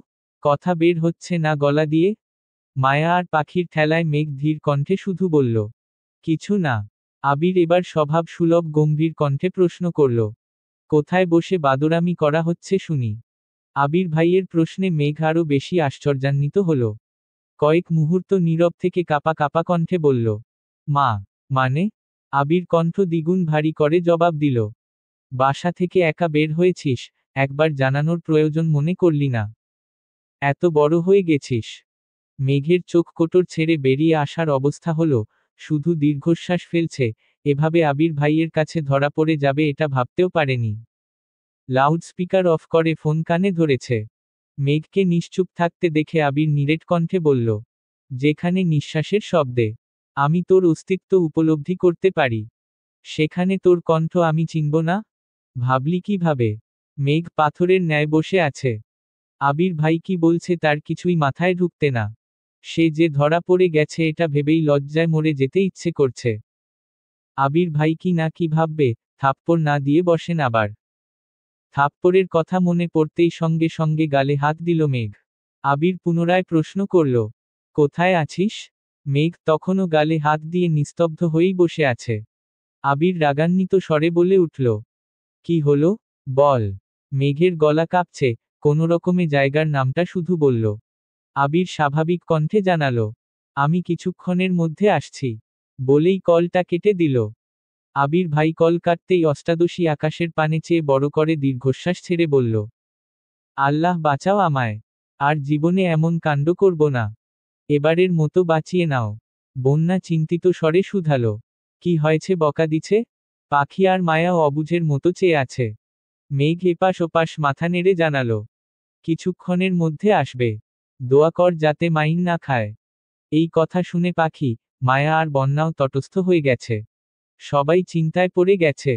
কথা বের হচ্ছে না গলা দিয়ে। মায়া আর পাখির ঠেলায় মেঘ ধীর কণ্ঠে শুধু বলল, কিছু না। আবির এবার স্বভাব সুলভ গম্ভীর কণ্ঠে প্রশ্ন করল, কোথায় বসে বাদরামি করা হচ্ছে শুনি? আবির ভাইয়ের প্রশ্নে মেঘ আরও বেশি আশ্চর্যান্বিত হল। কয়েক মুহূর্ত নীরব থেকে কাপা কাপা কণ্ঠে বলল, মা, মানে? আবির কণ্ঠ দ্বিগুণ ভারী করে জবাব দিল, বাসা থেকে একা বের হয়েছিস, একবার জানানোর প্রয়োজন মনে করলি না? এত বড় হয়ে গেছিস। মেঘের চোখ কোটর ছেড়ে বেরিয়ে আসার অবস্থা হলো, শুধু দীর্ঘশ্বাস ফেলছে। এভাবে আবির ভাইয়ের কাছে ধরা পড়ে যাবে এটা ভাবতেও পারেনি। লাউডস্পিকার অফ করে ফোন কানে ধরেছে। মেঘকে নিশ্চুপ থাকতে দেখে আবির নিরেট কণ্ঠে বলল, যেখানে নিঃশ্বাসের শব্দে আমি তোর অস্তিত্ব উপলব্ধি করতে পারি, সেখানে তোর কণ্ঠ আমি চিনব না? ভাবলি কিভাবে? মেঘ পাথরের ন্যায় বসে আছে। আবির ভাই কি বলছে তার কিছুই মাথায় ঢুকতে না। সে যে ধরা পড়ে গেছে এটা ভেবেই লজ্জায় মরে যেতে ইচ্ছে করছে। আবির ভাই কি না কি ভাববে, থাপ্পড় না দিয়ে বসেন আবার। থাপ্পড়ের কথা মনে পড়তেই সঙ্গে সঙ্গে গালে হাত দিল মেঘ। আবির পুনরায় প্রশ্ন করল, কোথায় আছিস? মেঘ তখনও গালে হাত দিয়ে নিস্তব্ধ হয়েই বসে আছে। আবির রাগান্বিত স্বরে বলে উঠল, কি হলো? বল। মেঘের গলা কাঁপছে, কোনোরকমে জায়গার নামটা শুধু বলল। আবির স্বাভাবিক কণ্ঠে জানালো, আমি কিছুক্ষণের মধ্যে আসছি। বলেই কলটা কেটে দিল। আবির ভাই কল কাটতেই অষ্টাদশী আকাশের পানে চেয়ে বড় করে দীর্ঘশ্বাস ছেড়ে বলল, আল্লাহ বাঁচাও আমায়। আর জীবনে এমন কাণ্ড করব না। এবারের মতো বাঁচিয়ে নাও। বন্যা চিন্তিত স্বরে শুধালো, কি হয়েছে বকা দিছে? পাখি আর মায়াও অবুঝের মতো চেয়ে আছে। মেঘ এপাশ ওপাশ মাথা নেড়ে জানালো, কিছুক্ষণের মধ্যে আসবে। দোয়া কর যাতে মাইন না খায়। এই কথা শুনে পাখি, মায়া আর বন্যাও তটস্থ হয়ে গেছে। সবাই চিন্তায় পড়ে গেছে।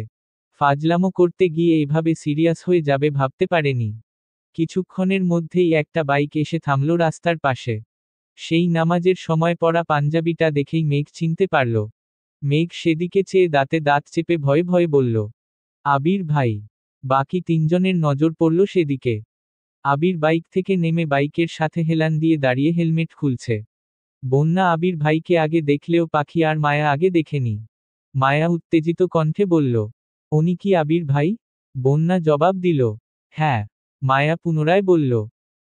ফাজলামো করতে গিয়ে এভাবে সিরিয়াস হয়ে যাবে ভাবতে পারেনি। কিছুক্ষণের মধ্যেই একটা বাইক এসে থামল রাস্তার পাশে। সেই নামাজের সময় পরা পাঞ্জাবিটা দেখেই মেঘ চিনতে পারল। মেঘ সেদিকে চেয়ে দাঁতে দাঁত চেপে ভয়ে ভয়ে বলল, আবির ভাই। বাকি তিনজনের নজর পড়ল সেদিকে। আবির বাইক থেকে নেমে বাইকের সাথে হেলান দিয়ে দাঁড়িয়ে হেলমেট খুলছে। বন্যা আবির ভাইকে আগে দেখলেও পাখি আর মায়া আগে দেখেনি। মায়া উত্তেজিত কণ্ঠে বলল, উনি কি আবির ভাই? বন্যা জবাব দিল, হ্যাঁ। মায়া পুনরায় বলল,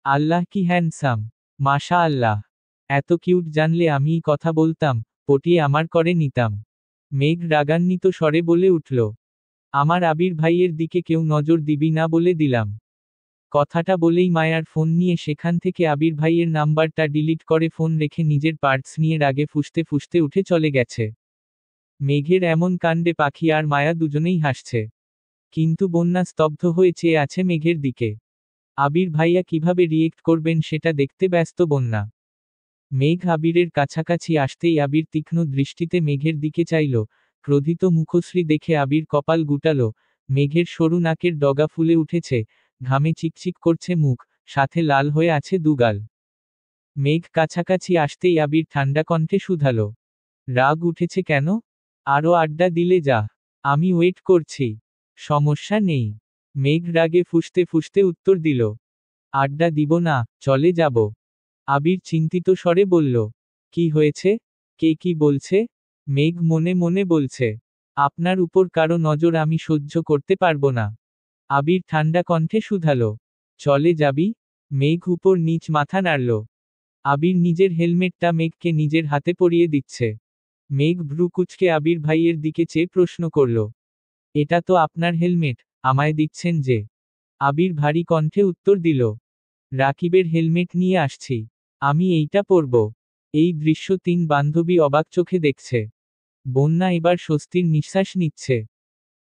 আল্লাহ কি হ্যান্ডসাম। মাশা আল্লাহ। এত কিউট জানলে আমিই কথা বলতাম, পটিয়ে আমার করে নিতাম। মেঘ রাগান্বিত স্বরে বলে উঠল, আমার আবির ভাইয়ের দিকে কেউ নজর দিবি না বলে দিলাম। কথাটা বলেই মায়ার ফোন নিয়ে সেখান থেকে আবির ভাইয়ের নাম্বারটা ডিলিট করে ফোন রেখে নিজের পার্টস নিয়ে রাগে ফুঁসতে ফুঁসতে উঠে চলে গেছে। মেঘের এমন কাণ্ডে পাখি আর মায়া দুজনেই হাসছে। কিন্তু বন্যা স্তব্ধ হয়ে চেয়ে আছে মেঘের দিকে। আবির ভাইয়া কিভাবে রিয়েক্ট করবেন সেটা দেখতে ব্যস্ত বন্যা। মেঘ আবিরের কাছাকাছি আসতেই আবির তীক্ষ্ণ দৃষ্টিতে মেঘের দিকে চাইল। ক্রোধিত মুখশ্রী দেখে আবির কপাল গুটালো। মেঘের সরু নাকের ডগা ফুলে উঠেছে, ঘামে চিকচিক করছে মুখ, সাথে লাল হয়ে আছে দুগাল। মেঘ কাছাকাছি আসতেই আবির ঠান্ডা কণ্ঠে শুধালো, রাগ উঠেছে কেন? আরও আড্ডা দিলে যা। আমি ওয়েট করছি। সমস্যা নেই। মেঘ রাগে ফুঁসতে ফুঁসতে উত্তর দিল, আড্ডা দিব না, চলে যাব। আবির চিন্তিত স্বরে বলল, কি হয়েছে? কে কি বলছে? মেঘ মনে মনে বলছে, আপনার উপর কারো নজর আমি সহ্য করতে পারবো না। আবির ঠান্ডা কণ্ঠে শুধালো, চলে যাবি? মেঘ উপর নিচ মাথা নাড়ল। আবির নিজের হেলমেটটা মেঘকে নিজের হাতে পরিয়ে দিচ্ছে। মেঘ ভ্রু কুঁচকে আবির ভাইয়ের দিকে চেয়ে প্রশ্ন করল, এটা তো আপনার হেলমেট, আমায় দিচ্ছেন যে? আবির ভারী কণ্ঠে উত্তর দিল, রাকিবের হেলমেট নিয়ে আসছি। আমি এইটা পরব। এই দৃশ্য তিন বান্ধবী অবাক চোখে দেখছে। বন্যা এবার স্বস্তির নিঃশ্বাস নিচ্ছে।